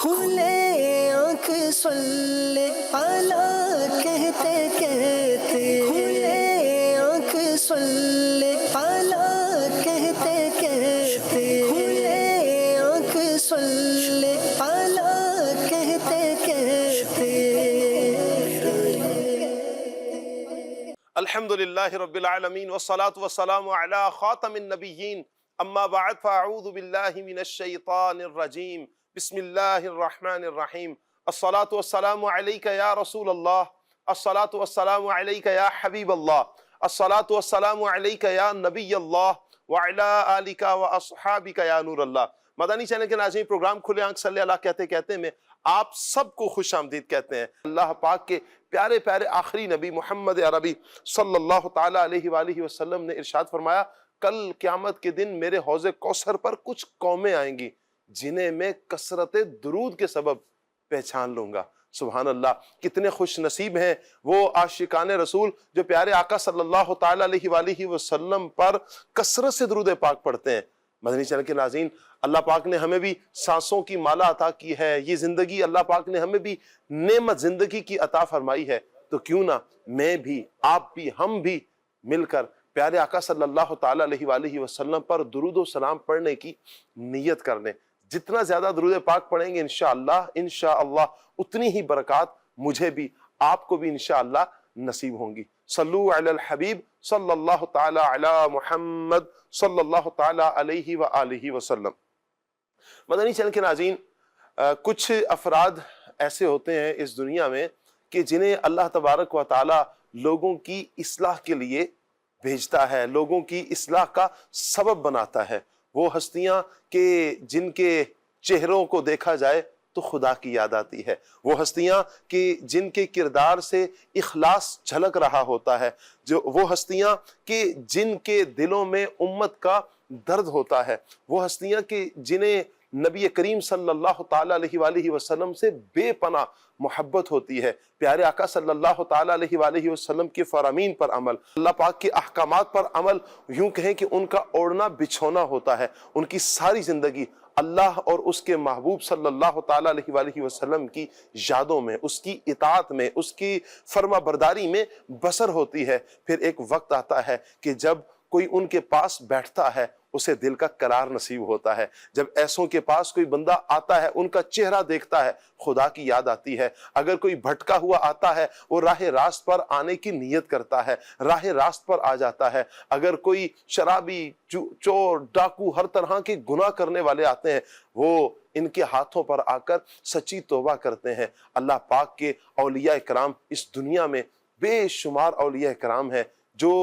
کھلے آنکھ صلی اعلیٰ کہتے کہتے، کھلے آنکھ صلی اعلیٰ کہتے کہتے، کھلے آنکھ صلی اعلیٰ کہتے کہتے۔ الحمدللہ رب العالمین والصلاة والسلام علی خاتم النبیین، اما بعد فاعوذ باللہ من الشیطان الرجیم، بسم اللہ الرحمن الرحیم۔ الصلاة والسلام علیک یا رسول اللہ، الصلاة والسلام علیک یا حبیب اللہ، الصلاة والسلام علیک یا نبی اللہ وعلی آلک واصحابک یا نور اللہ۔ مدنی چینل کے ناظرین، پروگرام کھلے آنکھ صلی اللہ کہتے کہتے میں آپ سب کو خوش آمدید کہتے ہیں۔ اللہ پاک کے پیارے پیارے آخری نبی محمد عربی صلی اللہ تعالیٰ علیہ وآلہ وسلم نے ارشاد فرمایا، کل قیامت کے دن میرے حوض کوثر پر کچھ قومیں آئیں گی جنہیں میں کثرت درود کے سبب پہچان لوں گا۔ سبحان اللہ، کتنے خوش نصیب ہیں وہ عاشقان رسول جو پیارے آقا صلی اللہ تعالیٰ علیہ وآلہ وسلم پر کثرت سے درود پاک پڑھتے ہیں۔ مدنی چینل کے ناظرین، اللہ پاک نے ہمیں بھی سانسوں کی مالا عطا کی ہے، یہ زندگی اللہ پاک نے ہمیں بھی نعمت زندگی کی عطا فرمائی ہے، تو کیوں نہ میں بھی، آپ بھی، ہم بھی مل کر پیارے آقا صلی اللہ تعالیٰ علیہ وآلہ وسلم پر درود و سلام پڑھنے کی نیت کر لیں۔ جتنا زیادہ درود پاک پڑھیں گے انشاءاللہ اتنی ہی برکات مجھے بھی، آپ کو بھی انشاءاللہ نصیب ہوں گی۔ صلو علی الحبیب صلی اللہ تعالی علی محمد صلی اللہ تعالی علیہ وآلہ وسلم۔ مدنی چینل کے ناظرین، کچھ افراد ایسے ہوتے ہیں اس دنیا میں کہ جنہیں اللہ تبارک و تعالی لوگوں کی اصلاح کے لیے بھیجتا ہے، لوگوں کی اصلاح کا سبب بناتا ہے۔ وہ ہستیاں کہ جن کے چہروں کو دیکھا جائے تو خدا کی یاد آتی ہے، وہ ہستیاں کہ جن کے کردار سے اخلاص جھلک رہا ہوتا ہے، وہ ہستیاں کہ جن کے دلوں میں امت کا درد ہوتا ہے، وہ ہستیاں کہ جنہیں نبی کریم صلی اللہ تعالیٰ علیہ وآلہ وسلم سے بے پناہ محبت ہوتی ہے، پیارے آقا صلی اللہ تعالیٰ علیہ وآلہ وسلم کے فرامین پر عمل، اللہ پاک کے احکامات پر عمل، یوں کہیں کہ ان کا اوڑھنا بچھونا ہوتا ہے، ان کی ساری زندگی اللہ اور اس کے محبوب صلی اللہ تعالیٰ علیہ وآلہ وسلم کی یادوں میں، اس کی اطاعت میں، اس کی فرما برداری میں بسر ہوتی ہے۔ پھر ایک وقت آتا ہے کہ جب کوئی ان کے پاس بیٹھتا ہے اسے دل کا قرار نصیب ہوتا ہے، جب ایسوں کے پاس کوئی بندہ آتا ہے ان کا چہرہ دیکھتا ہے خدا کی یاد آتی ہے، اگر کوئی بھٹکا ہوا آتا ہے وہ راہ راست پر آنے کی نیت کرتا ہے، راہ راست پر آ جاتا ہے، اگر کوئی شرابی، چور، ڈاکو، ہر طرح کے گناہ کرنے والے آتے ہیں وہ ان کے ہاتھوں پر آ کر سچی توبہ کرتے ہیں۔ اللہ پاک کے اولیاء کرام، اس دنیا میں بے شمار اولیاء کرام ہیں جو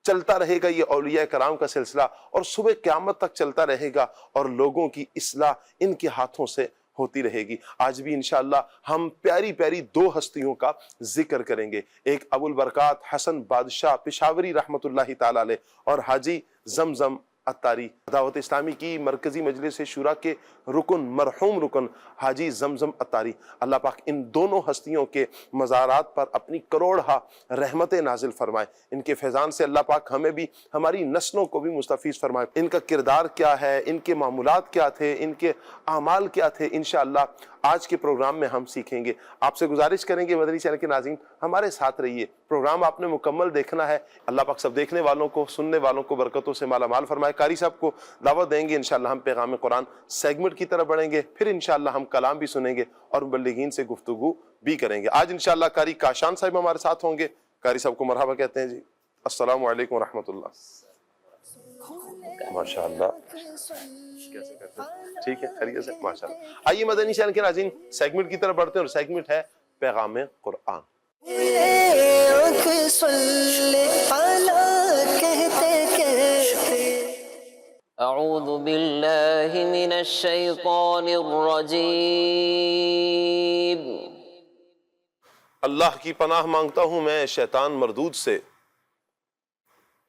چلتا رہے گا یہ اولیاء کرام کا سلسلہ، اور صبح قیامت تک چلتا رہے گا، اور لوگوں کی اصلاح ان کے ہاتھوں سے ہوتی رہے گی۔ آج بھی انشاءاللہ ہم پیاری پیاری دو ہستیوں کا ذکر کریں گے، ایک ابو البرکات حسن بادشاہ پشاوری رحمۃ اللہ تعالی علیہ، اور حاجی زمزم اتاری، دعوت اسلامی کی مرکزی مجلس شورا کے رکن، مرحوم رکن حاجی زمزم اتاری۔ اللہ پاک ان دونوں ہستیوں کے مزارات پر اپنی کروڑہا رحمتیں نازل فرمائے، ان کے فیضان سے اللہ پاک ہمیں بھی، ہماری نسلوں کو بھی مستفیض فرمائے۔ ان کا کردار کیا ہے، ان کے معمولات کیا تھے، ان کے اعمال کیا تھے، انشاءاللہ آج کے پروگرام میں ہم سیکھیں گے۔ آپ سے گزارش کریں گے مدنی چینل کے ناظرین ہمارے ساتھ رہیے، پروگرام آپ نے مکمل دیکھنا ہے۔ اللہ پاک سب دیکھنے والوں کو، سننے والوں کو برکتوں سے مالا مال فرمائے۔ قاری صاحب کو دعوت دیں گے، انشاءاللہ ہم پیغام قرآن سیگمنٹ کی طرف بڑھیں گے، پھر انشاءاللہ ہم کلام بھی سنیں گے اور مبلغین سے گفتگو بھی کریں گے۔ آج انشاءاللہ قاری کاشان صاحب ہمارے ساتھ ہوں گے، قاری صاحب کو مرحبا کہتے ہیں جی۔ السلام علیکم ورحمۃ اللہ۔ ماشاءاللہ، کیسے کہتے ہیں؟ ٹھیک ہے، خیریت سے، ماشاءاللہ۔ آئیے مدنی چینل کے ناظرین سیگمنٹ کی طرف بڑھتے ہیں، اور سیگمنٹ ہے پیغام قرآن۔ اعوذ باللہ من الشیطان الرجیم۔ اللہ کی پناہ مانگتا ہوں میں شیطان مردود سے۔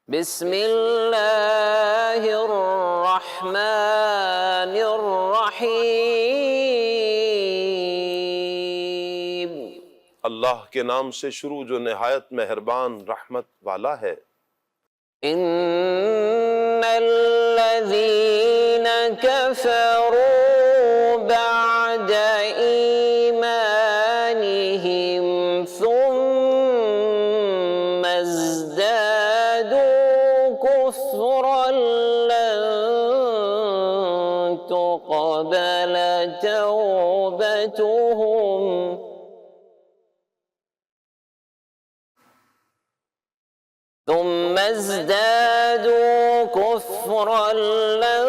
بسم اللہ الرحمن الرحیم۔ اللہ کے نام سے شروع جو نہایت مہربان رحمت والا ہے۔ ان الذین کفروا بعد إيمانهم ثم ازدادوا كفرا لن تقبل توبتهم ثم ازدادوا كفرا لن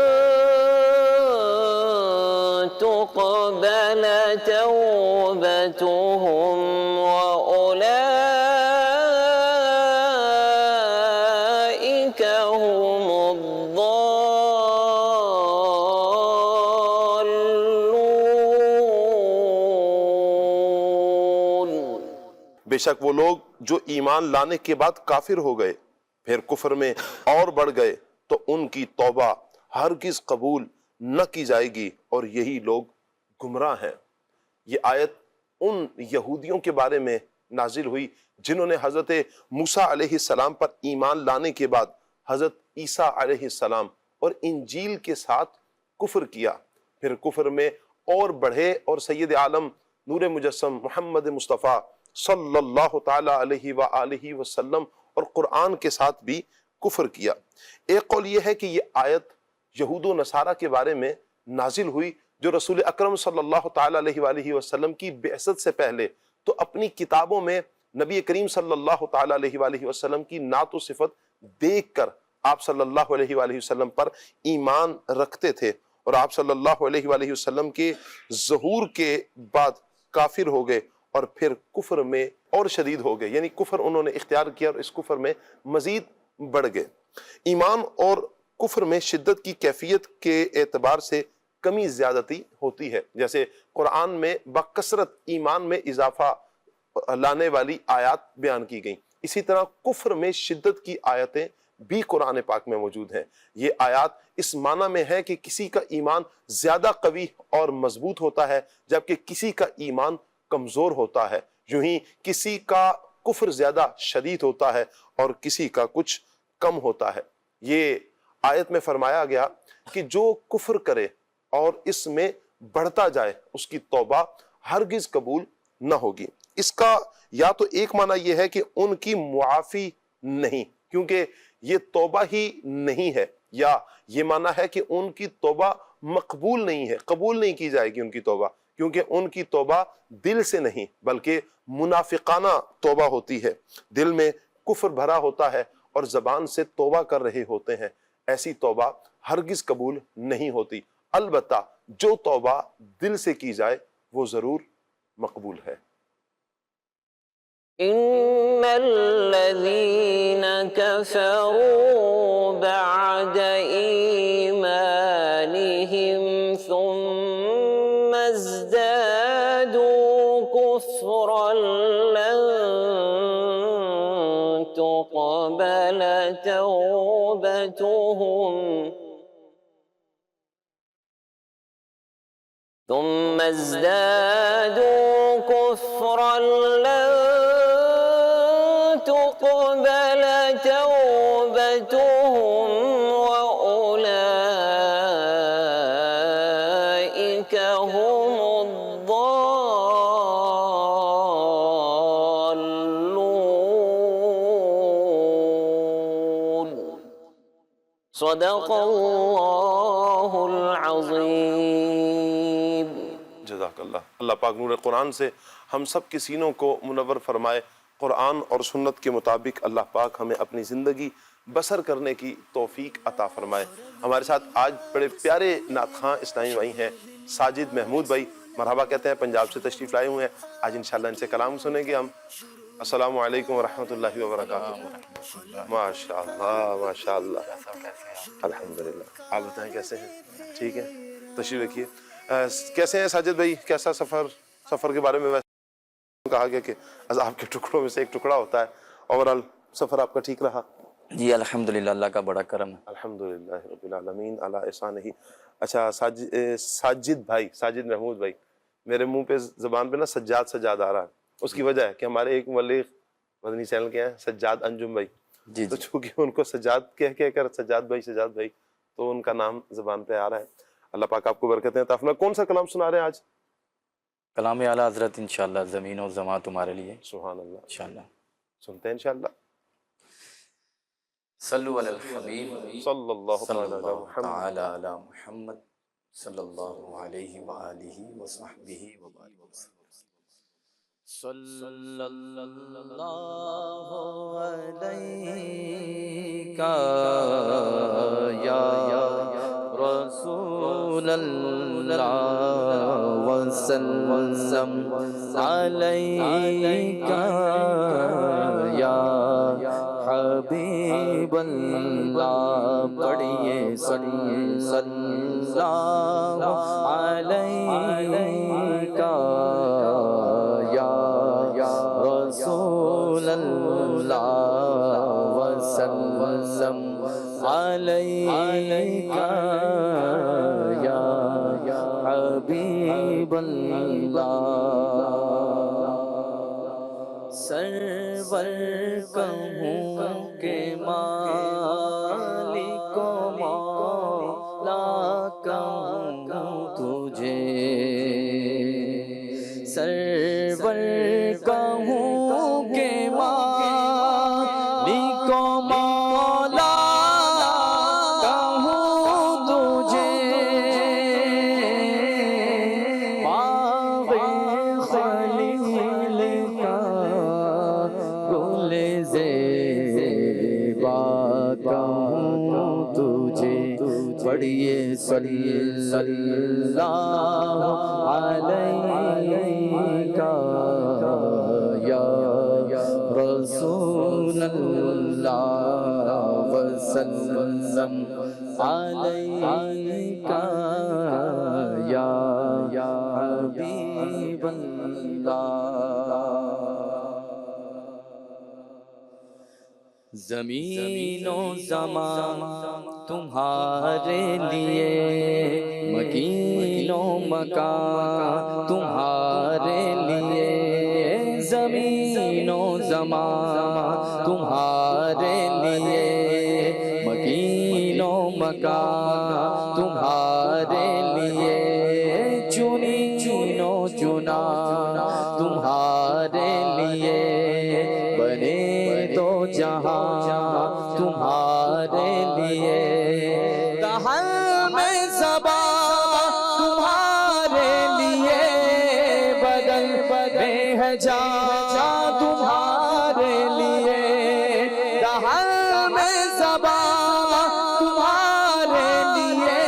تقبل توبتهم وأولئك هم الضالون۔ بے شک وہ لوگ جو ایمان لانے کے بعد کافر ہو گئے پھر کفر میں اور بڑھ گئے تو ان کی توبہ ہرگز قبول نہ کی جائے گی اور یہی لوگ گمراہ ہیں۔ یہ آیت ان یہودیوں کے بارے میں نازل ہوئی جنہوں نے حضرت موسیٰ علیہ السلام پر ایمان لانے کے بعد حضرت عیسیٰ علیہ السلام اور انجیل کے ساتھ کفر کیا، پھر کفر میں اور بڑھے اور سید عالم نور مجسم محمد مصطفیٰ صلی اللہ تعالی علیہ وآلہ وسلم اور قرآن کے ساتھ بھی کفر کیا۔ ایک قول یہ ہے کہ یہ آیت یہود و نصارہ کے بارے میں نازل ہوئی جو رسول اکرم صلی اللہ تعالی علیہ وآلہ وسلم کی بعثت سے پہلے تو اپنی کتابوں میں نبی کریم صلی اللہ تعالی علیہ وآلہ وسلم کی نعت و صفت دیکھ کر آپ صلی اللہ علیہ وآلہ وسلم پر ایمان رکھتے تھے، اور آپ صلی اللہ علیہ وآلہ وسلم کے ظہور کے بعد کافر ہو گئے اور پھر کفر میں اور شدید ہو گئے، یعنی کفر انہوں نے اختیار کیا اور اس کفر میں مزید بڑھ گئے۔ ایمان اور کفر میں شدت کی کیفیت کے اعتبار سے کمی زیادتی ہوتی ہے، جیسے قرآن میں بکثرت ایمان میں اضافہ لانے والی آیات بیان کی گئیں، اسی طرح کفر میں شدت کی آیتیں بھی قرآن پاک میں موجود ہیں۔ یہ آیات اس معنی میں ہے کہ کسی کا ایمان زیادہ قوی اور مضبوط ہوتا ہے جبکہ کسی کا ایمان کمزور ہوتا ہے، یوں ہی کسی کا کفر زیادہ شدید ہوتا ہے اور کسی کا کچھ کم ہوتا ہے۔ یہ آیت میں فرمایا گیا کہ جو کفر کرے اور اس میں بڑھتا جائے اس کی توبہ ہرگز قبول نہ ہوگی۔ اس کا یا تو ایک معنی یہ ہے کہ ان کی معافی نہیں کیونکہ یہ توبہ ہی نہیں ہے، یا یہ معنی ہے کہ ان کی توبہ مقبول نہیں ہے، قبول نہیں کی جائے گی ان کی توبہ، کیونکہ ان کی توبہ دل سے نہیں بلکہ منافقانہ توبہ ہوتی ہے، دل میں کفر بھرا ہوتا ہے اور زبان سے توبہ کر رہے ہوتے ہیں، ایسی توبہ ہرگز قبول نہیں ہوتی، البتہ جو توبہ دل سے کی جائے وہ ضرور مقبول ہے۔ إن الذين كفروا بعد إيمانهم ثم ازدادوا كفرا لن تقبل توبتهم ثم ازدادوا كفرا لن تقبل توبتهم وأولئك هم الضالون۔ صدق اللہ العظیم۔ جزاک اللہ۔ اللہ پاک نور قرآن سے ہم سب کے سینوں کو منور فرمائے، قرآن اور سنت کے مطابق اللہ پاک ہمیں اپنی زندگی بسر کرنے کی توفیق عطا فرمائے۔ ہمارے ساتھ آج بڑے پیارے نعت خواں اسلامی بھائی ہیں، ساجد محمود بھائی، مرحبا کہتے ہیں، پنجاب سے تشریف لائے ہوئے ہیں۔ آج انشاءاللہ ان سے کلام سنیں گے ہم۔ السلام علیکم ورحمۃ اللہ وبرکاتہ۔ ماشاءاللہ ماشاءاللہ، الحمدللہ۔ آپ بتائیں کیسے ہیں؟ ٹھیک ہے، تشریف رکھیے۔ کیسے ہیں ساجد بھائی؟ کیسا سفر کے بارے میں کہا گیا کہ عذاب کے ٹکڑوں میں سے ایک ٹکڑا ہوتا ہے، اوورال سفر آپ کا ٹھیک رہا؟ جی الحمدللہ، اللہ کا بڑا کرم ہے۔ الحمدللہ رب العالمین علی احسانہ۔ اچھا ساجد بھائی، ساجد محمود بھائی، میرے منہ پہ زبان پہ نا سجاد آ رہا ہے، اس کی وجہ ہے کہ ہمارے ایک مبلغ مدنی چینل کے ہیں سجاد انجم بھائی، جی تو چونکہ ان کو سجاد کہہ کر سجاد بھائی تو ان کا نام زبان پہ آ رہا ہے۔ اللہ پاک آپ کو برکتیں عطا فرمائے۔ کون سا کلام سنا رہے ہیں آج؟ کلام اعلیٰ حضرت انشاءاللہ زمین و زمان تمہارے لیے سبحان اللہ، انشاءاللہ. سنتے ہیں انشاءاللہ. صلو علی الحبیب صلی اللہ صلی تعالی علی اللہ محمد. تعالی علی محمد صلی اللہ علیہ وآلہ وصحبہ وبارک وسلم. صلی اللہ علیہ یا رسول اللہ وسلم علیک یا حبیب اللہ. پڑھیے صلی اللہ علیک یا رسول اللہ وسلم علیک یا حبیب اللہ. سرور کہوں کہ مالک و مولا کہوں تجھے. سرور کہوں کہ مالک و مولا کہوں تجھے. پڑھیے صلی اللہ علیہ یا رسول اللہ وسلم علیہ یا حبیب اللہ. زمین و زمان تمہارے لیے، مکین و مکان تمہارے لیے. زمین و زمان تمہارے لیے، مکین و مکان تمہارے لیے. چنی چنو چنا تمہارے لیے، بنے دو جہاں تمہارے لیے. دہن میں زباں تمہارے لیے، بدن میں ہے جان تمہارے لیے. دہن میں زباں تمہارے لیے،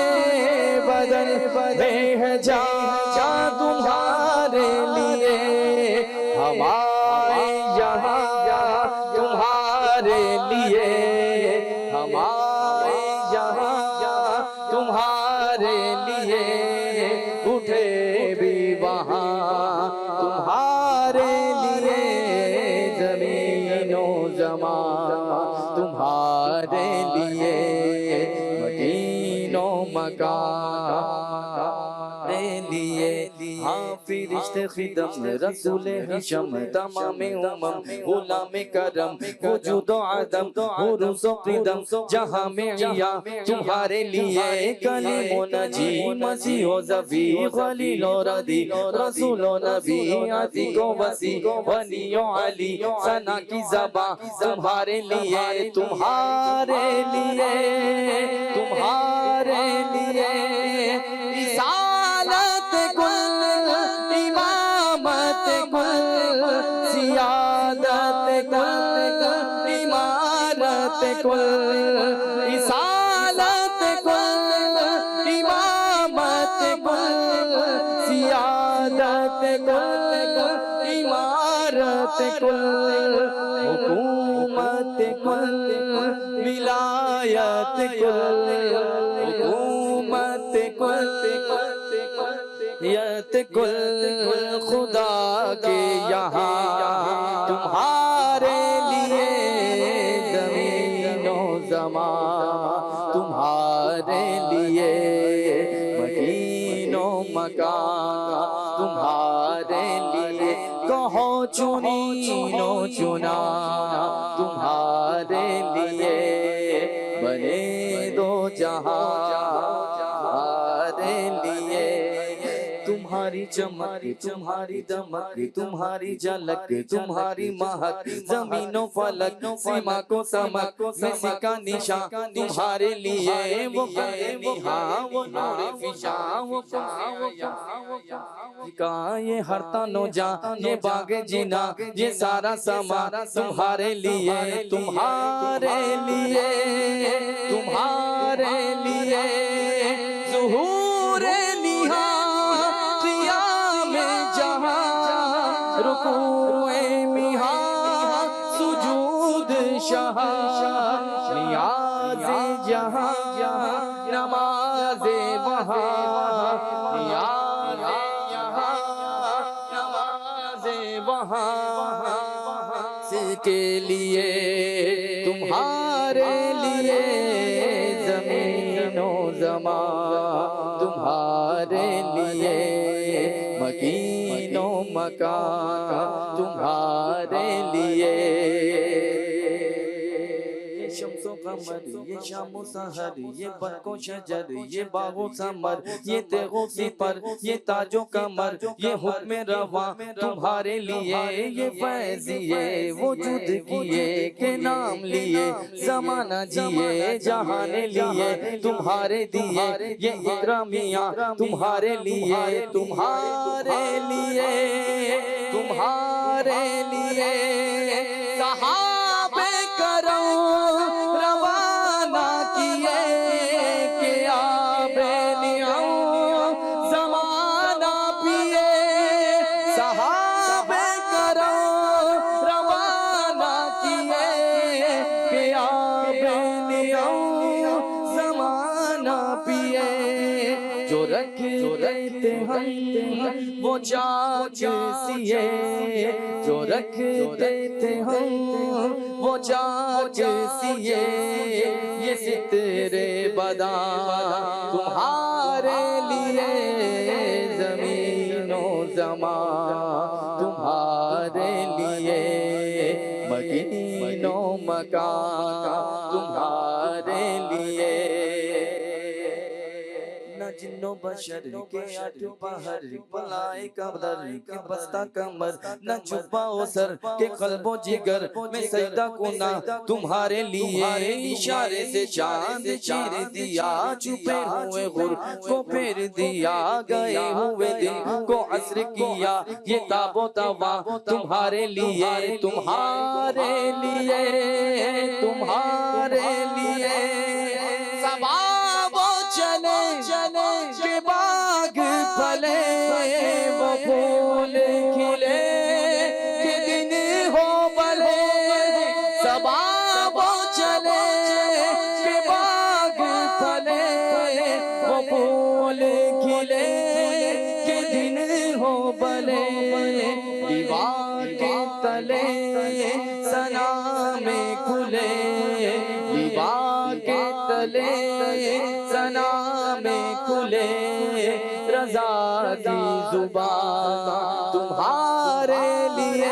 بدن میں ہے جان تمہارے لیے. ہمارے یہاں تمہارے لیے، ہمارے یہاں تمہارے لیے. اٹھے بھی وہاں تمہارے لیے، زمین و زمان تمہارے لیے، مکین و مکان لیے. ہاں فرشت خدم رسول حشم تمام امم غلام کرم وجود و عدم حروف و قدم جہاں میں عیا تمہارے لیے. کلیم و نجی مسیح و ظفی خلیل و ردی رسول و نبی عتیق و وسیع ولی و علی ثنا کی زبان تمہارے لیے. تمہارے لیے، تمہارے لیے. رسالت کل، امامت کل، سیادت کل، امارت کل. رسالت کل، امامت کل، سیادت کل، امارت کل. حکومت کل، ولایت کل، حکومت کل، یت کل. خدا کے یہاں تمہارے لیے، زمین و زمان تمہارے لیے، مکین و مکان تمہارے لیے. کہو چنین و چنا تمہارے لیے، بنے دو جہاں تمہارے لیے. تمہارے تمہاری چمک تمہاری دمک تمہاری جھلک تمہاری مہک زمین و فلک سیما کو سمک کسی کا نشان تمہارے لیے وہ نہاں وہ نور فشاں وہ کا یہ ہر تنو جاں یہ باغ جنا یہ سارا سما تمہارے لیے تمہارے لیے تمہارے لیے ظہور نہاں قیام جہاں رکوع میہاں سجود شہاں نیاز جہاں نماز وہاں نیاز یہاں نماز وہاں کے لیے تمہارے لیے زمین و زمان تمہارے لیے مکین و مکان تمہارے لیے یہ شمس و قمر یہ شام و سحر یہ برق و شجر یہ باغ و ثمر یہ تیغ و سپر یہ تاج و کمر یہ حکم رواں تمہارے لیے یہ فیضیے وجود کیے کہ نام لیے زمانہ جیے جہان لیے تمہارے دیے یہ اکرامیاں تمہارے لیے تمہارے لیے تمہارے لیے صحابہ کرم روانہ کیے کہ آب نعم زمانہ پیے صحابہ کرم روانہ کیے کہ آب نعم زمانہ پیے جو رکھتے ہم وہ چاچ سیے جو رکھتے تھے ہم وہ چاچ سیے یہ سترے بداں تمہارے لیے زمین و زمان تمہارے لیے مکین و مکان تمہارے لیے نہ جن و بشر کے آٹھ پہر بلائے قبر کے بستہ کمر نہ چھپا و سر کے قلب و جگر میں سجدہ کنا تمہارے لیے اشارے سے چاند چیر دیا چھپے ہوئے غر کو پھیر دیا گئے ہوئے دن کو عصر کیا یہ تاب و توا تمہارے لیے تمہارے لیے تمہارے لیے چلے کہ باغ پھلے وہ پھول کھلے کہ دن ہو بھلے سباب چلے کہ باغ پھلے وہ پھول کھلے کہ دن ہو بھلے دیوار کے تلے ثنا میں کھلے دیوار کے تلے ثنا میں کھلے رضا کی زبان تمہارے لیے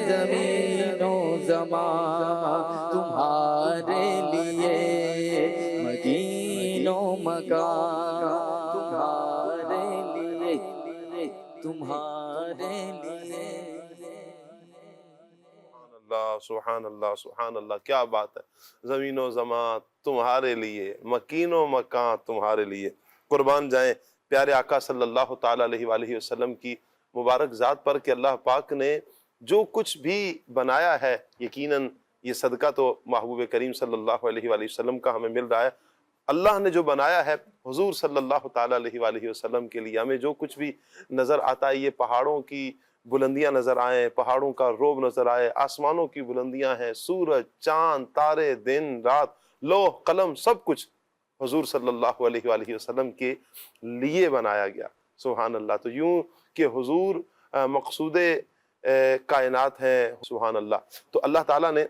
زمین و زمان تمہارے لیے مکین و مکان تمہارے لیے تمہارے لیے سبحان اللہ سبحان اللہ کیا بات ہے زمین و زمان تمہارے لیے مکین و مکان تمہارے لیے قربان جائیں پیارے آقا صلی اللہ تعالیٰ علیہ وآلہ وسلم کی مبارک ذات پر کہ اللہ پاک نے جو کچھ بھی بنایا ہے یقیناً یہ صدقہ تو محبوب کریم صلی اللہ علیہ وآلہ وسلم کا ہمیں مل رہا ہے اللہ نے جو بنایا ہے حضور صلی اللہ تعالیٰ علیہ وآلہ وسلم کے لیے ہمیں جو کچھ بھی نظر آتا ہے یہ پہاڑوں کی بلندیاں نظر آئیں پہاڑوں کا روب نظر آئے آسمانوں کی بلندیاں ہیں سورج چاند تارے دن رات لوح قلم سب کچھ حضور صلی اللہ علیہ وآلہ وسلم کے لیے بنایا گیا سبحان اللہ تو یوں کہ حضور مقصود کائنات ہیں سبحان اللہ تو اللہ تعالیٰ نے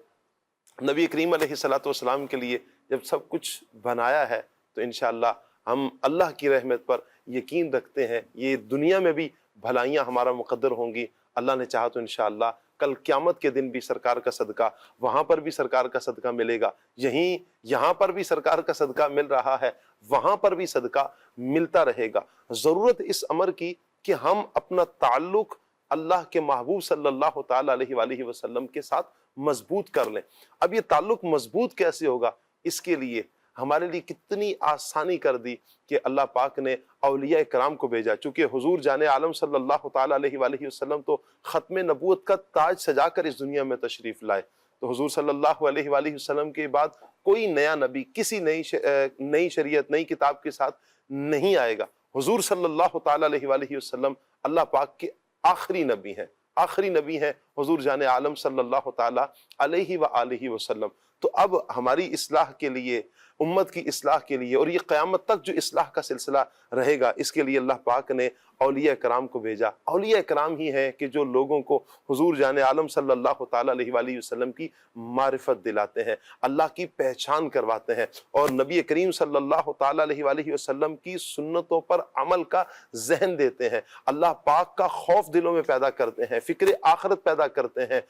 نبی کریم علیہ السلام کے لیے جب سب کچھ بنایا ہے تو انشاءاللہ ہم اللہ کی رحمت پر یقین رکھتے ہیں یہ دنیا میں بھی بھلائیاں ہمارا مقدر ہوں گی اللہ نے چاہا تو انشاءاللہ کل قیامت کے دن بھی سرکار کا صدقہ وہاں پر بھی سرکار کا صدقہ ملے گا یہاں پر بھی سرکار کا صدقہ مل رہا ہے وہاں پر بھی صدقہ ملتا رہے گا ضرورت اس امر کی کہ ہم اپنا تعلق اللہ کے محبوب صلی اللہ تعالیٰ علیہ وآلہ وسلم کے ساتھ مضبوط کر لیں۔ اب یہ تعلق مضبوط کیسے ہوگا؟ اس کے لیے ہمارے لیے کتنی آسانی کر دی کہ اللہ پاک نے اولیاء کرام کو بھیجا۔ چونکہ حضور جان عالم صلی اللہ تعالیٰ علیہ وآلہ وسلم تو ختم نبوت کا تاج سجا کر اس دنیا میں تشریف لائے، تو حضور صلی اللہ علیہ وآلہ وسلم کے بعد کوئی نیا نبی کسی نئی شریعت نئی کتاب کے ساتھ نہیں آئے گا۔ حضور صلی اللہ تعالیٰ علیہ وآلہ وسلم اللہ پاک کے آخری نبی ہیں، آخری نبی ہیں حضور جان عالم صلی اللہ تعالیٰ علیہ وآلہ وسلم۔ تو اب ہماری اصلاح کے لیے، امت کی اصلاح کے لیے، اور یہ قیامت تک جو اصلاح کا سلسلہ رہے گا، اس کے لیے اللہ پاک نے اولیاء کرام کو بھیجا۔ اولیاء کرام ہی ہیں کہ جو لوگوں کو حضور جان عالم صلی اللہ تعالیٰ علیہ وآلہ وسلم کی معرفت دلاتے ہیں، اللہ کی پہچان کرواتے ہیں، اور نبی کریم صلی اللہ تعالیٰ علیہ وآلہ وسلم کی سنتوں پر عمل کا ذہن دیتے ہیں، اللہ پاک کا خوف دلوں میں پیدا کرتے ہیں، فکر آخرت پیدا کرتے ہیں،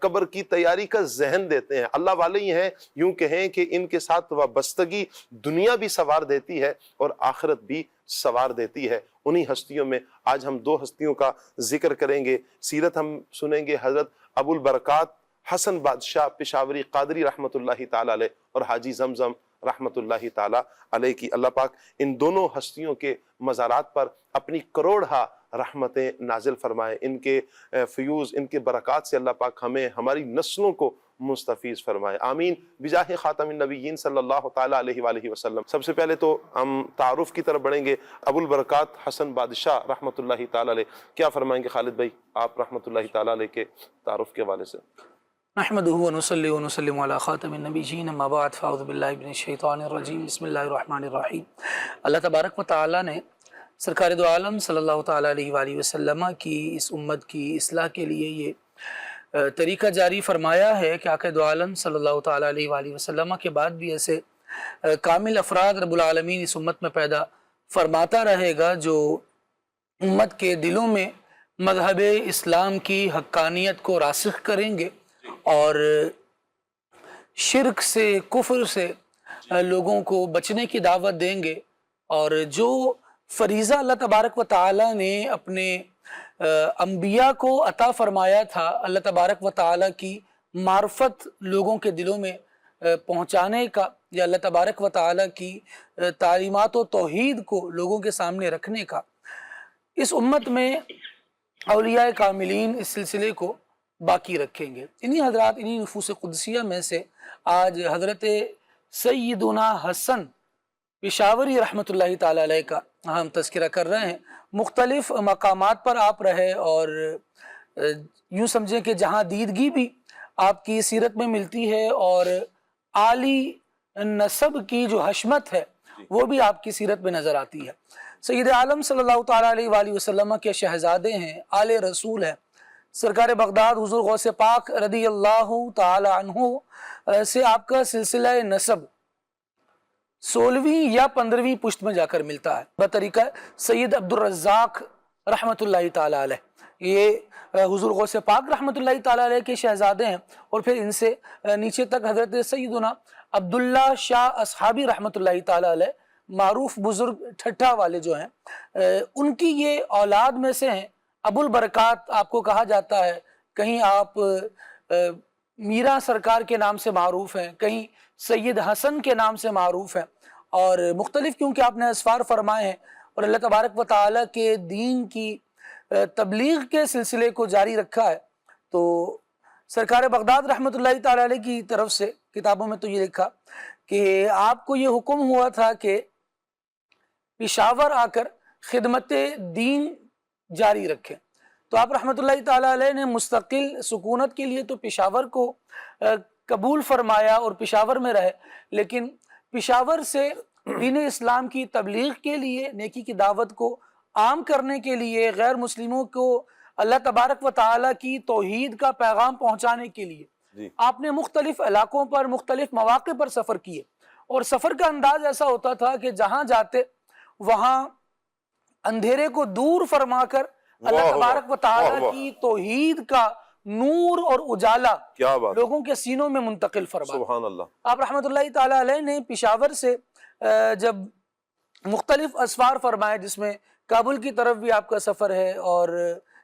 قبر کی تیاری کا ذہن دیتے ہیں۔ اللہ والے ہی ہیں، یوں کہیں کہ ان کے ساتھ وابستگی دنیا بھی سوار دیتی ہے اور آخرت بھی سوار دیتی ہے۔ انہی ہستیوں میں آج ہم دو ہستیوں کا ذکر کریں گے۔ سیرت ہم سنیں گے حضرت ابو البرکات حسن بادشاہ پشاوری قادری رحمۃ اللہ تعالیٰ علیہ اور حاجی زمزم رحمۃ اللہ تعالیٰ علیہ کی۔ اللہ پاک ان دونوں ہستیوں کے مزارات پر اپنی کروڑہا رحمتیں نازل فرمائے، ان کے فیوز، ان کے برکات سے اللہ پاک ہمیں، ہماری نسلوں کو مستفیض فرمائے، آمین بجاہ خاتم النبیین صلی اللہ تعالیٰ علیہ وآلہ وسلم۔ سب سے پہلے تو ہم تعارف کی طرف بڑھیں گے۔ ابو البرکات حسن بادشاہ رحمۃ اللہ تعالیٰ علیہ کیا فرمائیں گے؟ خالد بھائی آپ رحمۃ اللہ تعالیٰ علیہ کے تعارف کے حوالے سے۔ نحمدہ ونصلی ونسلم علی خاتم النبیین اما بعد فاعوذ باللہ من الشیطان الرجیم بسم اللہ الرحمن الرحیم۔ اللہ تبارک و تعالیٰ نے سرکار دو عالم صلی اللہ تعالیٰ علیہ وآلہ وسلم کی اس امت کی اصلاح کے لیے یہ طریقہ جاری فرمایا ہے کہ آقا دو عالم صلی اللہ تعالیٰ علیہ وآلہ وسلم کے بعد بھی ایسے کامل افراد رب العالمین اس امت میں پیدا فرماتا رہے گا جو امت کے دلوں میں مذہب اسلام کی حقانیت کو راسخ کریں گے اور شرک سے، کفر سے لوگوں کو بچنے کی دعوت دیں گے، اور جو فریضہ اللہ تبارک و تعالیٰ نے اپنے انبیاء کو عطا فرمایا تھا، اللہ تبارک و تعالیٰ کی معرفت لوگوں کے دلوں میں پہنچانے کا، یا اللہ تبارک و تعالیٰ کی تعلیمات و توحید کو لوگوں کے سامنے رکھنے کا، اس امت میں اولیاء کاملین اس سلسلے کو باقی رکھیں گے۔ انہی حضرات، انہی نفوس قدسیہ میں سے آج حضرت سیدنا حسن پشاوری رحمۃ اللہ تعالیٰ علیہ کا ہم تذکرہ کر رہے ہیں۔ مختلف مقامات پر آپ رہے، اور یوں سمجھیں کہ جہاں دیدگی بھی آپ کی سیرت میں ملتی ہے اور عالی نسب کی جو حشمت ہے وہ بھی آپ کی سیرت میں نظر آتی ہے۔ سید عالم صلی اللہ تعالیٰ علیہ وآلہ وسلم کے شہزادے ہیں، آل رسول ہیں، سرکار بغداد حضور غوث پاک رضی اللہ تعالی عنہ سے آپ کا سلسلہ نسب 16ویں یا 15ویں پشت میں جا کر ملتا ہے بطریقہ سید عبد الرزاق رحمۃ اللہ تعالی علیہ۔ یہ حضور غوث پاک رحمۃ اللہ تعالی علیہ کے شہزادے ہیں، اور پھر ان سے نیچے تک حضرت سیدنا عبداللہ شاہ اصحابی رحمۃ اللہ تعالی علیہ، معروف بزرگ ٹھٹھا والے جو ہیں، ان کی یہ اولاد میں سے ہیں۔ ابو البرکات آپ کو کہا جاتا ہے، کہیں آپ میرا سرکار کے نام سے معروف ہیں، کہیں سید حسن کے نام سے معروف ہیں، اور مختلف کیونکہ آپ نے اسفار فرمائے ہیں اور اللہ تبارک و تعالیٰ کے دین کی تبلیغ کے سلسلے کو جاری رکھا ہے، تو سرکار بغداد رحمۃ اللہ تعالیٰ علیہ کی طرف سے کتابوں میں تو یہ لکھا کہ آپ کو یہ حکم ہوا تھا کہ پشاور آ کر خدمت دین جاری رکھیں، تو آپ رحمۃ اللہ تعالیٰ علیہ نے مستقل سکونت کے لیے تو پشاور کو قبول فرمایا اور پشاور میں رہے، لیکن پشاور سے دین اسلام کی تبلیغ کے لیے، نیکی کی دعوت کو عام کرنے کے لیے، غیر مسلموں کو اللہ تبارک و تعالیٰ کی توحید کا پیغام پہنچانے کے لیے آپ نے مختلف علاقوں پر، مختلف مواقع پر سفر کیے، اور سفر کا انداز ایسا ہوتا تھا کہ جہاں جاتے وہاں اندھیرے کو دور فرما کر اللہ تبارک و تعالیٰ کی توحید کا نور اور اجالا لوگوں کے سینوں میں منتقل فرما۔ سبحان اللہ۔ آپ رحمۃ اللہ تعالیٰ علیہ نے پشاور سے جب مختلف اسفار فرمائے، جس میں کابل کی طرف بھی آپ کا سفر ہے اور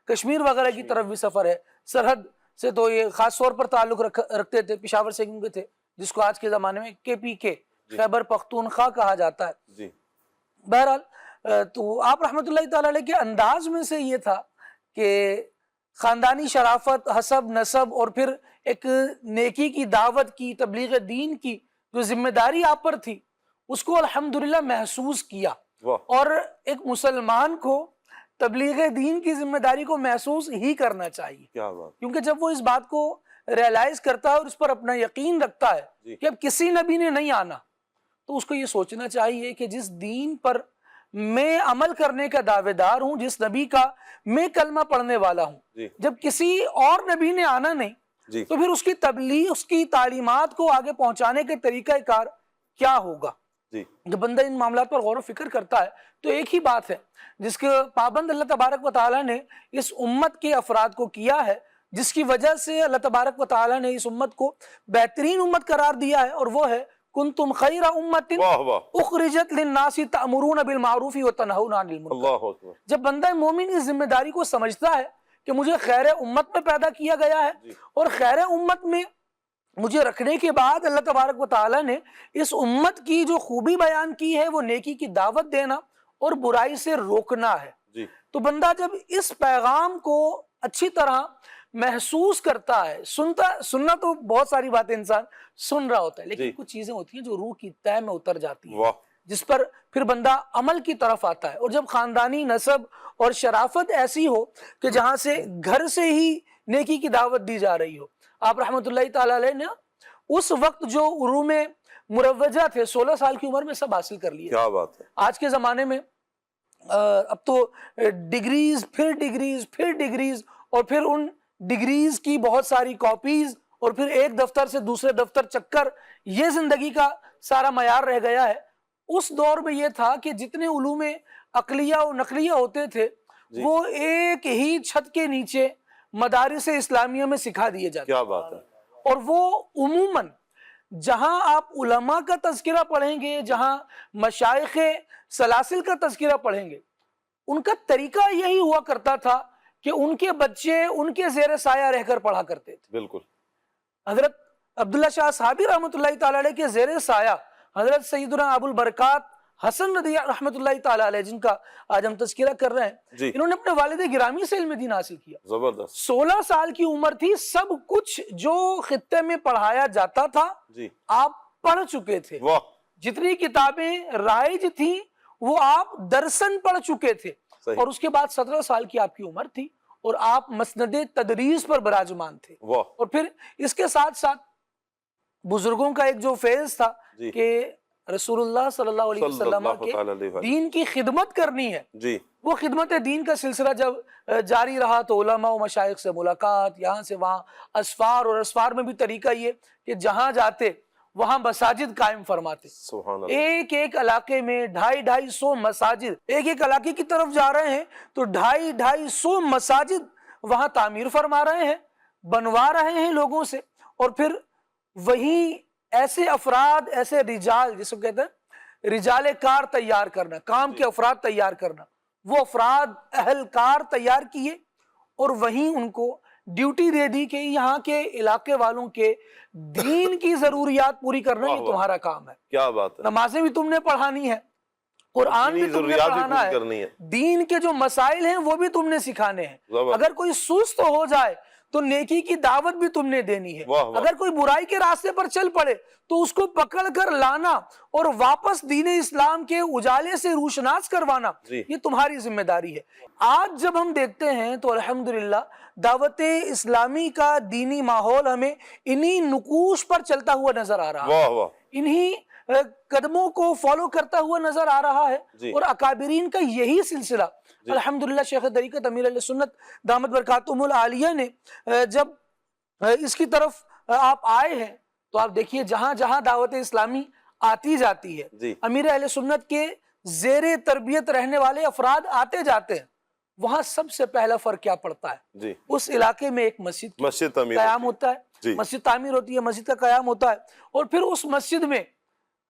کشمیر وغیرہ کی طرف بھی سفر ہے. سرحد سے تو یہ خاص طور پر تعلق رکھتے تھے, پشاور سے کیونکہ تھے, جس کو آج کے زمانے میں KPK خیبر پختونخوا کہا جاتا ہے. جی بہرحال تو آپ رحمۃ اللہ تعالی علیہ کے انداز میں سے یہ تھا کہ خاندانی شرافت, حسب, نسب اور پھر ایک نیکی کی دعوت کی, تبلیغ دین کی جو ذمہ داری آپ پر تھی اس کو الحمدللہ محسوس کیا. اور ایک مسلمان کو تبلیغ دین کی ذمہ داری کو محسوس ہی کرنا چاہیے, کیونکہ جب وہ اس بات کو ریئلائز کرتا ہے اور اس پر اپنا یقین رکھتا ہے کہ اب کسی نبی نے نہیں آنا, تو اس کو یہ سوچنا چاہیے کہ جس دین پر میں عمل کرنے کا دعوے دار ہوں, جس نبی کا میں کلمہ پڑھنے والا ہوں, جب کسی اور نبی نے آنا نہیں تو پھر اس کی تبلیغ, اس کی تعلیمات کو آگے پہنچانے کے طریقہ کار کیا ہوگا. جب بندہ ان معاملات پر غور و فکر کرتا ہے تو ایک ہی بات ہے جس کے پابند اللہ تبارک و تعالیٰ نے اس امت کے افراد کو کیا ہے, جس کی وجہ سے اللہ تبارک و تعالیٰ نے اس امت کو بہترین امت قرار دیا ہے, اور وہ ہے کنتم خیر امت اخرجت للناس تأمرون بالمعروف وتنہون عن المنکر. جب بندہ مومن اس ذمہ داری کو سمجھتا ہے کہ مجھے خیر امت میں پیدا کیا گیا ہے اور خیر امت میں مجھے رکھنے کے بعد اللہ تبارک و تعالیٰ نے اس امت کی جو خوبی بیان کی ہے وہ نیکی کی دعوت دینا اور برائی سے روکنا ہے, تو بندہ جب اس پیغام کو اچھی طرح محسوس کرتا ہے, سننا تو بہت ساری باتیں انسان سن رہا ہوتا ہے, لیکن کچھ چیزیں ہوتی ہیں جو روح کی تہ میں اتر جاتی ہیں, جس پر پھر بندہ عمل کی طرف آتا ہے. اور جب خاندانی نسب اور شرافت ایسی ہو کہ جہاں سے گھر سے ہی نیکی کی دعوت دی جا رہی ہو. آپ رحمت اللہ تعالی علیہ نے اس وقت جو علوم مروجہ تھے 16 سال کی عمر میں سب حاصل کر لیے. کیا بات ہے. آج کے زمانے میں اب تو ڈگریز پھر ڈگریز پھر ڈگریز اور پھر ان ڈگریز کی بہت ساری کاپیز اور پھر ایک دفتر سے دوسرے دفتر چکر, یہ زندگی کا سارا معیار رہ گیا ہے. اس دور میں یہ تھا کہ جتنے علوم عقلیہ و نقلیہ ہوتے تھے وہ ایک ہی چھت کے نیچے مدارس اسلامیہ میں سکھا دیے جاتے. کیا بات ہے. اور وہ عموماً جہاں آپ علماء کا تذکرہ پڑھیں گے, جہاں مشائخ سلاسل کا تذکرہ پڑھیں گے, ان کا طریقہ یہی ہوا کرتا تھا کہ ان کے بچے ان کے زیر سایہ رہ کر پڑھا کرتے تھے. بالکل. حضرت عبداللہ شاہ صحابی رحمۃ اللہ تعالی علیہ کے زیر سایہ حضرت سیدنا ابو البرکات حسن رضی رحمۃ اللہ تعالی علیہ, جن کا آج ہم تذکرہ کر رہے ہیں, انہوں نے اپنے والد گرامی سے علم دین حاصل کیا. زبردست. 16 سال کی عمر تھی, سب کچھ جو خطے میں پڑھایا جاتا تھا آپ پڑھ چکے تھے. جتنی کتابیں رائج تھیں وہ آپ درسن پڑھ چکے تھے. اور اس کے بعد 17 سال کی آپ کی عمر تھی اور آپ مسند تدریس پر براجمان تھے. اور پھر اس کے ساتھ ساتھ بزرگوں کا ایک جو فیض تھا کہ رسول اللہ صلی اللہ علیہ وسلم کے دین کی خدمت کرنی ہے, وہ خدمت دین کا سلسلہ جب جاری رہا تو علماء و مشائخ سے ملاقات, یہاں سے وہاں اسفار, اور اسفار میں بھی طریقہ یہ کہ جہاں جاتے وہاں مساجد قائم فرماتے. ایک ایک علاقے میں 250 مساجد, ایک ایک علاقے کی طرف جا رہے ہیں تو 250 مساجد وہاں تعمیر فرما رہے ہیں, بنوا رہے ہیں لوگوں سے. اور پھر وہی ایسے افراد, ایسے رجال, جس کو کہتے ہیں رجال کار تیار کرنا, کام کے افراد تیار کرنا, وہ افراد اہل کار تیار کیے اور وہیں ان کو ڈیوٹی دے دی کہ یہاں کے علاقے والوں کے دین کی ضروریات پوری کرنا یہ تمہارا کام ہے. کیا بات ہے. نمازیں بھی تم نے پڑھانی ہے, قرآن بھی تم نے پڑھانا ہے, دین کے جو مسائل ہیں وہ بھی تم نے سکھانے ہیں. اگر کوئی سست ہو جائے تو نیکی کی دعوت بھی تم نے دینی ہے. اگر کوئی برائی کے راستے پر چل پڑے تو اس کو پکڑ کر لانا اور واپس دین اسلام کے اجالے سے روشناس کروانا یہ تمہاری ذمہ داری ہے. آج جب ہم دیکھتے ہیں تو الحمدللہ دعوت اسلامی کا دینی ماحول ہمیں انہی نقوش پر چلتا ہوا نظر آ رہا ہے, انہی قدموں کو فالو کرتا ہوا نظر آ رہا ہے. اور اکابرین کا یہی سلسلہ الحمدللہ شیخ طریقت امیر علیہ سنت دامت برکاتہم العالیہ نے جب اس کی طرف آپ آئے ہیں تو آپ دیکھیے جہاں جہاں دعوت اسلامی آتی جاتی ہے, امیر اہل سنت کے زیر تربیت رہنے والے افراد آتے جاتے ہیں, وہاں سب سے پہلا فرق کیا پڑتا ہے, اس علاقے میں ایک مسجد قیام ہوتا ہے, مسجد تعمیر ہوتی ہے, مسجد کا قیام ہوتا ہے, اور پھر اس مسجد میں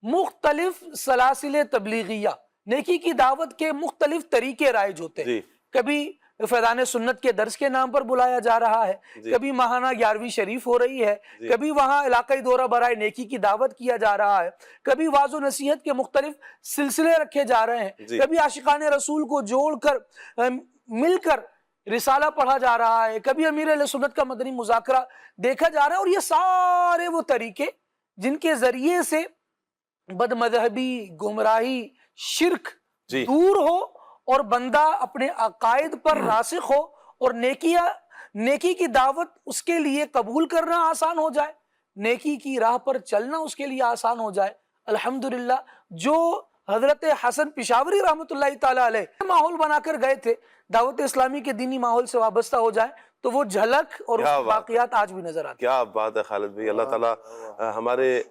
مختلف سلاسل تبلیغیہ نیکی کی دعوت کے مختلف طریقے رائج ہوتے ہیں. کبھی فیضان سنت کے درس کے نام پر بلایا جا رہا ہے, کبھی ماہانہ 11ویں شریف ہو رہی ہے, کبھی وہاں علاقائی دورہ برائے نیکی کی دعوت کیا جا رہا ہے, کبھی واعظ و نصیحت کے مختلف سلسلے رکھے جا رہے ہیں, کبھی عاشقان رسول کو جوڑ کر مل کر رسالہ پڑھا جا رہا ہے, کبھی امیر اہل سنت کا مدنی مذاکرہ دیکھا جا رہا ہے. اور یہ سارے وہ طریقے جن کے ذریعے سے بد مذہبی, گمراہی, شرک دور ہو اور بندہ اپنے عقائد پر راسخ ہو اور نیکی کی دعوت اس کے لیے قبول کرنا آسان ہو جائے, نیکی کی راہ پر چلنا اس کے لیے آسان ہو جائے. الحمدللہ جو حضرت حسن پشاوری رحمۃ اللہ تعالی علیہ ماحول بنا کر گئے تھے دعوت اسلامی کے دینی ماحول سے وابستہ ہو جائیں, تو وہ جھلک اور باقیات آج بھی نظر آتی ہیں. کیا بات ہے خالد بھائی. اللہ تعالیٰ ہمارے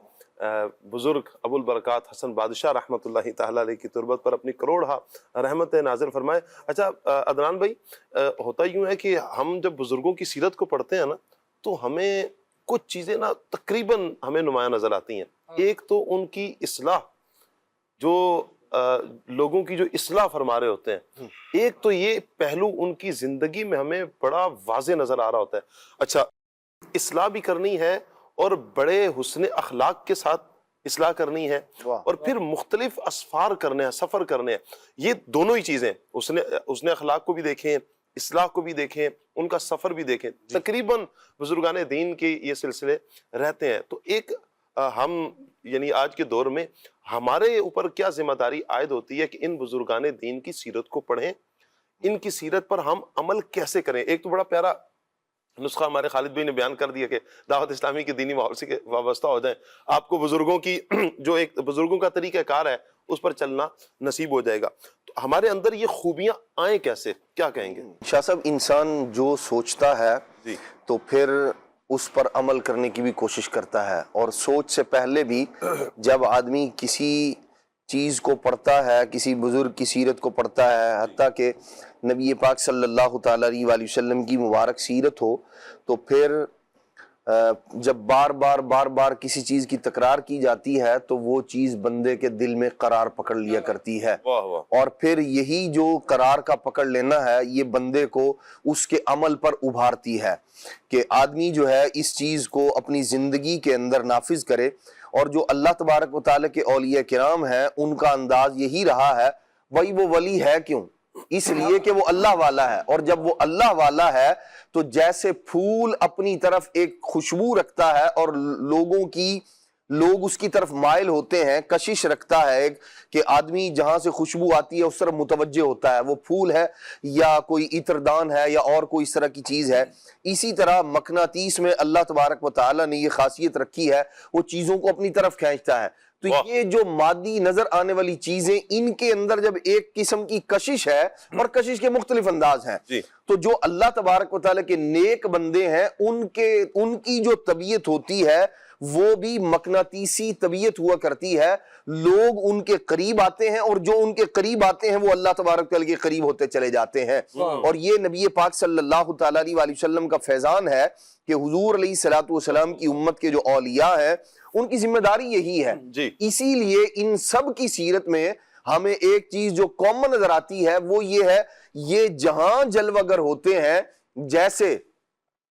بزرگ ابو البرکات حسن بادشاہ رحمۃ اللہ تعالیٰ علیہ کی تربت پر اپنی کروڑہ رحمت نازل فرمائے. اچھا عدنان بھائی, ہوتا یوں ہے کہ ہم جب بزرگوں کی سیرت کو پڑھتے ہیں نا تو ہمیں کچھ چیزیں نا تقریباً ہمیں نمایاں نظر آتی ہیں. ایک تو ان کی اصلاح, جو لوگوں کی جو اصلاح فرما رہے ہوتے ہیں, ایک تو یہ پہلو ان کی زندگی میں ہمیں بڑا واضح نظر آ رہا ہوتا ہے. اچھا, اصلاح بھی کرنی ہے اور بڑے حسن اخلاق کے ساتھ اصلاح کرنی ہے, اور پھر مختلف اسفار کرنے ہیں, سفر کرنے ہیں. یہ دونوں ہی چیزیں, حسن اخلاق کو بھی دیکھیں, اصلاح کو بھی دیکھیں, ان کا سفر بھی دیکھیں. تقریباً بزرگان دین کے یہ سلسلے رہتے ہیں. تو ایک ہم یعنی آج کے دور میں ہمارے اوپر کیا ذمہ داری عائد ہوتی ہے کہ ان بزرگان دین کی سیرت کو پڑھیں, ان کی سیرت پر ہم عمل کیسے کریں. ایک تو بڑا پیارا نسخہ ہمارے خالد بھائی نے بیان کر دیا کہ دعوت اسلامی کے دینی ماحول سے وابستہ ہو جائیں, آپ کو بزرگوں کی جو ایک بزرگوں کا طریقہ کار ہے اس پر چلنا نصیب ہو جائے گا. تو ہمارے اندر یہ خوبیاں آئیں کیسے, کیا کہیں گے؟ شاہ صاحب, انسان جو سوچتا ہے تو پھر اس پر عمل کرنے کی بھی کوشش کرتا ہے, اور سوچ سے پہلے بھی جب آدمی کسی چیز کو پڑھتا ہے, کسی بزرگ کی سیرت کو پڑھتا ہے, حتیٰ کہ نبی پاک صلی اللہ تعالیٰ علیہ وآلہ وسلم کی مبارک سیرت ہو, تو پھر جب بار بار کسی چیز کی تکرار کی جاتی ہے تو وہ چیز بندے کے دل میں قرار پکڑ لیا کرتی ہے. اور پھر یہی جو قرار کا پکڑ لینا ہے یہ بندے کو اس کے عمل پر ابھارتی ہے کہ آدمی جو ہے اس چیز کو اپنی زندگی کے اندر نافذ کرے. اور جو اللہ تبارک و تعالیٰ کے اولیاء کرام ہیں ان کا انداز یہی رہا ہے, وہی وہ ولی ہے کیوں, اس لیے کہ وہ اللہ والا ہے. اور جب وہ اللہ والا ہے تو جیسے پھول اپنی طرف ایک خوشبو رکھتا ہے اور لوگ اس کی طرف مائل ہوتے ہیں, کشش رکھتا ہے ایک کہ آدمی جہاں سے خوشبو آتی ہے اس طرف متوجہ ہوتا ہے, وہ پھول ہے یا کوئی عطردان ہے یا اور کوئی اس طرح کی چیز ہے. اسی طرح مقناطیس میں اللہ تبارک و تعالیٰ نے یہ خاصیت رکھی ہے, وہ چیزوں کو اپنی طرف کھینچتا ہے. تو یہ جو مادی نظر آنے والی چیزیں, ان کے اندر جب ایک قسم کی کشش ہے, اور کشش کے مختلف انداز ہیں, تو جو اللہ تبارک و تعالیٰ کے نیک بندے ہیں ان کی جو طبیعت ہوتی ہے وہ بھی مقناطیسی طبیعت ہوا کرتی ہے. لوگ ان کے قریب آتے ہیں اور جو ان کے قریب آتے ہیں وہ اللہ تبارک و تعالیٰ کے قریب ہوتے چلے جاتے ہیں. اور یہ نبی پاک صلی اللہ تعالیٰ علیہ وآلہ وسلم کا فیضان ہے کہ حضور علیہ الصلوۃ والسلام کی امت کے جو اولیاء ہیں ان کی ذمہ داری یہی ہے. اسی لیے ان سب کی سیرت میں ہمیں ایک چیز جو کامن نظر آتی ہے وہ یہ ہے, یہ جہاں جلوگر ہوتے ہیں, جیسے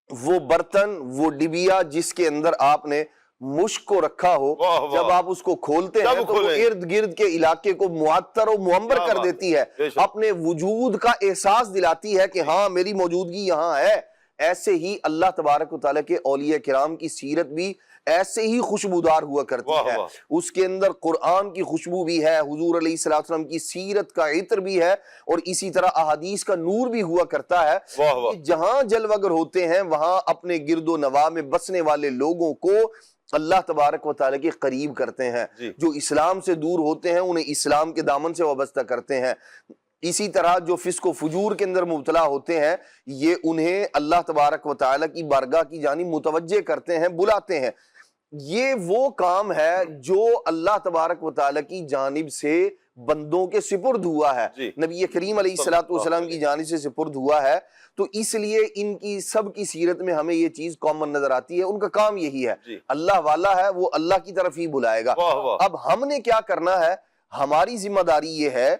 وہ برتن, وہ ڈبیا جس کے اندر آپ نے مشک کو رکھا ہو, جب آپ اس کو کھولتے ہیں تو وہ ارد گرد کے علاقے کو معطر و معمر کر دیتی ہے, اپنے وجود کا احساس دلاتی ہے کہ ہاں میری موجودگی یہاں ہے. ایسے ہی اللہ تبارک و تعالیٰ کے اولیاء کرام کی سیرت بھی ایسے ہی خوشبودار ہوا کرتی ہے. اس کے اندر قرآن کی خوشبو بھی ہے, حضور علیہ الصلوۃ والسلام کی سیرت کا عطر بھی ہے, اور اسی طرح احادیث کا نور بھی ہوا کرتا ہے. جہاں جلوگر ہوتے ہیں وہاں اپنے گرد و نواح میں بسنے والے لوگوں کو اللہ تبارک و تعالیٰ کے قریب کرتے ہیں. جو اسلام سے دور ہوتے ہیں انہیں اسلام کے دامن سے وابستہ کرتے ہیں. اسی طرح جو فسق و فجور کے اندر مبتلا ہوتے ہیں یہ انہیں اللہ تبارک و تعالیٰ کی بارگاہ کی جانب متوجہ کرتے ہیں, بلاتے ہیں. یہ وہ کام ہے جو اللہ تبارک و تعالیٰ کی جانب سے بندوں کے سپرد ہوا ہے, نبی کریم علیہ الصلوۃ والسلام کی جانب سے سپرد ہوا ہے. تو اس لیے ان کی سب کی سیرت میں ہمیں یہ چیز کامن نظر آتی ہے. ان کا کام یہی ہے, اللہ والا ہے وہ اللہ کی طرف ہی بلائے گا. اب ہم نے کیا کرنا ہے, ہماری ذمہ داری یہ ہے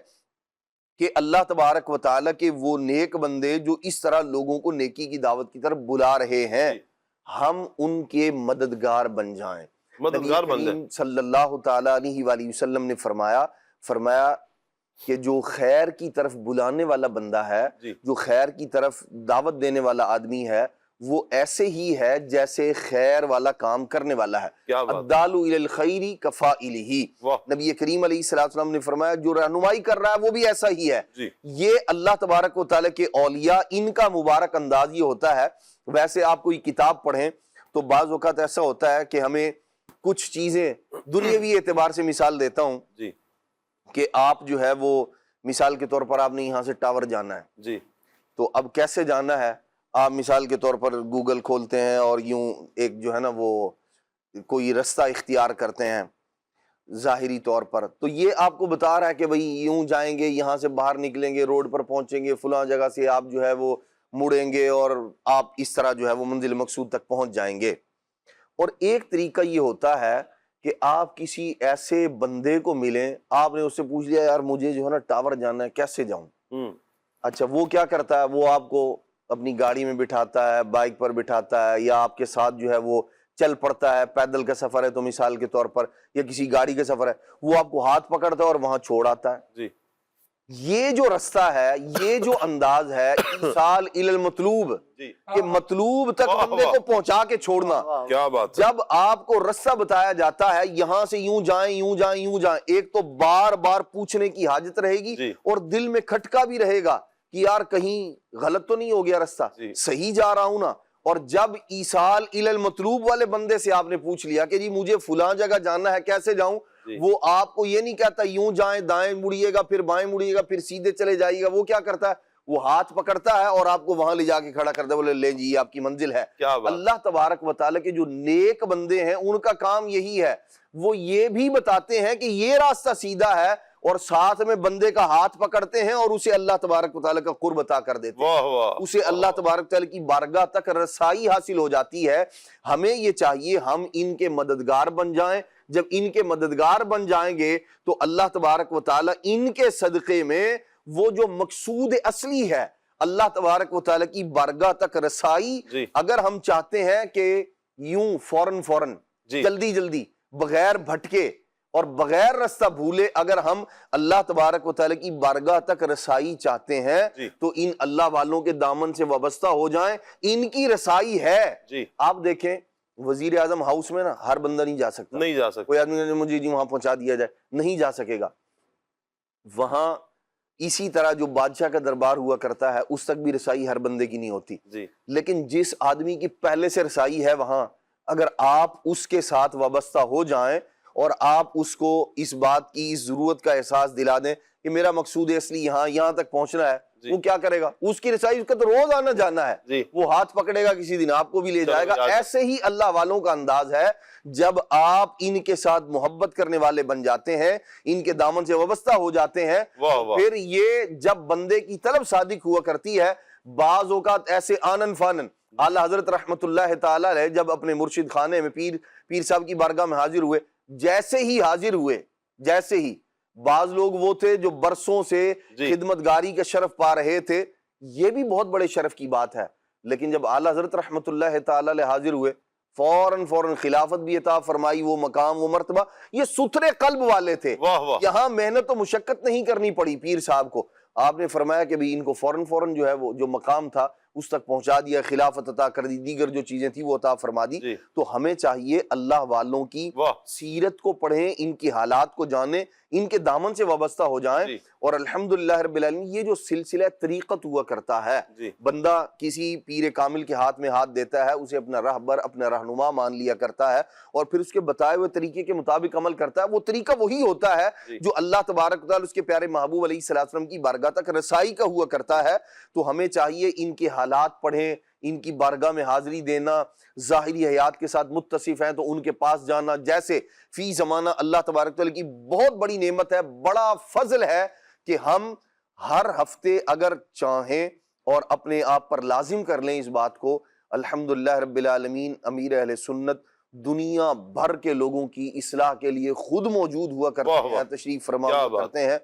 کہ اللہ تبارک و تعالیٰ کے وہ نیک بندے جو اس طرح لوگوں کو نیکی کی دعوت کی طرف بلا رہے ہیں، ہم ان کے مددگار بن جائیں۔ مددگار نبی بن جائیں۔ کریم صلی اللہ تعالیٰ علیہ وآلہ وسلم نے فرمایا کہ جو خیر کی طرف بلانے والا بندہ ہے، جو خیر کی طرف دعوت دینے والا آدمی ہے، وہ ایسے ہی ہے جیسے خیر والا کام کرنے والا ہے۔ کیا بات ہے۔ الدال الی الخیر کفاعلہ، واہ۔ نبی کریم علیہ السلام نے فرمایا جو رہنمائی کر رہا ہے وہ بھی ایسا ہی ہے۔ جی۔ یہ اللہ تبارک و تعالیٰ کے اولیاء، ان کا مبارک انداز یہ ہوتا ہے۔ ویسے آپ کوئی کتاب پڑھیں تو بعض اوقات ایسا ہوتا ہے کہ ہمیں کچھ چیزیں دنیاوی اعتبار سے، مثال دیتا ہوں جی کہ آپ جو ہے وہ مثال کے طور پر آپ نے یہاں سے ٹاور جانا ہے، جی تو اب کیسے جانا ہے؟ آپ مثال کے طور پر گوگل کھولتے ہیں اور یوں ایک جو ہے نا وہ کوئی رستہ اختیار کرتے ہیں ظاہری طور پر، تو یہ آپ کو بتا رہا ہے کہ بھئی یوں جائیں گے، یہاں سے باہر نکلیں گے، روڈ پر پہنچیں گے، فلاں جگہ سے آپ جو ہے وہ مڑیں گے اور آپ اس طرح جو ہے وہ منزل مقصود تک پہنچ جائیں گے۔ اور ایک طریقہ یہ ہوتا ہے کہ آپ کسی ایسے بندے کو ملیں، آپ نے اس سے پوچھ لیا یار مجھے جو ہے نا ٹاور جانا ہے، کیسے جاؤں؟ اچھا وہ کیا کرتا ہے؟ وہ آپ کو اپنی گاڑی میں بٹھاتا ہے، بائک پر بٹھاتا ہے، یا آپ کے ساتھ جو ہے وہ چل پڑتا ہے، پیدل کا سفر ہے تو مثال کے طور پر، یا کسی گاڑی کا سفر ہے، وہ آپ کو ہاتھ پکڑتا ہے اور وہاں چھوڑ آتا ہے۔ جی۔ یہ جو رستہ ہے، یہ جو انداز ہے ایصال الی المطلوب، جی۔ کہ مطلوب تک بندے کو پہنچا کے چھوڑنا۔ کیا بات ہے۔ جب آپ کو رستہ بتایا جاتا ہے یہاں سے یوں جائیں یوں جائیں یوں جائیں، ایک تو بار بار پوچھنے کی حاجت رہے گی جی۔ اور دل میں کھٹکا بھی رہے گا کہ یار کہیں غلط تو نہیں ہو گیا رستہ، جی۔ صحیح جا رہا ہوں نا۔ اور جب ایصال الی المطلوب والے بندے سے آپ نے پوچھ لیا کہ جی مجھے فلاں جگہ جانا ہے، کیسے جاؤں، جی۔ وہ آپ کو یہ نہیں کہتا یوں جائیں، دائیں مڑیے گا، پھر بائیں مڑیے گا، پھر سیدھے چلے جائیے گا۔ وہ کیا کرتا ہے؟ وہ ہاتھ پکڑتا ہے اور آپ کو وہاں لے جا کے کھڑا کرتا ہے، بولے لے جی یہ آپ کی منزل ہے۔ کیا بات۔ اللہ تبارک و تعالیٰ کے جو نیک بندے ہیں ان کا کام یہی ہے، وہ یہ بھی بتاتے ہیں کہ یہ راستہ سیدھا ہے، اور ساتھ میں بندے کا ہاتھ پکڑتے ہیں اور اسے اللہ تبارک و تعالیٰ کا قرب عطا کر دیتے ہیں، واہ واہ۔ اسے اللہ تبارک و تعالیٰ کی بارگاہ تک رسائی حاصل ہو جاتی ہے۔ ہمیں یہ چاہیے ہم ان کے مددگار بن جائیں۔ جب ان کے مددگار بن جائیں گے تو اللہ تبارک و تعالیٰ ان کے صدقے میں وہ جو مقصود اصلی ہے، اللہ تبارک و تعالیٰ کی بارگاہ تک رسائی، جی۔ اگر ہم چاہتے ہیں کہ یوں فوراً جی۔ جلدی جلدی بغیر بھٹکے اور بغیر رستہ بھولے اگر ہم اللہ تبارک و تعالیٰ کی بارگاہ تک رسائی چاہتے ہیں، جی۔ تو ان اللہ والوں کے دامن سے وابستہ ہو جائیں، ان کی رسائی ہے۔ جی۔ آپ دیکھیں وزیر اعظم ہاؤس میں نا ہر بندہ نہیں جا سکتا، نہیں جا سکتا۔ کوئی آدمی نے مجھے جی وہاں پہنچا دیا جائے، نہیں جا سکے گا۔ وہاں اسی طرح جو بادشاہ کا دربار ہوا کرتا ہے اس تک بھی رسائی ہر بندے کی نہیں ہوتی، جی۔ لیکن جس آدمی کی پہلے سے رسائی ہے وہاں اگر آپ اس کے ساتھ وابستہ ہو جائیں اور آپ اس کو اس بات کی اس ضرورت کا احساس دلا دیں کہ میرا مقصود اصلی یہاں تک پہنچنا ہے، جی۔ وہ کیا کرے گا؟ اس کی رسائی اس کا تو روز آنا جانا ہے، جی۔ وہ ہاتھ پکڑے گا، کسی دن آپ کو بھی لے جائے گا۔ چلو، ایسے ہی اللہ والوں کا انداز ہے، جب آپ ان کے ساتھ محبت کرنے والے بن جاتے ہیں، ان کے دامن سے وابستہ ہو جاتے ہیں، واہ واہ۔ پھر یہ جب بندے کی طلب صادق ہوا کرتی ہے، بعض اوقات ایسے آنن فانن اعلیٰ حضرت رحمت اللہ تعالیٰ علیہ جب اپنے مرشد خانے میں پیر صاحب کی بارگاہ میں حاضر ہوئے، جیسے ہی حاضر ہوئے، جیسے ہی بعض لوگ وہ تھے جو برسوں سے جی۔ خدمتگاری کا شرف پا رہے تھے، یہ بھی بہت بڑے شرف کی بات ہے، لیکن جب اعلیٰ حضرت رحمت اللہ تعالیٰ علیہ حاضر ہوئے، فوراً خلافت بھی عطا فرمائی، وہ مقام وہ مرتبہ، یہ ستھرے قلب والے تھے، واہ واہ۔ یہاں محنت و مشقت نہیں کرنی پڑی پیر صاحب کو، آپ نے فرمایا کہ بھی ان کو فوراً جو ہے وہ جو مقام تھا اس تک پہنچا دیا، خلافت عطا کر دی، دیگر جو چیزیں تھی وہ عطا فرما دی۔ جی۔ تو ہمیں چاہیے اللہ والوں کی واہ۔ سیرت کو پڑھیں، ان کی حالات کو جانیں، ان کے دامن سے وابستہ ہو جائیں، جی۔ اور الحمدللہ رب العالمین یہ جو سلسلہ طریقت ہوا کرتا ہے، جی۔ بندہ کسی پیر کامل کے ہاتھ میں ہاتھ دیتا ہے، اسے اپنا رہبر اپنا رہنما مان لیا کرتا ہے، اور پھر اس کے بتائے ہوئے طریقے کے مطابق عمل کرتا ہے، وہ طریقہ وہی ہوتا ہے جی۔ جو اللہ تبارک و تعالیٰ اس کے پیارے محبوب علیہ السلام کی بارگاہ تک رسائی کا ہوا کرتا ہے۔ تو ہمیں چاہیے ان کے حالات پڑھیں، ان کی بارگاہ میں حاضری دینا، ظاہری حیات کے ساتھ متصف ہیں تو ان کے پاس جانا، جیسے فی زمانہ اللہ تبارک و تعالیٰ کی بہت بڑی نعمت ہے، بڑا فضل ہے کہ ہم ہر ہفتے اگر چاہیں اور اپنے آپ پر لازم کر لیں اس بات کو، الحمدللہ رب العالمین امیر اہل سنت دنیا بھر کے لوگوں کی اصلاح کے لیے خود موجود ہوا کرتے ہیں، تشریف فرما کرتے ہیں،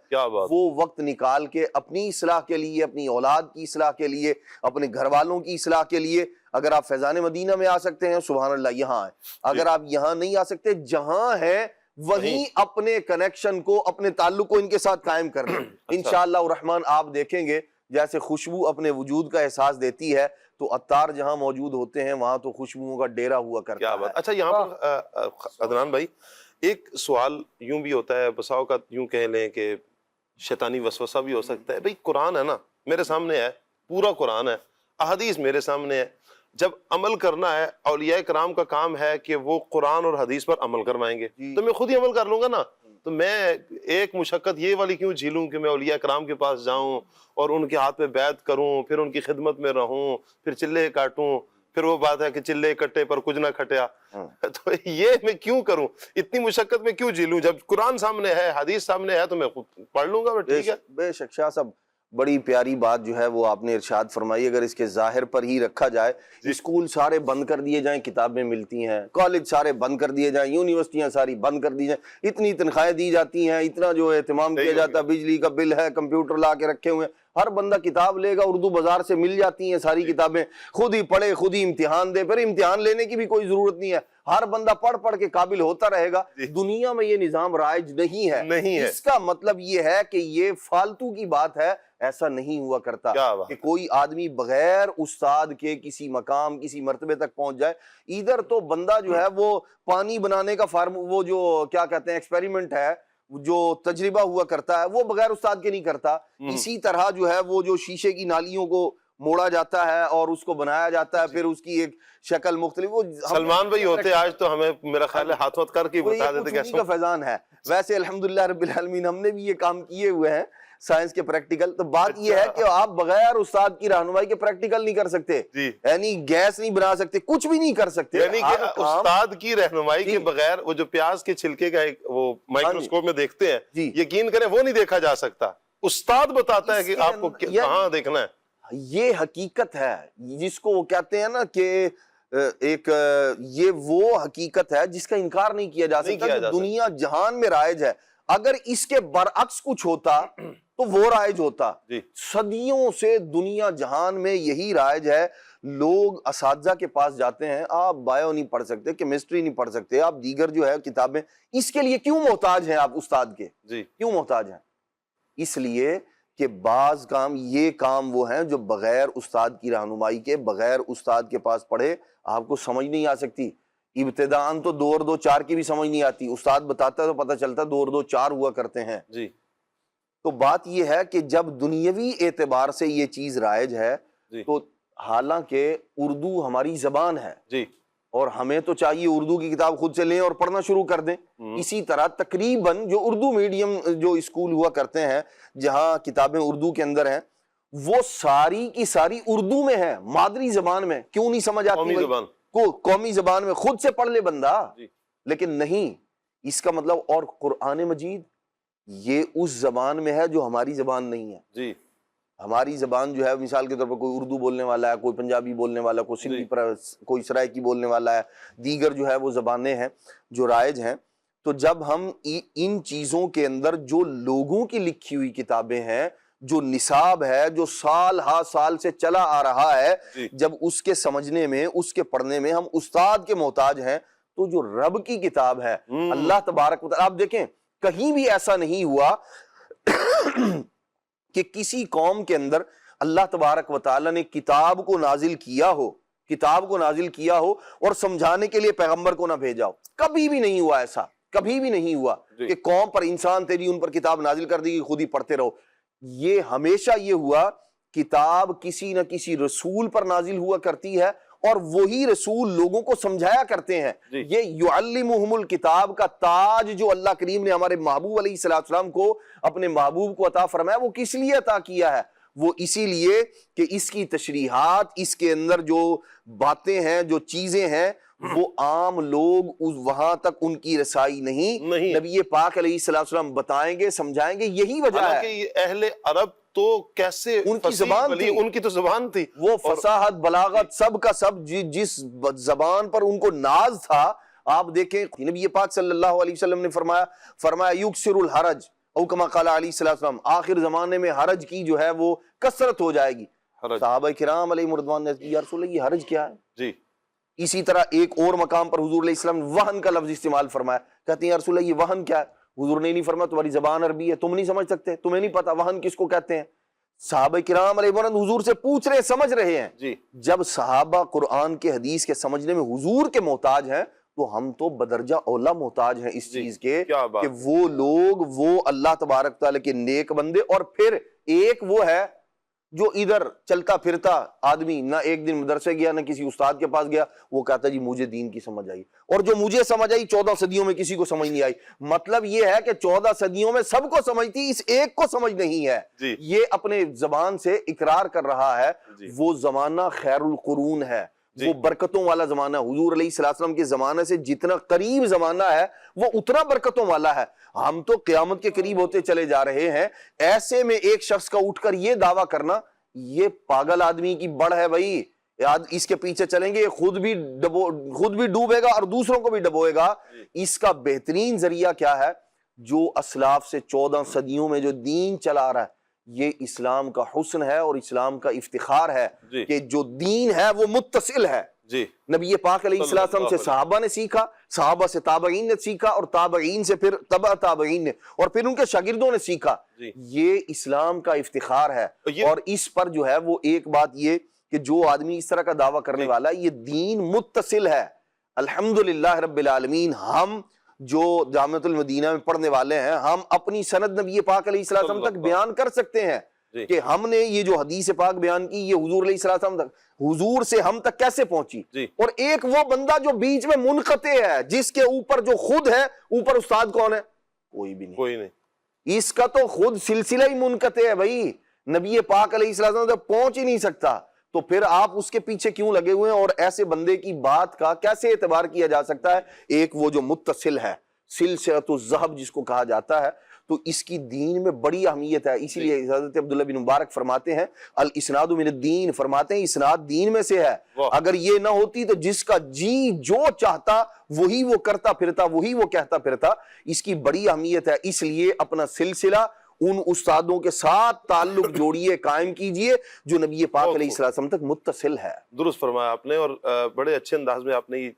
وہ وقت نکال کے اپنی اصلاح کے لیے، اپنی اولاد کی اصلاح کے لیے، اپنے گھر والوں کی اصلاح کے لیے، اگر آپ فیضان مدینہ میں آ سکتے ہیں سبحان اللہ یہاں ہے، اگر آپ یہاں نہیں آ سکتے جہاں ہے وہیں اپنے کنیکشن کو، اپنے تعلق کو ان کے ساتھ قائم کر لیں۔ انشاءاللہ الرحمن آپ دیکھیں گے جیسے خوشبو اپنے وجود کا احساس دیتی ہے تو عطار جہاں موجود ہوتے ہیں وہاں تو خوشبوؤں کا ڈیرا ہوا کرتا ہے۔ اچھا یہاں پر عدنان بھائی ایک سوال یوں بھی ہوتا ہے، بسا اوقات یوں کہہ لیں کہ شیطانی وسوسہ بھی ہو سکتا ہے، بھئی قرآن ہے نا میرے سامنے ہے، پورا قرآن ہے، احادیث میرے سامنے ہے، جب عمل کرنا ہے اولیاء کرام کا کام ہے کہ وہ قرآن اور حدیث پر عمل کروائیں گے، تو میں خود ہی عمل کر لوں گا نا، تو میں ایک مشقت یہ والی کیوں جھیلوں کہ میں اولیاء کرام کے پاس جاؤں اور ان کے ہاتھ پہ بیعت کروں، پھر ان کی خدمت میں رہوں، پھر چلے کاٹوں، پھر وہ بات ہے کہ چلے کٹے پر کچھ نہ کھٹیا، تو یہ میں کیوں کروں، اتنی مشقت میں کیوں جھیلوں، جب قرآن سامنے ہے، حدیث سامنے ہے تو میں خود پڑھ لوں گا، ٹھیک ہے۔ بے شک شاہ صاحب بڑی پیاری بات جو ہے وہ آپ نے ارشاد فرمائی، اگر اس کے ظاہر پر ہی رکھا جائے، اسکول سارے بند کر دیے جائیں، کتابیں ملتی ہیں، کالج سارے بند کر دیے جائیں، یونیورسٹیاں ساری بند کر دی جائیں، اتنی تنخواہیں دی جاتی ہیں، اتنا جو اہتمام کیا جاتا ہے، بجلی کا بل ہے، کمپیوٹر لا کے رکھے ہوئے ہیں، ہر بندہ کتاب لے گا، اردو بازار سے مل جاتی ہیں ساری کتابیں، خود ہی پڑھے خود ہی امتحان دے، پھر امتحان لینے کی بھی کوئی ضرورت نہیں ہے، ہر بندہ پڑھ پڑھ کے قابل ہوتا رہے گا۔ دنیا میں یہ نظام رائج نہیں ہے، اس کا مطلب یہ ہے کہ یہ فالتو کی بات ہے، ایسا نہیں ہوا کرتا کہ کوئی آدمی بغیر استاد کے کسی مقام کسی مرتبے تک پہنچ جائے۔ ادھر تو بندہ جو ہے وہ پانی بنانے کا وہ جو کیا کہتے ہیں ایکسپیریمنٹ ہے، جو تجربہ ہوا کرتا ہے وہ بغیر استاد کے نہیں کرتا، اسی طرح جو ہے وہ جو شیشے کی نالیوں کو موڑا جاتا ہے اور اس کو بنایا جاتا ہے، پھر اس کی ایک شکل مختلف، وہ سلمان بھائی ہوتے آج تو ہمیں میرا خیال ہے ہاتھ کر کے بتا دیتے کیسے کا فیضان ہے۔ ویسے الحمدللہ رب العالمین ہم نے بھی یہ کام کیے ہوئے ہیں سائنس کے پریکٹیکل، تو بات یہ ہے کہ آپ بغیر استاد کی رہنمائی کے پریکٹیکل نہیں کر سکتے، یعنی گیس نہیں بنا سکتے، کچھ بھی نہیں کر سکتے، یعنی کہ استاد کی رہنمائی کے بغیر وہ جو پیاز کے چھلکے کا ایک وہ مائکروسکوپ میں دیکھتے ہیں، یقین کریں وہ نہیں دیکھا جا سکتا، استاد بتاتا ہے کہ آپ کو کہاں دیکھنا ہے۔ یہ حقیقت ہے جس کو وہ کہتے ہیں نا کہ ایک یہ وہ حقیقت ہے جس کا انکار نہیں کیا جا سکتا، دنیا جہان میں رائج ہے، اگر اس کے برعکس کچھ ہوتا تو وہ رائج ہوتا۔ صدیوں سے دنیا جہان میں یہی رائج ہے، لوگ اساتذہ کے پاس جاتے ہیں، آپ بایو نہیں پڑھ سکتے، کیمسٹری نہیں پڑھ سکتے، آپ دیگر جو ہے کتابیں، اس کے لیے کیوں محتاج ہیں آپ استاد کے؟ کیوں محتاج ہیں؟ اس لیے کہ بعض کام یہ کام وہ ہیں جو بغیر استاد کی رہنمائی کے، بغیر استاد کے پاس پڑھے آپ کو سمجھ نہیں آ سکتی۔ ابتداءً تو 2 اور 2 4 کی بھی سمجھ نہیں آتی، استاد بتاتا ہے تو پتہ چلتا 2 اور 2 4 ہوا کرتے ہیں۔ تو بات یہ ہے کہ جب دنیاوی اعتبار سے یہ چیز رائج ہے تو حالانکہ اردو ہماری زبان ہے اور ہمیں تو چاہیے اردو کی کتاب خود سے لیں اور پڑھنا شروع کر دیں، اسی طرح تقریباً جو اردو میڈیم جو اسکول ہوا کرتے ہیں جہاں کتابیں اردو کے اندر ہیں وہ ساری کی ساری اردو میں ہیں، مادری زبان میں، کیوں نہیں سمجھ آتی؟ قومی زبان میں خود سے پڑھ لے بندہ، لیکن نہیں، اس کا مطلب اور قرآن مجید یہ اس زبان میں ہے جو ہماری زبان نہیں ہے۔ ہماری زبان جو ہے مثال کے طور پر کوئی اردو بولنے والا ہے، کوئی پنجابی بولنے والا، کوئی سندھی کوئی سرائکی بولنے والا ہے، دیگر جو ہے وہ زبانیں ہیں جو رائج ہیں۔ تو جب ہم ان چیزوں کے اندر جو لوگوں کی لکھی ہوئی کتابیں ہیں، جو نصاب ہے، جو سال ہا سال سے چلا آ رہا ہے، جب اس کے سمجھنے میں، اس کے پڑھنے میں ہم استاد کے محتاج ہیں، تو جو رب کی کتاب ہے اللہ تبارک و تعالیٰ، آپ دیکھیں کہیں بھی ایسا نہیں ہوا کہ کسی قوم کے اندر اللہ تبارک و تعالیٰ نے کتاب کو نازل کیا ہو اور سمجھانے کے لیے پیغمبر کو نہ بھیجا ہو، کبھی بھی نہیں ہوا ایسا، کبھی بھی نہیں ہوا کہ قوم پر انسان تیری ان پر کتاب نازل کر دی خود ہی پڑھتے رہو۔ یہ ہمیشہ یہ ہوا کتاب کسی نہ کسی رسول پر نازل ہوا کرتی ہے اور وہی رسول لوگوں کو سمجھایا کرتے ہیں۔ یہ یعلمہم الکتاب کا تاج جو اللہ کریم نے ہمارے محبوب علیہ السلام کو، اپنے محبوب کو عطا فرمایا، وہ کس لیے عطا کیا ہے؟ وہ اسی لیے کہ اس کی تشریحات، اس کے اندر جو باتیں ہیں، جو چیزیں ہیں، وہ عام لوگ وہاں تک ان کی رسائی نہیں، نبی پاک علیہ السلام بتائیں گے، سمجھائیں گے، یہی وجہ ہے کہ اہل عرب تو کیسے ان کی زبان تھی، ان کی تو زبان تھی، وہ فصاحت بلاغت سب کا سب، جس زبان پر ان کو ناز تھا آپ دیکھیں نبی پاک صلی اللہ علیہ وسلم نے فرمایا یکسر الحرج او کما قال علیہ السلام، آخر زمانے میں حرج کی جو ہے وہ کثرت ہو جائے گی. صحابہ کرام علیہ رضوان نے یا رسول اللہ یہ حرج کیا ہے؟ جی. اسی طرح ایک اور مقام پر حضور علیہ السلام نے وہن کا لفظ استعمال فرمایا. کہتے ہیں یا رسول اللہ یہ وہن کیا ہے؟ حضور نے نہیں فرمایا تمہاری زبان عربی ہے، تم نہیں سمجھ سکتے، تمہیں نہیں پتا وہن کس کو کہتے ہیں. صحابہ کرام علیہ رضوان حضور سے پوچھ رہے، سمجھ رہے ہیں. جی. جب صحابہ قرآن کے حدیث کے سمجھنے میں حضور کے محتاج ہیں تو ہم تو بدرجہ اولا محتاج ہیں اس چیز کے کہ وہ لوگ، وہ اللہ تبارک تعالیٰ کے نیک بندے. اور پھر ایک وہ ہے جو ادھر چلتا پھرتا آدمی، نہ ایک دن مدرسے گیا نہ کسی استاد کے پاس گیا، وہ کہتا جی مجھے دین کی سمجھ آئی، اور جو مجھے سمجھ آئی 14 صدیوں میں کسی کو سمجھ نہیں آئی. مطلب یہ ہے کہ 14 صدیوں میں سب کو سمجھ تھی، اس ایک کو سمجھ نہیں ہے. یہ اپنے زبان سے اقرار کر رہا ہے. وہ زمانہ خیر القرون ہے، وہ برکتوں والا زمانہ. حضور علیہ السلام کے زمانے سے جتنا قریب زمانہ ہے وہ اتنا برکتوں والا ہے. ہم تو قیامت کے قریب ہوتے چلے جا رہے ہیں. ایسے میں ایک شخص کا اٹھ کر یہ دعویٰ کرنا، یہ پاگل آدمی کی بڑھ ہے بھائی. اس کے پیچھے چلیں گے خود بھی ڈوبے گا اور دوسروں کو بھی ڈبوئے گا. اس کا بہترین ذریعہ کیا ہے؟ جو اسلاف سے 14 صدیوں میں جو دین چلا رہا ہے، یہ اسلام کا حسن ہے اور اسلام کا افتخار ہے کہ جو دین ہے وہ متصل ہے. نبی پاک علیہ السلام سے صحابہ نے سیکھا، صحابہ سے تابعین نے سیکھا، اور تابعین سے پھر تبع تابعین نے، اور پھر ان کے شاگردوں نے سیکھا. یہ اسلام کا افتخار ہے. اور اس پر جو ہے وہ ایک بات یہ کہ جو آدمی اس طرح کا دعویٰ کرنے والا ہے، یہ دین متصل ہے. الحمدللہ رب العالمین. ہم جو جامعۃ المدینہ میں پڑھنے والے ہیں، ہم اپنی سند نبی پاک علیہ السلام تک بیان کر سکتے ہیں کہ ہم نے یہ جو حدیث پاک بیان کی یہ حضور علیہ السلام تک، حضور سے ہم تک کیسے پہنچی. اور ایک وہ بندہ جو بیچ میں منقطع ہے، جس کے اوپر جو خود ہے، اوپر استاد کون ہے؟ کوئی بھی نہیں. کوئی نہیں. اس کا تو خود سلسلہ ہی منقطع ہے بھائی. نبی پاک علیہ السلام تک پہنچ ہی نہیں سکتا. تو پھر آپ اس کے پیچھے کیوں لگے ہوئے ہیں؟ اور ایسے بندے کی بات کا کیسے اعتبار کیا جا سکتا ہے؟ ایک وہ جو متصل ہے، سلسلۃ الذہب جس کو کہا جاتا ہے، تو اس کی دین میں بڑی اہمیت ہے. اسی لیے حضرت عبداللہ بن مبارک فرماتے ہیں الاسناد من الدین، فرماتے ہیں اسناد دین میں سے ہے. اگر یہ نہ ہوتی تو جس کا جی جو چاہتا وہی وہ کرتا پھرتا، وہی وہ کہتا پھرتا. اس کی بڑی اہمیت ہے. اس لیے اپنا سلسلہ ان استادوں کے ساتھ تعلق جوڑیے، قائم کیجئے جو نبی پاک علیہ السلام تک متصل ہے. درست فرمایا آپ نے، اور بڑے اچھے انداز میں آپ نے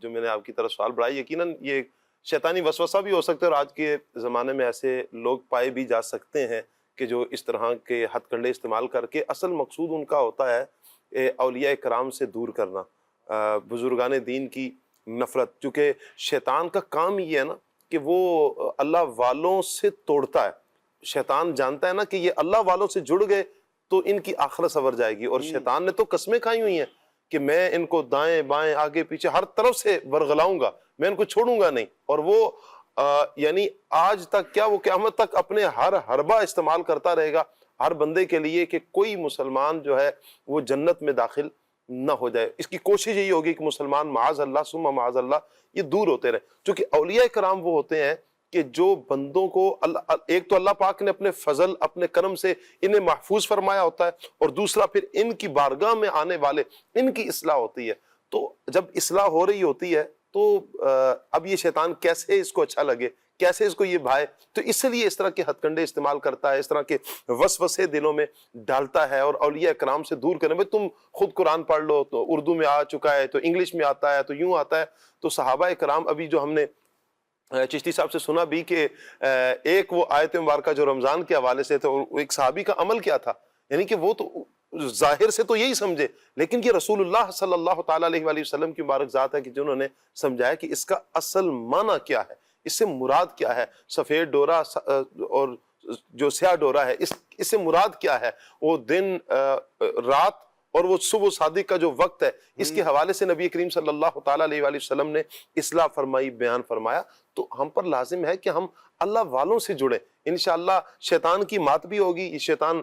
جو میں نے آپ کی طرف سوال بڑھایا، یقیناً یہ شیطانی وسوسہ بھی ہو سکتا ہے، اور آج کے زمانے میں ایسے لوگ پائے بھی جا سکتے ہیں کہ جو اس طرح کے ہتھ کنڈے استعمال کر کے اصل مقصود ان کا ہوتا ہے اولیاء کرام سے دور کرنا، بزرگان دین کی نفرت. چونکہ شیطان کا کام یہ ہے نا کہ وہ اللہ والوں سے توڑتا ہے. شیطان جانتا ہے نا کہ یہ اللہ والوں سے جڑ گئے تو ان کی آخرت سنور جائے گی. اور شیطان نے تو قسمیں کھائی ہوئی ہیں کہ میں ان کو دائیں بائیں آگے پیچھے ہر طرف سے ورغلاؤں گا، میں ان کو چھوڑوں گا نہیں. اور وہ یعنی آج تک کیا وہ قیامت تک اپنے ہر حربہ استعمال کرتا رہے گا ہر بندے کے لیے کہ کوئی مسلمان جو ہے وہ جنت میں داخل نہ ہو جائے. اس کی کوشش یہی ہوگی کہ مسلمان معاذ اللہ ثم معاذ اللہ یہ دور ہوتے رہے. چونکہ اولیاء کرام وہ ہوتے ہیں کہ جو بندوں کو ایک تو اللہ پاک نے اپنے فضل اپنے کرم سے انہیں محفوظ فرمایا ہوتا ہے، اور دوسرا پھر ان کی بارگاہ میں آنے والے ان کی اصلاح ہوتی ہے. تو جب اصلاح ہو رہی ہوتی ہے تو اب یہ شیطان کیسے اس کو اچھا لگے، کیسے اس کو یہ بھائے، تو اس لیے اس طرح کے ہتھ کنڈے استعمال کرتا ہے، اس طرح کے وسوسے دلوں میں ڈالتا ہے اور اولیاء کرام سے دور کرنے. بھائی تم خود قرآن پڑھ لو، تو اردو میں آ چکا ہے، تو انگلش میں آتا ہے، تو یوں آتا ہے. تو صحابہ کرام ابھی جو ہم نے چشتی صاحب سے سنا بھی کہ ایک وہ آیت مبارکہ جو رمضان کے حوالے سے تھے، اور ایک صحابی کا عمل کیا تھا، یعنی کہ وہ تو ظاہر سے تو یہی سمجھے، لیکن یہ رسول اللہ صلی اللہ تعالیٰ علیہ وآلہ وسلم کی مبارک ذات ہے کہ جنہوں نے سمجھایا کہ اس کا اصل معنی کیا ہے، اس سے مراد کیا ہے. سفید ڈورا اور جو سیاہ ڈورا ہے، اس سے مراد کیا ہے، وہ دن رات اور وہ صبح صادق کا جو وقت ہے، اس کے حوالے سے نبی کریم صلی اللہ تعالیٰ علیہ وآلہ وسلم نے اصلاح فرمائی، بیان فرمایا. تو ہم پر لازم ہے کہ ہم اللہ والوں سے جڑیں. انشاءاللہ شیطان کی مات بھی ہوگی، یہ شیطان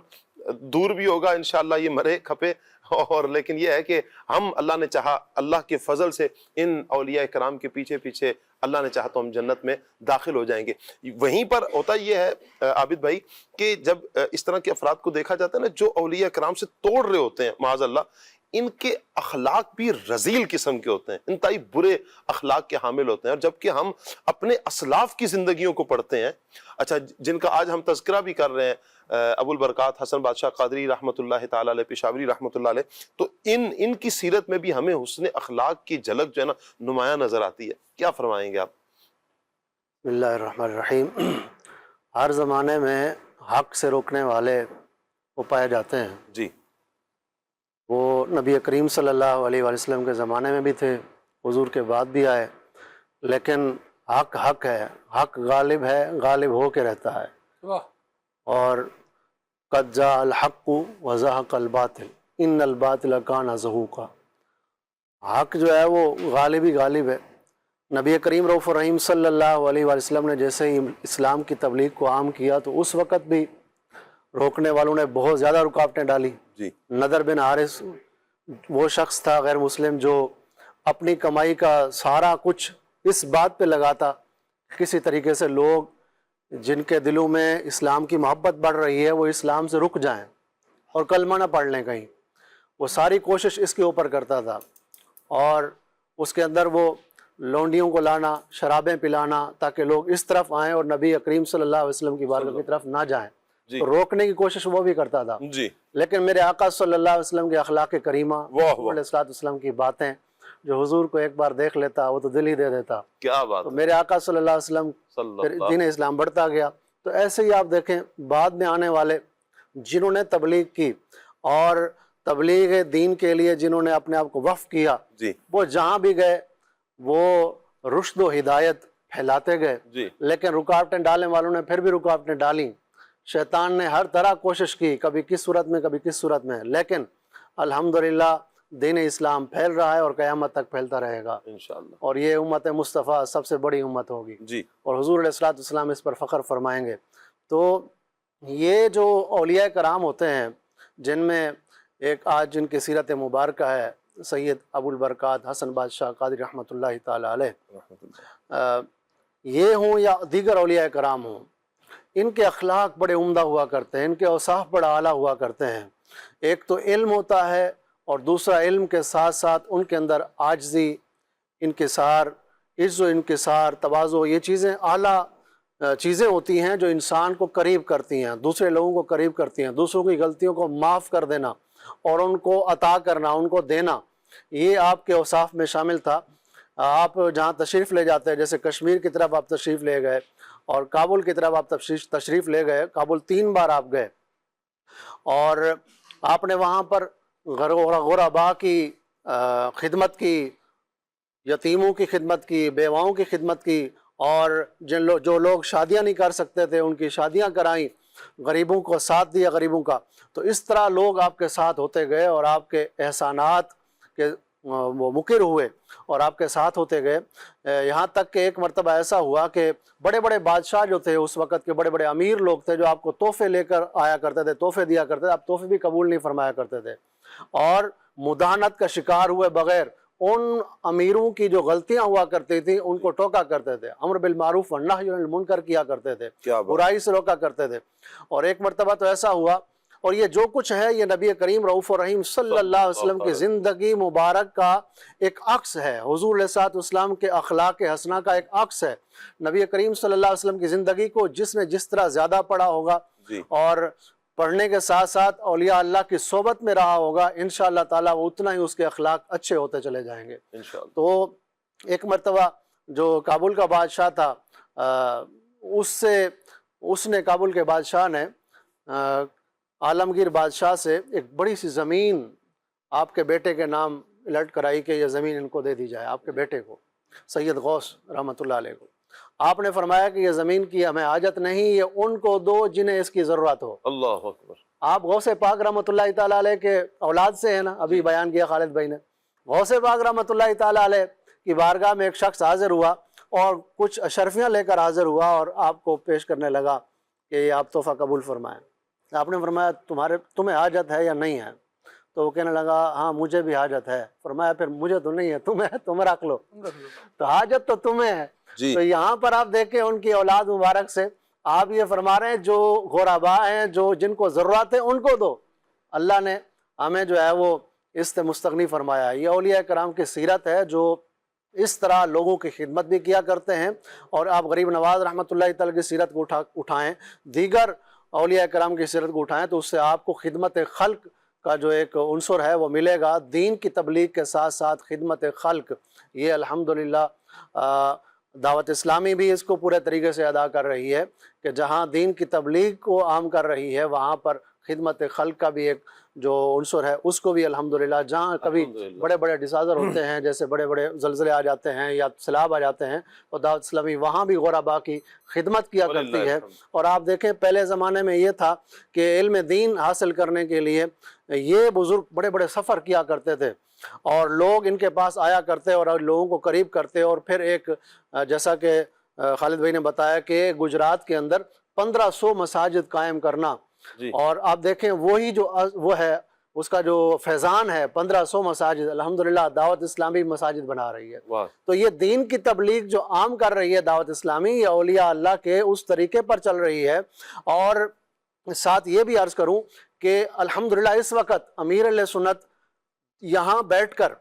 دور بھی ہوگا انشاءاللہ، یہ مرے کھپے. اور لیکن یہ ہے کہ ہم اللہ نے چاہا اللہ کے فضل سے ان اولیاء کرام کے پیچھے پیچھے اللہ نے چاہا تو ہم جنت میں داخل ہو جائیں گے. وہیں پر ہوتا یہ ہے عابد بھائی کہ جب اس طرح کے افراد کو دیکھا جاتا ہے نا جو اولیاء کرام سے توڑ رہے ہوتے ہیں معاذ اللہ، ان کے اخلاق بھی رذیل قسم کے ہوتے ہیں، انتہائی برے اخلاق کے حامل ہوتے ہیں. اور جبکہ ہم اپنے اسلاف کی زندگیوں کو پڑھتے ہیں، اچھا جن کا آج ہم تذکرہ بھی کر رہے ہیں، ابو البرکات حسن بادشاہ قادری رحمۃ اللہ تعالیٰ علیہ، پشاوری رحمۃ اللہ علیہ، تو ان کی سیرت میں بھی ہمیں حسن اخلاق کی جھلک جو ہے نا نمایاں نظر آتی ہے. کیا فرمائیں گے آپ؟ بسم اللہ الرحمن الرحیم. ہر زمانے میں حق سے روکنے والے وہ پائے جاتے ہیں. جی. وہ نبی کریم صلی اللہ علیہ وآلہ وسلم کے زمانے میں بھی تھے، حضور کے بعد بھی آئے، لیکن حق حق ہے، حق غالب ہے، غالب ہو کے رہتا ہے. اور قد جاء الحق وزهق الباطل ان الباطل کان زہوقا. حق جو ہے وہ غالب ہی غالب ہے. نبی کریم رؤوف الرحیم صلی اللہ علیہ وآلہ وسلم نے جیسے ہی اسلام کی تبلیغ کو عام کیا تو اس وقت بھی روکنے والوں نے بہت زیادہ رکاوٹیں ڈالی. جی. نضر بن حارث وہ شخص تھا غیر مسلم جو اپنی کمائی کا سارا کچھ اس بات پہ لگاتا کسی طریقے سے لوگ جن کے دلوں میں اسلام کی محبت بڑھ رہی ہے وہ اسلام سے رک جائیں اور کلمہ نہ پڑھ لیں کہیں. وہ ساری کوشش اس کے اوپر کرتا تھا، اور اس کے اندر وہ لونڈیوں کو لانا، شرابیں پلانا تاکہ لوگ اس طرف آئیں اور نبی کریم صلی اللہ علیہ وسلم کی بارگاہ کی طرف نہ جائیں. تو روکنے کی کوشش وہ بھی کرتا تھا. جی. لیکن میرے آقا صلی اللہ علیہ وسلم کے اخلاق کریمہ، علیہ الصلوۃ والسلام کی باتیں جو حضور کو ایک بار دیکھ لیتا وہ تو دل ہی دے دیتا. کیا بات. تو میرے آقا صلی اللہ علیہ وسلم پھر دین اسلام بڑھتا گیا. تو ایسے ہی آپ دیکھیں بعد میں آنے والے جنہوں نے تبلیغ کی اور تبلیغ دین کے لیے جنہوں نے اپنے آپ کو وقف کیا، جی. وہ جہاں بھی گئے وہ رشد و ہدایت پھیلاتے گئے. جی. لیکن رکاوٹیں ڈالنے والوں نے پھر بھی رکاوٹیں ڈالیں. شیطان نے ہر طرح کوشش کی، کبھی کس صورت میں کبھی کس صورت میں، لیکن الحمدللہ دین اسلام پھیل رہا ہے اور قیامت تک پھیلتا رہے گا انشاءاللہ. اور یہ امت مصطفیٰ سب سے بڑی امت ہوگی. جی. اور حضور علیہ الصلوۃ والسلام اس پر فخر فرمائیں گے. تو یہ جو اولیاء کرام ہوتے ہیں جن میں ایک آج جن کی سیرت مبارکہ ہے سید ابو البرکات حسن بادشاہ قادری رحمۃ اللہ تعالیٰ علیہ، یہ ہوں یا دیگر اولیاء کرام ہوں، ان کے اخلاق بڑے عمدہ ہوا کرتے ہیں، ان کے اوصاف بڑا اعلیٰ ہوا کرتے ہیں. ایک تو علم ہوتا ہے اور دوسرا علم کے ساتھ ساتھ ان کے اندر عاجزی، انکسار، عز و انکسار، تواضع، یہ چیزیں اعلیٰ چیزیں ہوتی ہیں جو انسان کو قریب کرتی ہیں، دوسرے لوگوں کو قریب کرتی ہیں. دوسروں کی غلطیوں کو معاف کر دینا اور ان کو عطا کرنا، ان کو دینا، یہ آپ کے اوصاف میں شامل تھا. آپ جہاں تشریف لے جاتے ہیں، جیسے کشمیر کی طرف آپ تشریف لے گئے اور کابل کی طرف آپ تشریف لے گئے، کابل 3 بار آپ گئے اور آپ نے وہاں پر غرباء کی خدمت کی، یتیموں کی خدمت کی، بیواؤں کی خدمت کی، اور جو لوگ شادیاں نہیں کر سکتے تھے ان کی شادیاں کرائیں، غریبوں کو ساتھ دیا غریبوں کا. تو اس طرح لوگ آپ کے ساتھ ہوتے گئے اور آپ کے احسانات کے وہ مقر ہوئے اور آپ کے ساتھ ہوتے گئے. یہاں تک کہ ایک مرتبہ ایسا ہوا کہ بڑے بڑے بادشاہ جو تھے اس وقت کے، بڑے بڑے امیر لوگ تھے جو آپ کو تحفے لے کر آیا کرتے تھے، تحفے دیا کرتے تھے، آپ تحفے بھی قبول نہیں فرمایا کرتے تھے، اور مداحنت کا شکار ہوئے بغیر ان امیروں کی جو غلطیاں ہوا کرتی تھیں ان کو ٹوکا کرتے تھے، امر بالمعروف والنہی عن المنکر کیا کرتے تھے، برائی سے روکا کرتے تھے. اور ایک مرتبہ تو ایسا ہوا، اور یہ جو کچھ ہے یہ نبی کریم رؤوف الرحیم صلی اللہ علیہ وسلم کی زندگی مبارک کا ایک عکس ہے، حضور علیہ الصلوۃ والسلام کے اخلاق حسنہ کا ایک عکس ہے. نبی کریم صلی اللہ علیہ وسلم کی زندگی کو جس نے جس طرح زیادہ پڑھا ہوگا اور پڑھنے کے ساتھ ساتھ اولیاء اللہ کی صحبت میں رہا ہوگا، انشاءاللہ تعالیٰ وہ اتنا ہی اس کے اخلاق اچھے ہوتے چلے جائیں گے. تو ایک مرتبہ جو کابل کا بادشاہ تھا اس نے کابل کے بادشاہ نے عالمگیر بادشاہ سے ایک بڑی سی زمین آپ کے بیٹے کے نام الٹ کرائی کہ یہ زمین ان کو دے دی جائے، آپ کے بیٹے کو، سید غوث رحمۃ اللہ علیہ کو. آپ نے فرمایا کہ یہ زمین کی ہمیں حاجت نہیں، یہ ان کو دو جنہیں اس کی ضرورت ہو. اللہ اکبر. آپ غوث پاک رحمۃ اللہ تعالیٰ علیہ کے اولاد سے ہیں نا، ابھی بیان کیا خالد بھائی نے. غوث پاک رحمۃ اللہ تعالیٰ علیہ کی بارگاہ میں ایک شخص حاضر ہوا اور کچھ اشرفیاں لے کر حاضر ہوا اور آپ کو پیش کرنے لگا کہ یہ آپ تحفہ قبول فرمائیں. آپ نے فرمایا تمہیں حاجت ہے یا نہیں ہے؟ تو وہ کہنے لگا ہاں مجھے بھی حاجت ہے. فرمایا پھر مجھے تو نہیں ہے، تم رکھ لو. تو حاجت تو تمہیں ہے. تو یہاں پر آپ دیکھیں ان کی اولاد مبارک سے آپ یہ فرما رہے ہیں جو غرباء ہیں، جو جن کو ضرورت ہے ان کو دو. اللہ نے ہمیں جو ہے وہ اس سے مستغنی فرمایا ہے۔ یہ اولیاء کرام کی سیرت ہے جو اس طرح لوگوں کی خدمت بھی کیا کرتے ہیں۔ اور آپ غریب نواز رحمۃ اللہ تعالی کی سیرت کو اٹھائیں، دیگر اولیاء کرام کی سیرت کو اٹھائیں، تو اس سے آپ کو خدمت خلق کا جو ایک عنصر ہے وہ ملے گا۔ دین کی تبلیغ کے ساتھ ساتھ خدمت خلق، یہ الحمدللہ دعوت اسلامی بھی اس کو پورے طریقے سے ادا کر رہی ہے کہ جہاں دین کی تبلیغ کو عام کر رہی ہے وہاں پر خدمت خلق کا بھی ایک جو عنصر ہے اس کو بھی الحمدللہ، جہاں کبھی بڑے بڑے ڈیزاسٹر ہوتے ہیں، جیسے بڑے بڑے زلزلے آ جاتے ہیں یا سیلاب آ جاتے ہیں، تو دعوت اسلامی وہاں بھی غربا کی خدمت کیا کرتی ہے۔ اور آپ دیکھیں پہلے زمانے میں یہ تھا کہ علم دین حاصل کرنے کے لیے یہ بزرگ بڑے بڑے سفر کیا کرتے تھے اور لوگ ان کے پاس آیا کرتے اور لوگوں کو قریب کرتے، اور پھر ایک جیسا کہ خالد بھائی نے بتایا کہ گجرات کے اندر 1500 مساجد قائم کرنا، اور آپ دیکھیں وہی جو وہ ہے اس کا جو فیضان ہے 1500 مساجد، الحمدللہ دعوت اسلامی مساجد بنا رہی ہے۔ تو یہ دین کی تبلیغ جو عام کر رہی ہے دعوت اسلامی، یہ اولیاء اللہ کے اس طریقے پر چل رہی ہے۔ اور ساتھ یہ بھی عرض کروں کہ الحمدللہ اس وقت امیر اہل سنت یہاں بیٹھ کر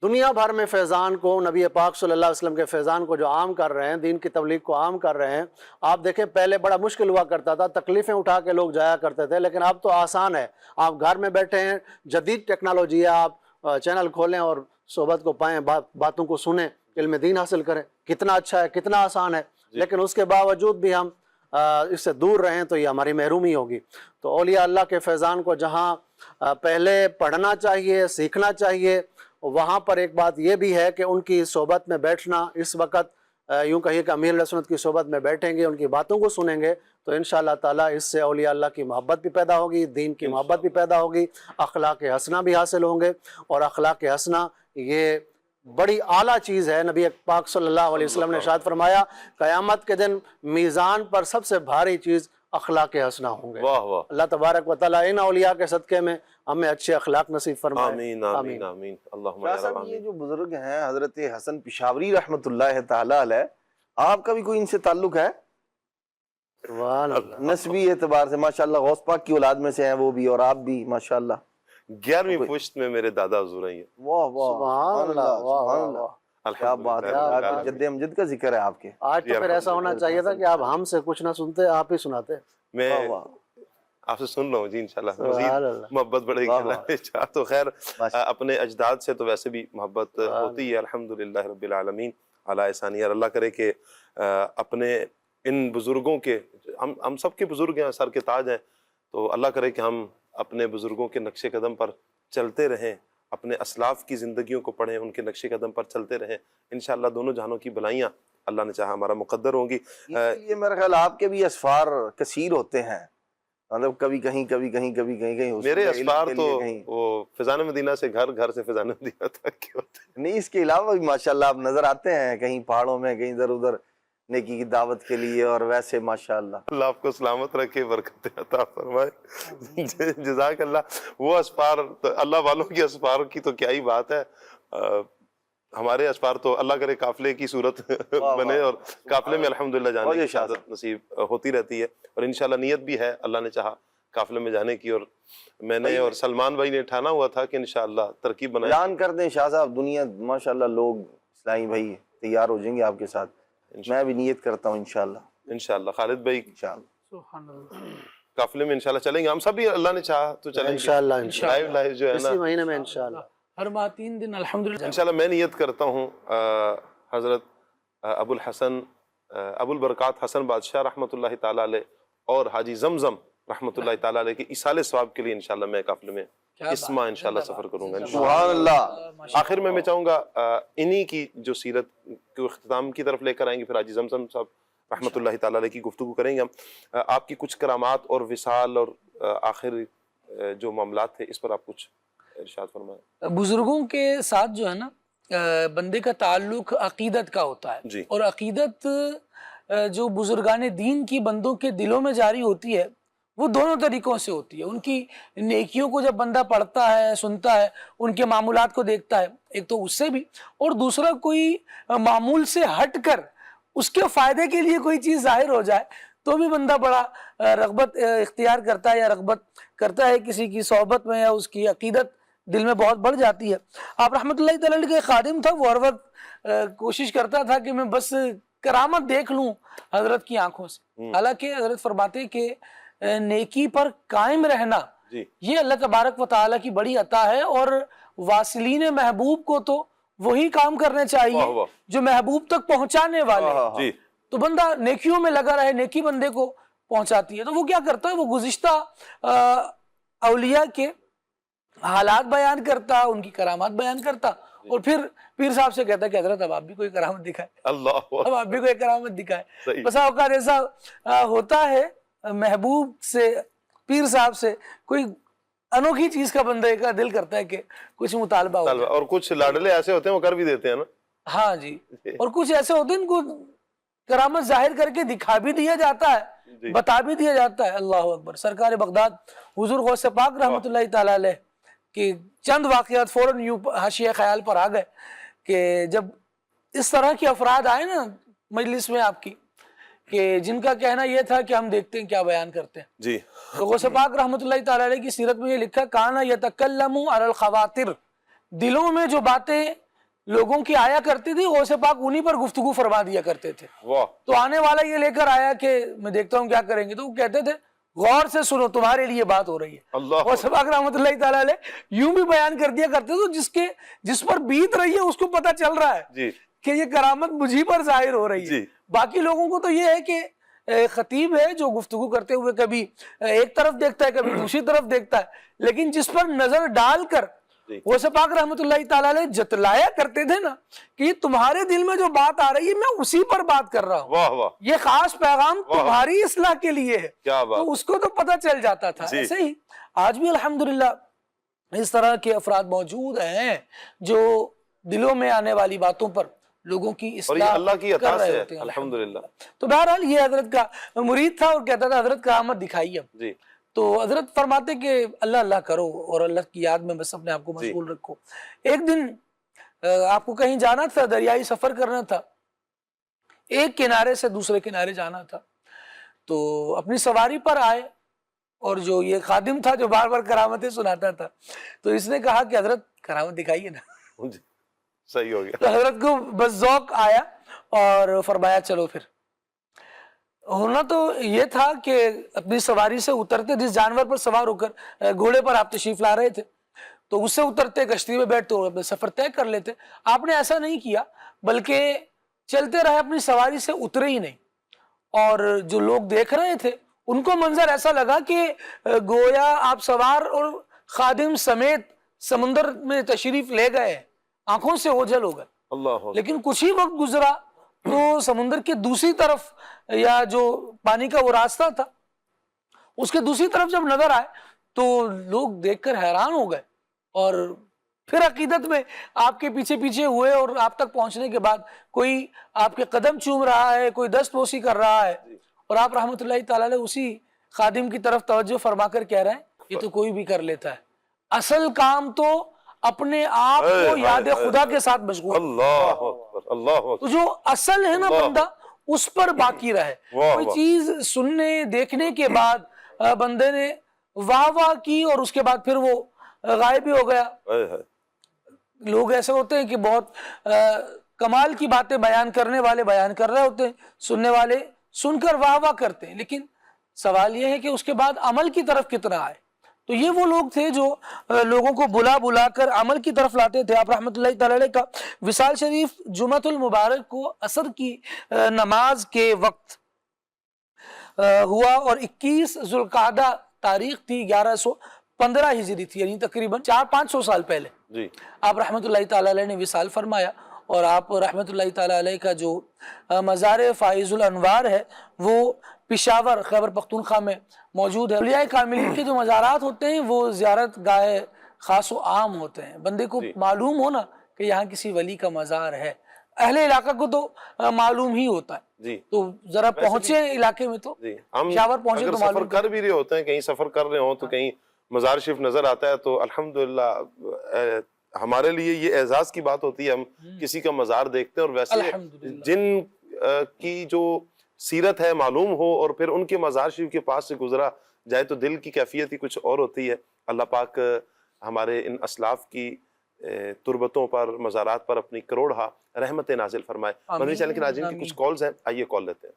دنیا بھر میں فیضان کو، نبی پاک صلی اللہ علیہ وسلم کے فیضان کو جو عام کر رہے ہیں، دین کی تبلیغ کو عام کر رہے ہیں۔ آپ دیکھیں پہلے بڑا مشکل ہوا کرتا تھا، تکلیفیں اٹھا کے لوگ جایا کرتے تھے، لیکن اب تو آسان ہے۔ آپ گھر میں بیٹھے ہیں، جدید ٹیکنالوجی ہے، آپ چینل کھولیں اور صحبت کو پائیں، باتوں کو سنیں، علم دین حاصل کریں۔ کتنا اچھا ہے، کتنا آسان ہے، لیکن اس کے باوجود بھی ہم اس سے دور رہیں تو یہ ہماری محرومی ہوگی۔ تو اولیاء اللہ کے فیضان کو جہاں پہلے پڑھنا چاہیے، سیکھنا چاہیے، وہاں پر ایک بات یہ بھی ہے کہ ان کی صحبت میں بیٹھنا، اس وقت یوں کہیے کہ امیر علیہ سنت کی صحبت میں بیٹھیں گے، ان کی باتوں کو سنیں گے تو انشاءاللہ تعالیٰ اس سے اولیاء اللہ کی محبت بھی پیدا ہوگی، دین کی محبت بھی پیدا ہوگی، اخلاق حسنہ بھی حاصل ہوں گے۔ اور اخلاق حسنہ یہ بڑی اعلیٰ چیز ہے۔ نبی پاک صلی اللہ علیہ وسلم نے ارشاد فرمایا قیامت کے دن میزان پر سب سے بھاری چیز اخلاق حسنہ ہوں گے۔ اللہ تبارک و تعالیٰ ان اولیاء کے صدقے میں ہمیں اچھے اخلاق نصیب فرمائے۔ آمین آمین آمین اللہم یا رب صاحب آمین۔ یہ جو بزرگ ہیں حضرت حسن پشاوری رحمۃ اللہ تعالیٰ علیہ، آپ کا بھی کوئی ان سے تعلق ہے؟ سبحان اللہ۔ نسبی اعتبار سے ماشاءاللہ غوث پاک کی اولاد میں سے ہیں وہ بھی اور آپ بھی ماشاءاللہ۔ 11ویں پشت میں میرے دادا حضور ہیں۔ واہ واہ سبحان اللہ، واہ واہ واہ۔ کیا بات ہے، آپ کی جد امجد کا ذکر ہے آپ کے۔ آج تو پھر ایسا ہونا چاہیے تھا کہ آپ ہم سے کچھ نہ سنتے، آپ ہی سناتے۔ میں آپ سے سن رہا ہوں جی، انشاءاللہ سبحان مزید اللہ۔ محبت بڑھے گی۔ تو خیر اپنے اجداد سے تو ویسے بھی محبت ہوتی ہے، الحمدللہ رب العالمین علی احسانہ۔ اور اللہ کرے کہ اپنے ان بزرگوں کے، ہم سب کے بزرگ ہیں، سر کے تاج ہیں، تو اللہ کرے کہ ہم اپنے بزرگوں کے نقش قدم پر چلتے رہیں، اپنے اسلاف کی زندگیوں کو پڑھیں، ان کے نقش قدم پر چلتے رہیں، انشاءاللہ دونوں جہانوں کی بلائیاں اللہ نے چاہا ہمارا مقدر ہوں گی۔ یہ میرا خیال آپ کے بھی اسفار کثیر ہوتے ہیں، مطلب کبھی کہیں کبھی کہیں کبھی کہیں کہیں میرے اسفار تو وہ فیضان مدینہ سے گھر سے فیضان مدینہ تک کے ہوتے ہیں۔ نہیں، اس کے علاوہ بھی ماشاءاللہ آپ نظر آتے ہیں کہیں پہاڑوں میں، کہیں ادھر ادھر نیکی کی دعوت کے لیے، اور ویسے ماشاءاللہ اللہ آپ کو سلامت رکھے، برکت عطا فرمائے۔ جزاک اللہ۔ وہ اسفار اللہ والوں کے اسفار کی تو کیا ہی بات ہے، ہمارے اسفار تو اللہ کرے قافلے کی صورت بنے، اور قافلے میں الحمدللہ جانے کی شہادت نصیب ہوتی رہتی ہے، اور انشاءاللہ نیت بھی ہے اللہ نے چاہا قافلے میں جانے کی، اور میں نے اور سلمان بھائی نے ٹھانا ہوا تھا کہ انشاءاللہ ترکیب بنائیں۔ اعلان کر دیں شاہ صاحب، دنیا ماشاءاللہ لوگ اسلامی بھائی تیار ہو جائیں گے آپ کے ساتھ، میں بھی نیت کرتا ہوں انشاءاللہ۔ انشاءاللہ خالد بھائی انشاءاللہ سبحان اللہ۔ قافلے میں انشاءاللہ چلیں گے، ہم سب بھی اللہ نے چاہا تو چلیں گے انشاءاللہ لائیو جو ہے نا اسی مہینے میں انشاءاللہ۔ ہر ماہ 3 دن الحمدللہ۔ انشاءاللہ میں نیت کرتا ہوں حضرت ابو الحسن ابو البرکات حسن بادشاہ رحمۃ اللہ تعالیٰ علیہ اور حاجی زمزم رحمۃ اللہ تعالیٰ علیہ کے ایصال ثواب کے لیے انشاءاللہ میں قافلے میں اس ماہ انشاءاللہ سفر کروں گا انشاءاللہ۔ سبحان اللہ۔ آخر میں چاہوں گا انہی کی جو سیرت کو اختتام کی طرف لے کر آئیں گے، پھر حاجی زمزم صاحب رحمۃ اللہ تعالیٰ علیہ کی گفتگو کریں گے ہم۔ آپ کی کچھ کرامات اور وصال اور آخر جو معاملات تھے اس پر آپ کچھ ارشاد فرمائیں۔ بزرگوں کے ساتھ جو ہے نا بندے کا تعلق عقیدت کا ہوتا ہے جی۔ اور عقیدت جو بزرگان دین کی بندوں کے دلوں میں جاری ہوتی ہے وہ دونوں طریقوں سے ہوتی ہے۔ ان کی نیکیوں کو جب بندہ پڑھتا ہے، سنتا ہے، ان کے معمولات کو دیکھتا ہے، ایک تو اس سے بھی، اور دوسرا کوئی معمول سے ہٹ کر اس کے فائدے کے لیے کوئی چیز ظاہر ہو جائے تو بھی بندہ بڑا رغبت اختیار کرتا ہے یا رغبت کرتا ہے کسی کی صحبت میں یا اس کی عقیدت دل میں بہت بڑھ جاتی ہے۔ آپ رحمۃ اللہ تعالی علیہ کا ایک خادم تھا، وہ ہر وقت کوشش کرتا تھا کہ میں بس کرامت دیکھ لوں حضرت کی آنکھوں سے۔ حالانکہ حضرت فرماتے کہ نیکی پر قائم رہنا یہ اللہ تبارک و تعالیٰ کی بڑی عطا ہے، اور واصلین محبوب کو تو وہی کام کرنے چاہیے جو محبوب تک پہنچانے والے ہیں۔ تو بندہ نیکیوں میں لگا رہے، نیکی بندے کو پہنچاتی ہے۔ تو وہ کیا کرتا ہے، وہ گزشتہ اولیاء کے حالات بیان کرتا، ان کی کرامات بیان کرتا، اور پھر پیر صاحب سے کہتا کہ حضرت اب آپ بھی کوئی کرامت دکھائے، اب آپ بھی کوئی کرامت دکھائے۔ بسا اوقات ایسا ہوتا ہے محبوب سے، پیر صاحب سے کوئی انوکھی چیز کا بندے کا دل کرتا ہے کہ کچھ مطالبہ ہو، اور کچھ لاڈلے ایسے ہوتے ہیں وہ کر بھی دیتے ہیں نا۔ ہاں جی، اور کچھ ایسے ہوتے ہیں ان کو کرامت ظاہر کر کے دکھا بھی دیا جاتا ہے، بتا بھی دیا جاتا ہے۔ اللہ اکبر۔ سرکار بغداد حضور غوث پاک رحمۃ اللہ تعالی علیہ کہ چند واقعات فوراً یوں حاشیہ خیال پر آ گئے کہ جب اس طرح کے افراد آئے نا مجلس میں آپ کی، کہ جن کا کہنا یہ تھا کہ ہم دیکھتے ہیں کیا بیان کرتے ہیں، جی، تو غوث پاک رحمۃ اللہ تعالی علیہ کی سیرت میں یہ لکھا کانا یتکلم علی الخواطر، دلوں میں جو باتیں لوگوں کی آیا کرتی تھی غوث پاک انہی پر گفتگو فرما دیا کرتے تھے۔ تو آنے والا یہ لے کر آیا کہ میں دیکھتا ہوں کیا کریں گے، تو وہ کہتے تھے غور سے سنو تمہارے لیے بات ہو رہی ہے۔ غوث پاک رحمۃ اللہ تعالی علیہ یوں بھی بیان کر دیا کرتے تھے جس پر بیت رہی ہے اس کو پتہ چل رہا ہے کہ یہ کرامت مجھی پر ظاہر ہو رہی ہے۔ باقی لوگوں کو تو یہ ہے کہ خطیب ہے جو گفتگو کرتے ہوئے کبھی ایک طرف دیکھتا ہے کبھی دوسری طرف دیکھتا ہے، لیکن جس پر نظر ڈال کر غوث پاک رحمۃ اللہ تعالی علیہ جتلایا کرتے تھے نا کہ یہ تمہارے دل میں جو بات آ رہی ہے میں اسی پر بات کر رہا ہوں، یہ خاص پیغام تمہاری اصلاح کے لیے ہے، تو اس کو تو پتہ چل جاتا تھا۔ ایسے ہی آج بھی الحمدللہ اس طرح کے افراد موجود ہیں جو دلوں میں آنے والی باتوں پر لوگوں کی اصلاح اللہ کی عطا کر رہے سے ہوتے ہیں الحمدللہ۔ تو بہرحال یہ حضرت کا مرید تھا اور کہتا تھا حضرت کرامت دکھائیے۔ تو حضرت فرماتے کہ اللہ اللہ کرو اور اللہ کی یاد میں بس اپنے آپ کو مشغول رکھو۔ ایک دن آپ کو کہیں جانا تھا، دریائی سفر کرنا تھا، ایک کنارے سے دوسرے کنارے جانا تھا، تو اپنی سواری پر آئے، اور جو یہ خادم تھا جو بار بار کرامتیں سناتا تھا، تو اس نے کہا کہ حضرت کرامت دکھائیے نا۔ صحیح ہو گیا۔ تو حضرت کو بس ذوق آیا اور فرمایا چلو پھر۔ ہونا تو یہ تھا کہ اپنی سواری سے اترتے، جس جانور پر سوار ہو کر گھوڑے پر آپ تشریف لا رہے تھے، تو اس سے اترتے کشتی میں بیٹھتے اور اپنا سفر طے کر لیتے۔ آپ نے ایسا نہیں کیا، بلکہ چلتے رہے، اپنی سواری سے اترے ہی نہیں، اور جو لوگ دیکھ رہے تھے ان کو منظر ایسا لگا کہ گویا آپ سوار اور خادم سمیت سمندر میں تشریف لے گئے، آنکھوں سے اوجھل ہو گئے۔ لیکن کچھ ہی وقت گزرا تو سمندر کے دوسری طرف، یا جو پانی کا وہ راستہ تھا اس کے دوسری طرف جب نظر آئے تو لوگ دیکھ کر حیران ہو گئے، اور پھر عقیدت میں آپ کے پیچھے پیچھے ہوئے، اور آپ تک پہنچنے کے بعد کوئی آپ کے قدم چوم رہا ہے، کوئی دست بوسی کر رہا ہے، اور آپ رحمۃ اللہ تعالی علیہ اسی خادم کی طرف توجہ فرما کر کہہ رہے ہیں یہ تو کوئی بھی کر لیتا ہے، اصل کام تو اپنے آپ کو یاد خدا کے ساتھ مشغول۔ اللہ اکبر، اللہ اکبر۔ تو جو اصل ہے نا بندہ اس پر باقی رہے۔ کوئی چیز سننے دیکھنے کے بعد بندے نے واہ واہ کی اور اس کے بعد پھر وہ غائب بھی ہو گیا۔ لوگ ایسے ہوتے ہیں کہ بہت کمال کی باتیں بیان کرنے والے بیان کر رہے ہوتے ہیں، سننے والے سن کر واہ واہ کرتے ہیں، لیکن سوال یہ ہے کہ اس کے بعد عمل کی طرف کتنا آئے۔ تو یہ وہ لوگ تھے جو لوگوں کو بلا بلا کر عمل کی طرف لاتے تھے۔ آپ رحمۃ اللہ تعالی علیہ کا وصال شریف جمعۃ المبارک کو عصر کی نماز کے وقت ہوا، اور 21 ذوالقعدہ تاریخ تھی، 1115 ہجری تھی، یعنی تقریباً 400-500 سال پہلے آپ رحمۃ اللہ تعالی علیہ نے وصال فرمایا۔ اور آپ رحمۃ اللہ تعالی علیہ کا جو مزار فائز الانوار ہے وہ پشاور خیبر پختونخوا میں موجود ہے۔ اولیاء کاملین کے جو مزارات ہوتے ہیں وہ زیارت گاہ خاص و عام ہوتے ہیں، بندے کو معلوم ہونا کہ یہاں کسی ولی کا مزار ہے، اہل علاقہ کو تو معلوم ہی ہوتا ہے، تو ذرا پہنچے علاقے میں تو پشاور پہنچے تو معلوم۔ سفر کر بھی رہے ہوتے ہیں، کہیں سفر کر رہے ہوں تو کہیں مزار شریف نظر آتا ہے تو الحمدللہ ہمارے لیے یہ اعزاز کی بات ہوتی ہے، ہم کسی کا مزار دیکھتے ہیں، اور ویسے جن کی جو سیرت ہے معلوم ہو اور پھر ان کے مزار شریف کے پاس سے گزرا جائے تو دل کی کیفیت ہی کچھ اور ہوتی ہے۔ اللہ پاک ہمارے ان اسلاف کی تربتوں پر، مزارات پر اپنی کروڑہا رحمت نازل فرمائے۔ مدنی چینل کے ناظرین کی کچھ کالز ہیں، آئیے کال لیتے ہیں۔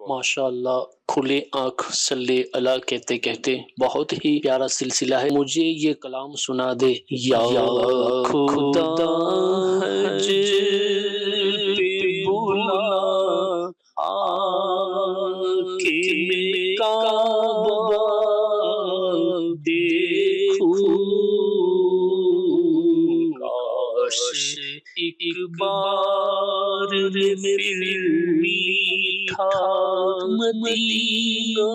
ماشاء اللہ، کھلے آنکھ صلی اللہ کہتے کہتے بہت ہی پیارا سلسلہ ہے۔ مجھے یہ کلام سنا دے، یا خدا حج پہ بلا آنکھ میں کعبہ دیکھوں، کاش ایک بار میں میٹھا مدینہ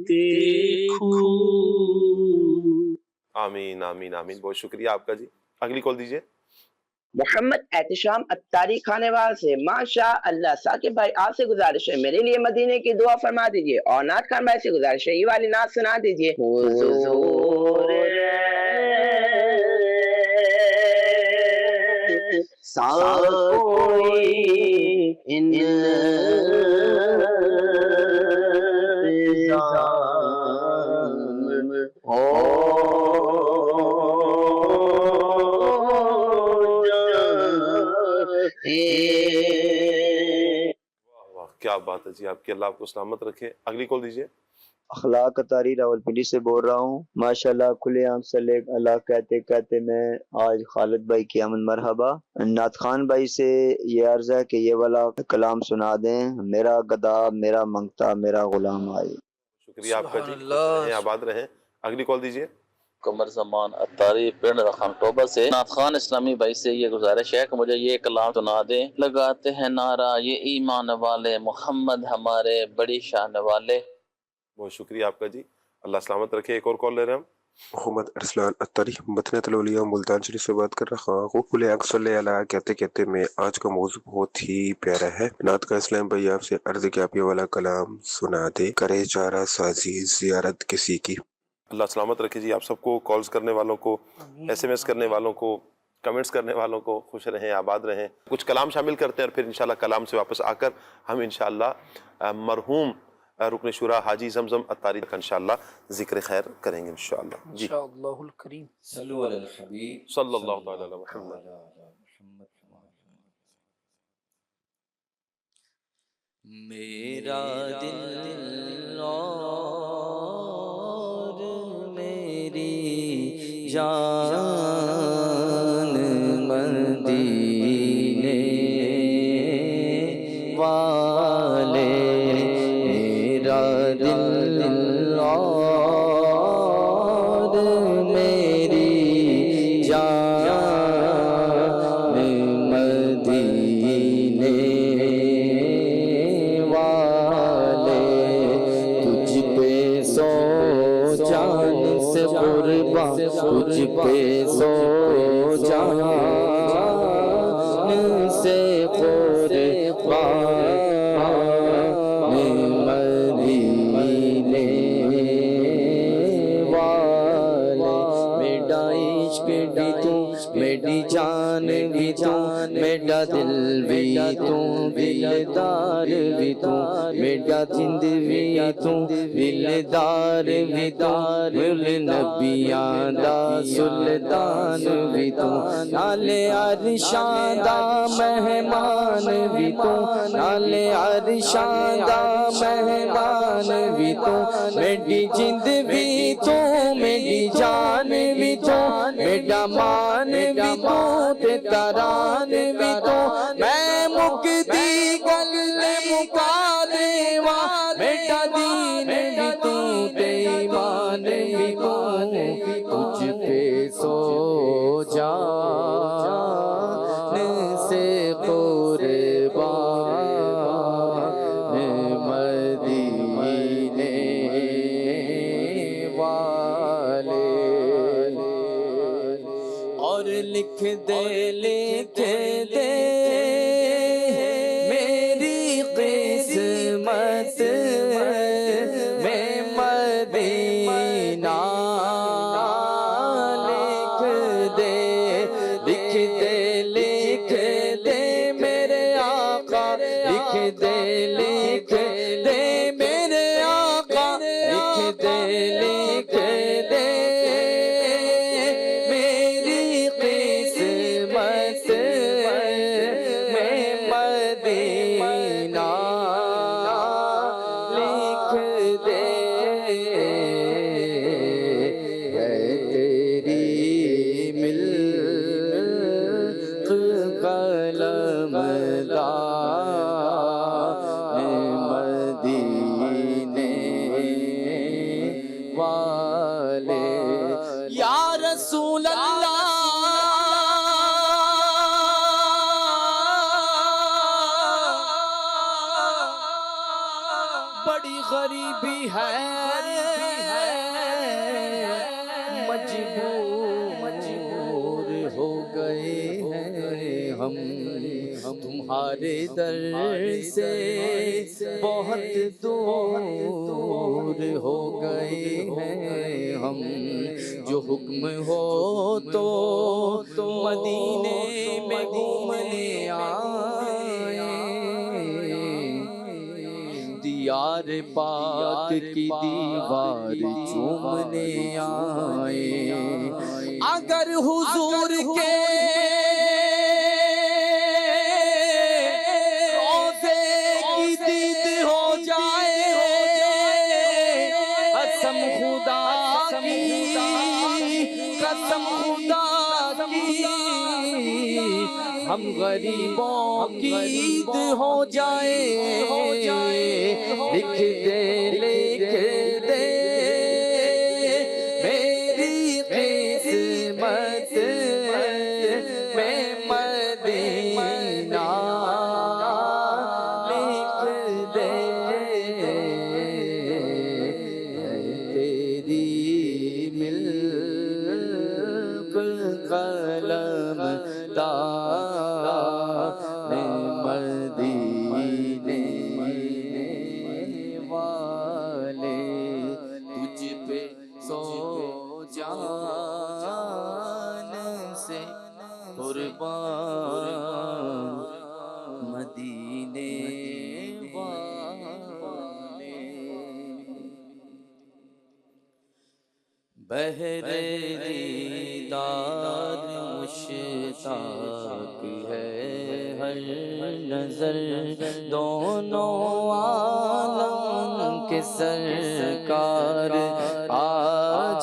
دیکھوں۔ آمین آمین آمین، بہت شکریہ آپ کا جی۔ اگلی کال دیجیے۔ محمد احتشام اتاری کھانے وال سے، ماشاء اللہ۔ ثاقب بھائی آپ سے گزارش ہے میرے لیے مدینے کی دعا فرما دیجیے، اور نعت خان بھائی سے گزارش ہے یہ والی نعت سنا دیجیے۔ حضور سا کوئی کیا بات ہے جی آپ کی، اللہ آپ کو سلامت رکھے۔ اگلی کال دیجیے۔ اخلاق اتاری راولپنڈی سے بول رہا ہوں۔ ماشاءاللہ کھلے آنکھ صلی اللہ کہتے کہتے میں آج خالد بھائی کی آمد مرحبا۔ نعت خان بھائی سے یہ عرض ہے کہ یہ والا کلام سنا دیں، میرا گدا میرا منگتا میرا غلام آئے۔ شکریہ آپ کا جی، خوش رہیں، آباد رہیں۔ اگلی کال دیجیے۔ قمر زمان اتاری پنڈ رخام ٹوبہ سے، نعت خان اسلامی بھائی سے یہ گزارش ہے کہ مجھے یہ کلام سنا دیں۔ لگاتے ہیں نعرہ یہ ایمان والے، محمد ہمارے بڑی شان والے۔ بہت شکریہ آپ کا جی، اللہ سلامت رکھے۔ ایک اور کال لے رہے ہیں ہم۔ محمد ارسلان اتاری مدینہ الاولیاء ملتان شریف سے بات کر رہا ہوں۔ کھلے آنکھ صلی اللہ کہتے کہتے میں آج کا موضوع بہت ہی پیارا ہے۔ نعت کا اسلام بھائی آپ سے عرض کہ آپ یہ والا کلام سنا دے، کرے چارہ سازی زیارت کسی کی۔ اللہ سلامت رکھے جی آپ سب کو، کالز کرنے والوں کو، ایس ایم ایس کرنے والوں کو، کمنٹس کرنے والوں کو، خوش رہیں، آباد رہیں۔ کچھ کلام شامل کرتے ہیں اور پھر انشاءاللہ کلام سے واپس آ کر ہم انشاءاللہ مرحوم رکن شورا حاجی زمزم اتاری کا انشاءاللہ ذکر خیر کریں گے انشاءاللہ جی۔ انشاءاللہ الکریم۔ صلو علی الحبیب صلی اللہ تعالی علی محمد۔ میرا دل اور میری جان مدینے والے، میرا دل اور میری جان مدینے والے، تجھ پہ سو جان سے قربان، تجھ پہ سو جان سے قربان مدینے والے، میرا عشق بھی تو، میری جان بھی تو، میرا دل بھی تو، دلدار بھی تو، میرا زند بھی تو، دلدار بھی تو، مل نبیاں دا سلطان بھی تو، نالے عرشاں دا مہمان بھی تو، نالے عرشاں دا مہمان بھی تو، میری جند بھی تو، میری جان بھی تو، میرا مان بھی تو، تران بھی تو، میں مکتی گل مکا دیوا، میرا دین بھی تو، ایمان بھی تو، تجھ پہ سو جان سے قربان مدینے والے، اور لکھ دے لکھ دے میری قسمت میں مدینہ، لکھ دے لکھ دے لکھ دے میرے آقا، لکھ دے لکھ دے میرے آقا، لکھ دے لکھ رسول اللہ بڑی غریبی ہے مجبور ہو گئے ہیں ہم تمہارے در سے بہت دور ہو گئے ہیں ہم جو حکم ہو تو مدینے میں گھومنے آئے دیار پاک کی دیوار چومنے آئے اگر حضور کے روضے کی دید ہو جائے قسم خدا کی قسم خدا کی ہم غریبوں کی عید ہو جائے لکھ دے میری قسمت میں مدینہ لکھ دے تیری ملک قلم مدینے والے تجھ پہ سو جان سے قربان مدینے والے بہر دیدار مشتاق ہے ہر نظر دونوں عالم کے سرکار آ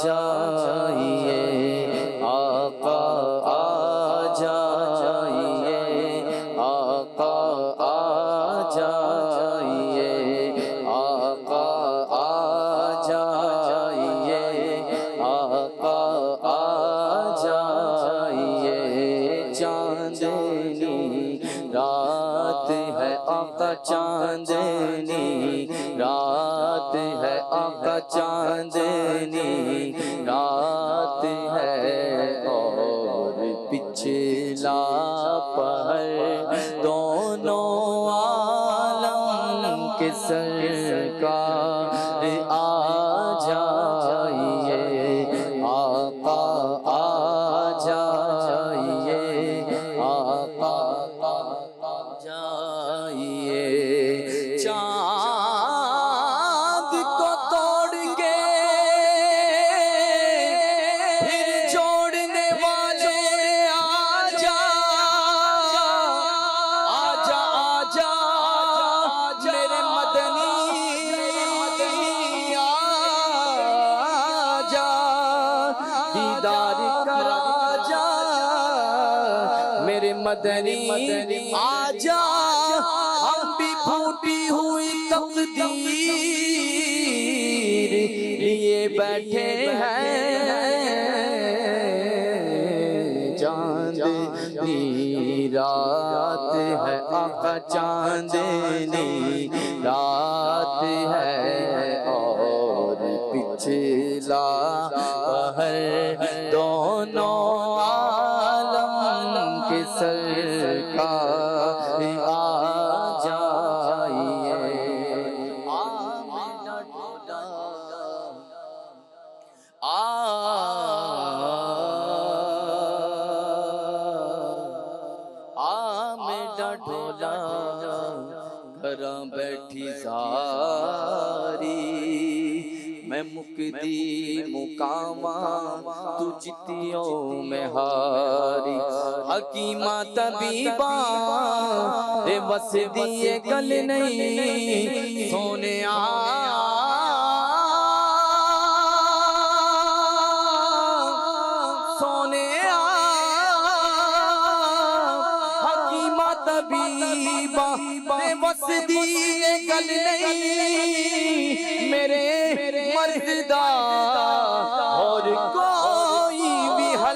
جائیے آقا آ جائیے آقا آ جائیے آقا آ جائیے آقا آ جائیے چاندنی رات ہے آقا چاندنی رات ہے آقا چاندنی رات ہے اور پچھلا پہر دونوں عالم کے سرکار آ جائیے آقا آ جائیے آقا آ جائیے چاند کو توڑ کے پھر جوڑنے والے آجا آجا آجا میرے مدنی آجا دیدار کرا جا میرے مدنی آجا ہم بھی پھوٹی ہوئی تقدیر لیے بیٹھے ہیں چاندنی رات ہے آقا چاندنی رات ہے اور پچھلا پہر دونوں عالم کے سرکار آ جائیے میرا ڈھولا گھراں بیٹھی زاری میں مکدی مقاماں تو جتیوں میں ہاری حکیمہ طبیبہ اے بس دیے گل نہیں سونے سونے حکیمہ طبیبہ اے بس دیے گل نہیں میرے مرد دا اور کوئی بھی حل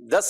10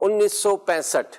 1965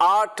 8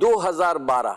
2012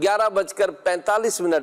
11:45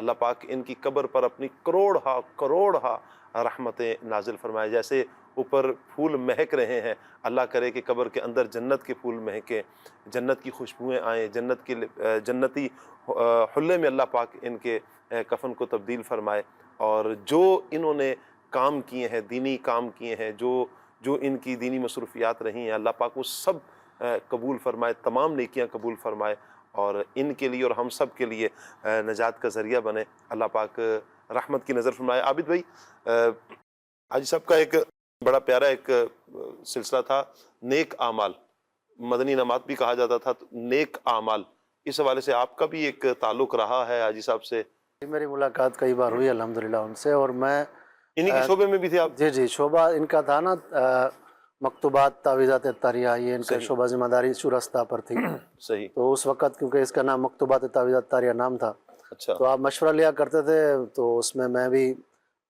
اللہ پاک ان کی قبر پر اپنی کروڑ رحمتیں نازل فرمائے. جیسے اوپر پھول مہک رہے ہیں، اللہ کرے کہ قبر کے اندر جنت کے پھول مہکیں، جنت کی خوشبوئیں آئیں، جنتی حلے میں اللہ پاک ان کے کفن کو تبدیل فرمائے. اور جو انہوں نے کام کیے ہیں، دینی کام کیے ہیں، جو ان کی دینی مصروفیات رہی ہیں، اللہ پاک وہ سب قبول فرمائے، تمام نیکیاں قبول فرمائے اور ان کے لیے اور ہم سب کے لیے نجات کا ذریعہ بنے. اللہ پاک رحمت کی نظر فرمائے. عابد بھائی، حاجی صاحب کا ایک بڑا پیارا ایک سلسلہ تھا نیک اعمال، مدنی انعامات بھی کہا جاتا تھا، نیک اعمال، اس حوالے سے آپ کا بھی ایک تعلق رہا ہے حاجی صاحب سے؟ میری ملاقات کئی بار ہوئی الحمدللہ ان سے، اور میں انہی کے شعبے میں بھی تھے آپ؟ جی شعبہ ان کا تھا نا مکتوبات تعویذات طریہ، یہ ان کا شعبہ ذمہ داری شورستہ پر تھی. صحیح. تو اس وقت کیونکہ اس کا نام مکتوبات تعویذات طریہ نام تھا، اچھا، تو آپ مشورہ لیا کرتے تھے، تو اس میں بھی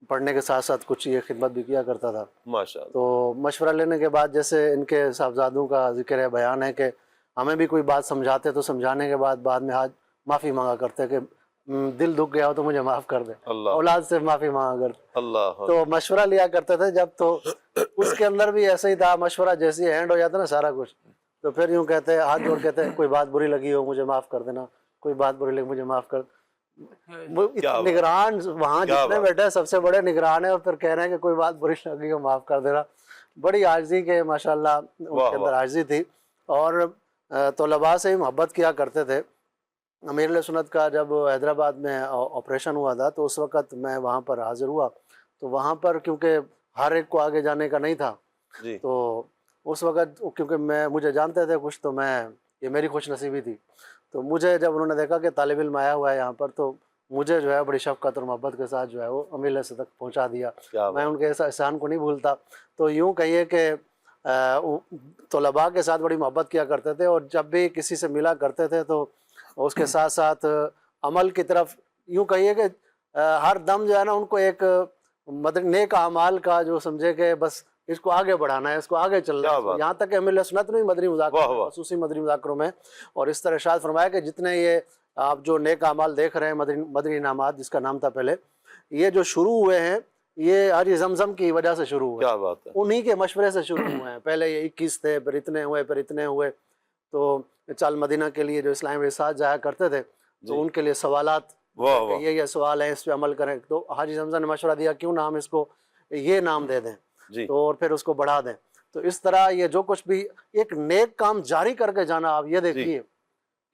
پڑھنے کے ساتھ ساتھ کچھ یہ خدمت بھی کیا کرتا تھا. ماشاءاللہ. تو مشورہ لینے کے بعد جیسے ان کے صاحبزادوں کا ذکر ہے، بیان ہے کہ ہمیں بھی کوئی بات سمجھاتے تو سمجھانے کے بعد میں آج معافی مانگا کرتے کہ دل دکھ گیا ہو تو مجھے معاف کر دے، اولاد سے معافی مانگا کرتے. اللہ. تو مشورہ لیا کرتے تھے جب، تو اس کے اندر بھی ایسا ہی تھا، مشورہ جیسے ہینڈ ہو جاتا نا سارا کچھ، تو پھر یوں کہتے ہاتھ جوڑ کہتے کوئی بات بری لگی ہو مجھے معاف کر دینا، کوئی بات بری لگی مجھے معاف کر. نگران وہاں جتنے بیٹھے سب سے بڑے نگران ہیں، اور پھر کہہ رہے ہیں کہ کوئی بات بری لگی ہو معاف کر دینا. بڑی عاجزی کے ماشاءاللہ ان کے اندر عاجزی تھی، اور طلباء سے محبت کیا کرتے تھے. امیر اہل سنت کا جب حیدرآباد میں آپریشن ہوا تھا تو اس وقت میں وہاں پر حاضر ہوا، تو وہاں پر کیونکہ ہر ایک کو آگے جانے کا نہیں تھا، تو اس وقت کیونکہ مجھے جانتے تھے کچھ، تو یہ میری خوش نصیبی تھی. تو مجھے جب انہوں نے دیکھا کہ طالب علم آیا ہوا ہے یہاں پر، تو مجھے جو ہے بڑی شفقت اور محبت کے ساتھ جو ہے وہ امیر اہل سنت تک پہنچا دیا. میں ان کے ایسا احسان کو نہیں بھولتا. تو یوں کہیے کہ طلباء کے ساتھ بڑی محبت کیا کرتے تھے، اور جب بھی کسی سے ملا کرتے تھے تو اس کے ساتھ ساتھ عمل کی طرف یوں کہیے کہ ہر دم جو ہے نا ان کو ایک نیک اعمال کا جو سمجھے کہ بس اس کو آگے بڑھانا ہے، اس کو آگے چلنا ہے. یہاں تک کہ امیر اہل سنت نے مدنی مذاکروں، خصوصی مدنی مذاکروں میں، اور اس طرح ارشاد فرمایا کہ جتنے یہ آپ جو نیک اعمال دیکھ رہے ہیں، مدنی انعامات جس کا نام تھا پہلے، یہ جو شروع ہوئے ہیں یہ حاجی زمزم کی وجہ سے شروع ہوئے. کیا بات ہے. انہی کے مشورے سے شروع ہوئے ہیں. پہلے یہ 21 تھے، پھر اتنے ہوئے، پھر اتنے ہوئے. تو چال مدینہ کے لیے جو اسلام کے ساتھ جایا کرتے تھے تو ان کے لیے سوالات، یہ سوال ہیں، اس پہ عمل کریں. تو حاجی زمزم نے مشورہ دیا کیوں نہ ہم اس کو یہ نام دے دیں، تو اور پھر اس کو بڑھا دیں. تو اس طرح یہ جو کچھ بھی ایک نیک کام جاری کر کے جانا، آپ یہ دیکھیے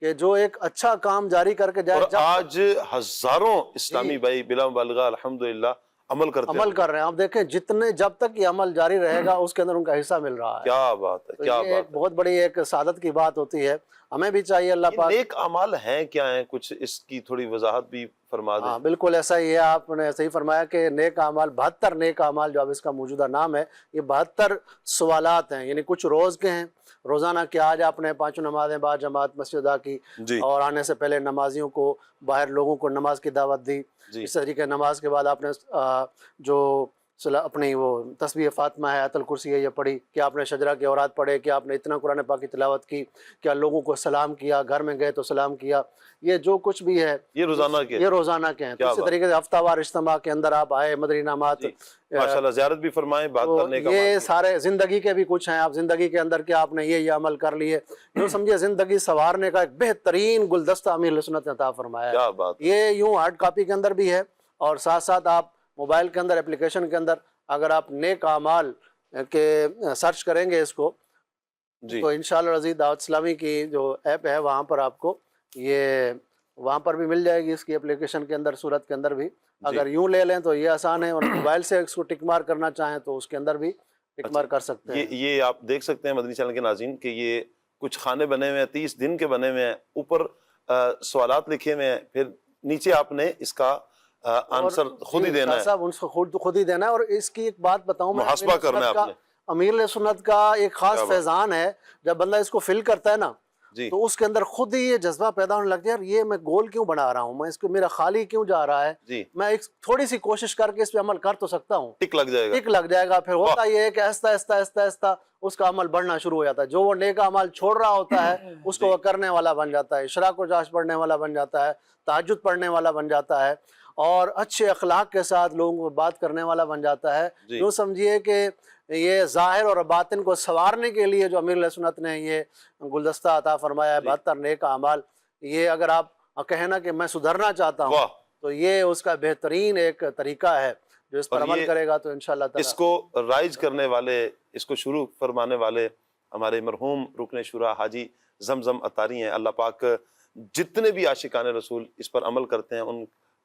کہ جو ایک اچھا کام جاری کر کے جائے. آج ہزاروں اسلامی بھائی بلا مبالغہ الحمدللہ عمل کر رہے ہیں. آپ دیکھیں جتنے جب تک یہ عمل جاری رہے گا اس کے اندر ان کا حصہ مل رہا ہے. کیا بات ہے، کیا بات ہے. بہت بڑی ایک سعادت کی بات ہوتی ہے. ہمیں بھی چاہیے اللہ پاک. نیک اعمال ہیں کیا ہیں، کچھ اس کی تھوڑی وضاحت بھی فرما دیں. ہاں بالکل ایسا ہی ہے، آپ نے صحیح فرمایا کہ نیک اعمال 72 نیک اعمال جو اب اس کا موجودہ نام ہے، یہ 72 سوالات ہیں. یعنی کچھ روز کے ہیں، روزانہ کہ آج آپ نے 5 نمازیں بعد جماعت مسجد ادا کی، اور آنے سے پہلے نمازیوں کو، باہر لوگوں کو نماز کی دعوت دی. اس طریقے نماز کے بعد آپ نے جو اپنی وہ تسبیح فاطمہ ہے، آیت الکرسی ہے، یہ پڑھی، کہ آپ نے شجرہ کے اوراد پڑھے، کہ آپ نے اتنا قرآن پاک کی تلاوت کی، کیا لوگوں کو سلام کیا، گھر میں گئے تو سلام کیا. یہ جو کچھ بھی ہے یہ روزانہ کے ہیں. تو اسی طریقے سے ہفتہ وار اجتماع کے اندر آپ آئے، مدنی انعامات ماشاءاللہ زیارت بھی فرمائیں، بات کرنے کا یہ سارے زندگی کے بھی کچھ ہیں. آپ زندگی کے اندر کیا آپ نے یہ عمل کر لیے، یوں سمجھے زندگی سنوارنے کا ایک بہترین گلدستہ امیر اہل سنت نے عطا فرمایا ہے. یہ یوں ہارڈ کاپی کے اندر بھی ہے، اور ساتھ ساتھ آپ موبائل کے اندر اپلیکیشن کے اندر اگر آپ نیک اعمال کے سرچ کریں گے اس کو، تو انشاءاللہ رضی دعوت اسلامی کی جو ایپ ہے وہاں پر آپ کو یہ وہاں پر بھی مل جائے گی. اس کی اپلیکیشن کے اندر، صورت کے اندر بھی اگر یوں لے لیں تو یہ آسان ہے، اور موبائل سے اس کو ٹک مار کرنا چاہیں تو اس کے اندر بھی ٹک مار کر سکتے ہیں. یہ آپ دیکھ سکتے ہیں مدنی چینل کے ناظرین کہ یہ کچھ خانے بنے ہوئے ہیں، 30 دن کے بنے ہوئے ہیں. اوپر سوالات لکھے ہوئے ہیں، پھر نیچے آپ نے اس کا آنسر خود ہی دینا ہے. صاحب ان کو خود ہی دینا ہے. اور اس کی ایک بات بتاؤں میں، محاسبہ کرنا ہے آپ نے. امیر اہل سنت کا ایک خاص فیضان ہے، جب بندہ اس کو فل کرتا ہے نا تو اس کے اندر خود ہی یہ جذبہ پیدا ہونے لگ جائے، یہ میں گول کیوں بنا رہا ہوں، میں اس کو میرا خالی کیوں جا رہا ہے، میں ایک تھوڑی سی کوشش کر کے اس پہ عمل کر تو سکتا ہوں، ٹک لگ جائے گا۔ پھر ہوتا یہ ہے کہ آہستہ آہستہ آہستہ آہستہ اس کا عمل بڑھنا شروع ہو جاتا ہے، جو وہ نیک عمل چھوڑ رہا ہوتا ہے اس کو وہ کرنے والا بن جاتا ہے، اشراق و جاش پڑھنے والا بن جاتا ہے، تہجد پڑھنے والا بن جاتا ہے، اور اچھے اخلاق کے ساتھ لوگوں کو بات کرنے والا بن جاتا ہے۔ یوں سمجھیے کہ یہ ظاہر اور باطن کو سنوارنے کے لیے جو امیر علیہ سنت نے یہ گلدستہ عطا فرمایا ہے 72 نیک اعمال، یہ اگر آپ کہنا کہ میں سدھرنا چاہتا ہوں تو یہ اس کا بہترین ایک طریقہ ہے، جو اس پر عمل کرے گا تو انشاءاللہ تعالی اس کو رائج کرنے والے، اس کو شروع فرمانے والے ہمارے مرحوم رکن شورا حاجی زمزم اتاری ہیں۔ اللہ پاک جتنے بھی عاشقان رسول اس پر عمل کرتے ہیں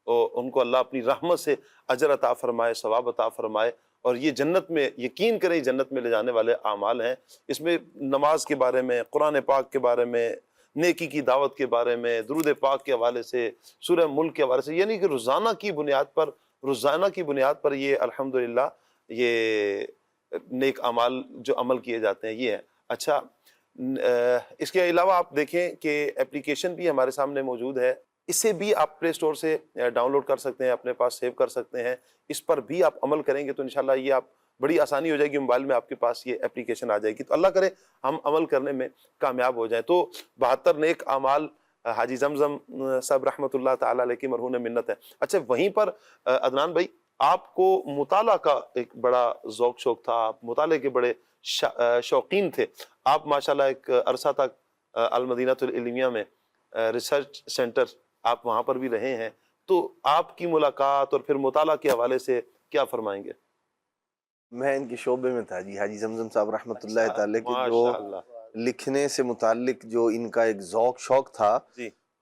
ان کو اللہ اپنی رحمت سے اجر عطا فرمائے، ثواب عطا فرمائے، اور یہ جنت میں، یقین کریں جنت میں لے جانے والے اعمال ہیں۔ اس میں نماز کے بارے میں، قرآن پاک کے بارے میں، نیکی کی دعوت کے بارے میں، درود پاک کے حوالے سے، سورہ ملک کے حوالے سے، یعنی کہ روزانہ کی بنیاد پر یہ الحمدللہ یہ نیک اعمال جو عمل کیے جاتے ہیں یہ ہے۔ اچھا، اس کے علاوہ آپ دیکھیں کہ اپلیکیشن بھی ہمارے سامنے موجود ہے، اسے بھی آپ پلے اسٹور سے ڈاؤن لوڈ کر سکتے ہیں، اپنے پاس سیو کر سکتے ہیں۔ اس پر بھی آپ عمل کریں گے تو انشاءاللہ یہ آپ بڑی آسانی ہو جائے گی، موبائل میں آپ کے پاس یہ اپلیکیشن آ جائے گی، تو اللہ کرے ہم عمل کرنے میں کامیاب ہو جائیں۔ تو 72 نیک اعمال حاجی زمزم صاحب رحمۃ اللہ تعالی علیہ کی مرہون منت ہے۔ اچھا، وہیں پر عدنان بھائی آپ کو مطالعہ کا ایک بڑا ذوق شوق تھا، آپ مطالعے کے بڑے شوقین تھے، آپ ماشاءاللہ ایک عرصہ تک المدینۃ العلمیہ میں ریسرچ سینٹر آپ وہاں پر بھی رہے ہیں، تو آپ کی ملاقات اور پھر مطالعہ کے حوالے سے کیا فرمائیں گے؟ میں ان کے شعبے میں تھا جی، حاجی زمزم صاحب رحمۃ اللہ تعالی کے جو لکھنے سے متعلق جو ان کا ایک ذوق شوق تھا،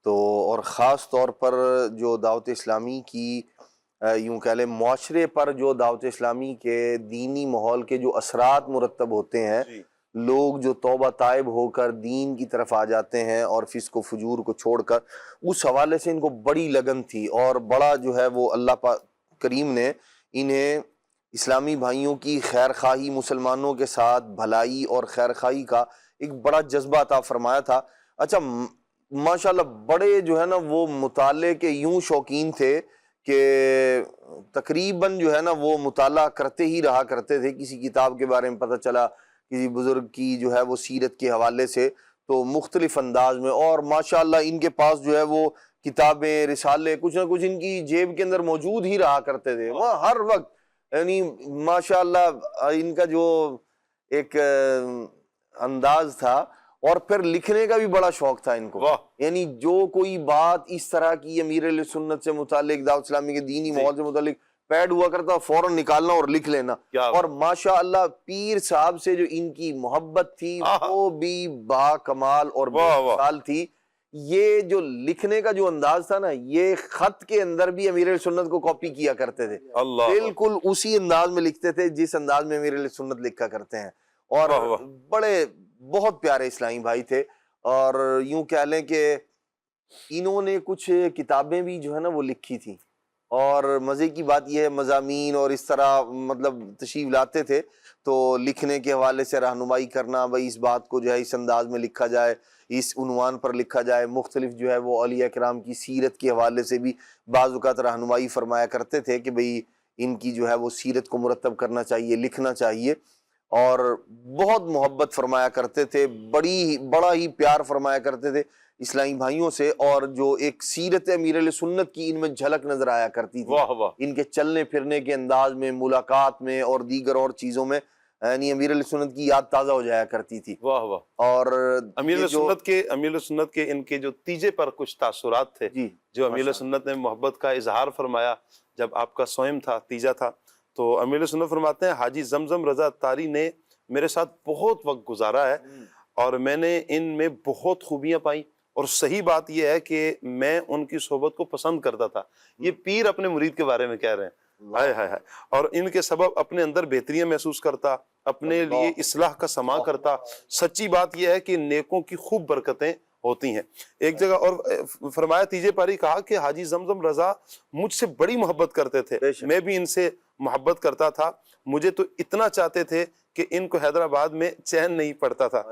تو اور خاص طور پر جو دعوت اسلامی کی یوں کہہ لیں معاشرے پر جو دعوت اسلامی کے دینی ماحول کے جو اثرات مرتب ہوتے ہیں، لوگ جو توبہ تائب ہو کر دین کی طرف آ جاتے ہیں اور فسق و فجور کو چھوڑ کر، اس حوالے سے ان کو بڑی لگن تھی، اور بڑا جو ہے وہ اللہ پاک کریم نے انہیں اسلامی بھائیوں کی خیر خواہی، مسلمانوں کے ساتھ بھلائی اور خیر خواہی کا ایک بڑا جذبہ عطا فرمایا تھا۔ اچھا، ماشاءاللہ بڑے جو ہے نا وہ مطالعے کے یوں شوقین تھے کہ تقریباً جو ہے نا وہ مطالعہ کرتے ہی رہا کرتے تھے، کسی کتاب کے بارے میں پتہ چلا، کسی بزرگ کی جو ہے وہ سیرت کے حوالے سے، تو مختلف انداز میں، اور ماشاءاللہ ان کے پاس جو ہے وہ کتابیں، رسالے کچھ نہ کچھ ان کی جیب کے اندر موجود ہی رہا کرتے تھے وہ ہر وقت، یعنی ماشاءاللہ ان کا جو ایک انداز تھا، اور پھر لکھنے کا بھی بڑا شوق تھا ان کو، یعنی جو کوئی بات اس طرح کی امیر علیہ سنت سے متعلق، دعوت اسلامی کے دینی ماحول سے متعلق پیڈ ہوا کرتا، فوراً نکالنا اور لکھ لینا، اور ماشاءاللہ پیر صاحب سے جو ان کی محبت تھی وہ بھی با کمال اور مثال تھی۔ یہ جو لکھنے کا جو انداز تھا نا، یہ خط کے اندر بھی امیر علیہ سنت کو کاپی کیا کرتے تھے، بالکل اسی انداز میں لکھتے تھے جس انداز میں امیر علیہ سنت لکھا کرتے ہیں، اور بڑے بہت پیارے اسلامی بھائی تھے۔ اور یوں کہہ لیں کہ انہوں نے کچھ کتابیں بھی جو ہے نا وہ لکھی تھیں، اور مزے کی بات یہ ہے مضامین اور اس طرح مطلب تشریف لاتے تھے تو لکھنے کے حوالے سے رہنمائی کرنا، بھائی اس بات کو جو ہے اس انداز میں لکھا جائے، اس عنوان پر لکھا جائے، مختلف جو ہے وہ اولیاء کرام کی سیرت کے حوالے سے بھی بعض اوقات رہنمائی فرمایا کرتے تھے کہ بھئی ان کی جو ہے وہ سیرت کو مرتب کرنا چاہیے، لکھنا چاہیے، اور بہت محبت فرمایا کرتے تھے، بڑا ہی پیار فرمایا کرتے تھے اسلامی بھائیوں سے، اور جو ایک سیرت امیر علیہ سنت کی ان میں جھلک نظر آیا کرتی تھی، ان کے چلنے پھرنے کے انداز میں، ملاقات میں اور دیگر اور چیزوں میں، یعنی امیر علیہ سنت کی یاد تازہ ہو جایا کرتی تھی۔ اور امیر علیہ سنت کے ان کے جو تیجے پر کچھ تاثرات تھے جو امیر علیہ سنت نے محبت کا اظہار فرمایا جب آپ کا سوئم تھا، تیجا تھا، تو امیر علیہ سنت فرماتے ہیں حاجی زمزم رضا اتاری نے میرے ساتھ بہت وقت گزارا ہے اور میں نے ان میں بہت خوبیاں پائیں، اور صحیح بات یہ ہے کہ میں ان کی صحبت کو پسند کرتا تھا۔ یہ پیر اپنے مرید کے بارے میں کہہ رہے ہیں، ہائے ہائے ہائے، اور ان کے سبب اپنے اندر بہتریاں محسوس کرتا، اپنے لیے اصلاح کا سماع کرتا۔ سچی بات یہ ہے کہ نیکوں کی خوب برکتیں ہوتی ہیں. ایک جگہ اور فرمایا تیجے پاری کہا کہ حاجی زمزم رضا مجھ سے بڑی محبت کرتے تھے, میں بھی ان سے محبت کرتا تھا, مجھے تو اتنا چاہتے تھے کہ ان کو حیدرآباد میں چین نہیں پڑتا تھا,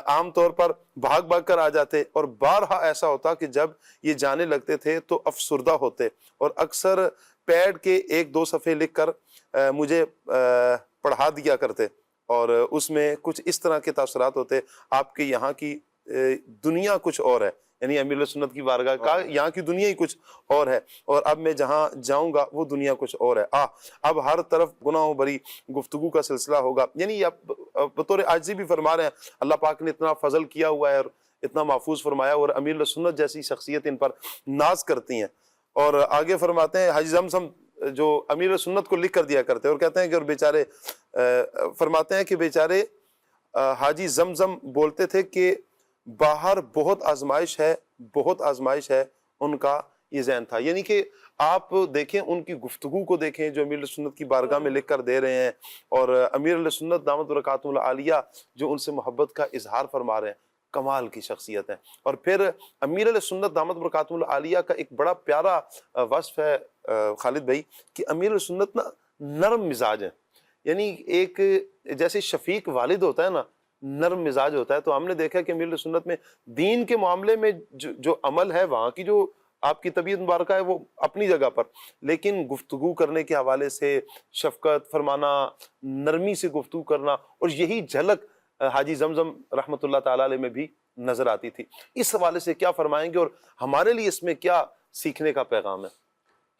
عام طور پر بھاگ بھاگ کر آ جاتے, اور بارہا ایسا ہوتا کہ جب یہ جانے لگتے تھے تو افسردہ ہوتے, اور اکثر پیڈ کے 1-2 صفحے لکھ کر مجھے پڑھا دیا کرتے, اور اس میں کچھ اس طرح کے تاثرات ہوتے, آپ کے یہاں کی دنیا کچھ اور ہے, یعنی امیر سنت کی بارگاہ کا یہاں کی دنیا ہی کچھ اور ہے, اور اب میں جہاں جاؤں گا وہ دنیا کچھ اور ہے. اب ہر طرف گناہوں بھری گفتگو کا سلسلہ ہوگا. یعنی بطور عاجزی بھی فرما رہے ہیں, اللہ پاک نے اتنا فضل کیا ہوا ہے اور اتنا محفوظ فرمایا, اور امیر سنت جیسی شخصیت ان پر ناز کرتی ہیں. اور آگے فرماتے ہیں حاجی زمزم جو امیر سنت کو لکھ کر دیا کرتے, اور کہتے ہیں کہ اور بیچارے فرماتے ہیں کہ بیچارے حاجی زمزم بولتے تھے کہ باہر بہت آزمائش ہے, بہت آزمائش ہے, ان کا یہ ذہن تھا. یعنی کہ آپ دیکھیں ان کی گفتگو کو دیکھیں جو امیر سنت کی بارگاہ میں لکھ کر دے رہے ہیں, اور امیر سنت دامت برکاتہ العالیہ جو ان سے محبت کا اظہار فرما رہے ہیں, کمال کی شخصیت ہے. اور پھر امیر سنت دامت برکاتہ العالیہ کا ایک بڑا پیارا وصف ہے خالد بھائی کہ امیر سنت نا نرم مزاج ہیں, یعنی ایک جیسے شفیق والد ہوتا ہے نا, نرم مزاج ہوتا ہے. تو ہم نے دیکھا کہ امیر سنت میں دین کے معاملے میں جو عمل ہے, وہاں کی جو آپ کی طبیعت مبارکہ ہے وہ اپنی جگہ پر, لیکن گفتگو کرنے کے حوالے سے شفقت فرمانا, نرمی سے گفتگو کرنا, اور یہی جھلک حاجی زمزم رحمۃ اللہ تعالی علیہ میں بھی نظر آتی تھی. اس حوالے سے کیا فرمائیں گے اور ہمارے لیے اس میں کیا سیکھنے کا پیغام ہے؟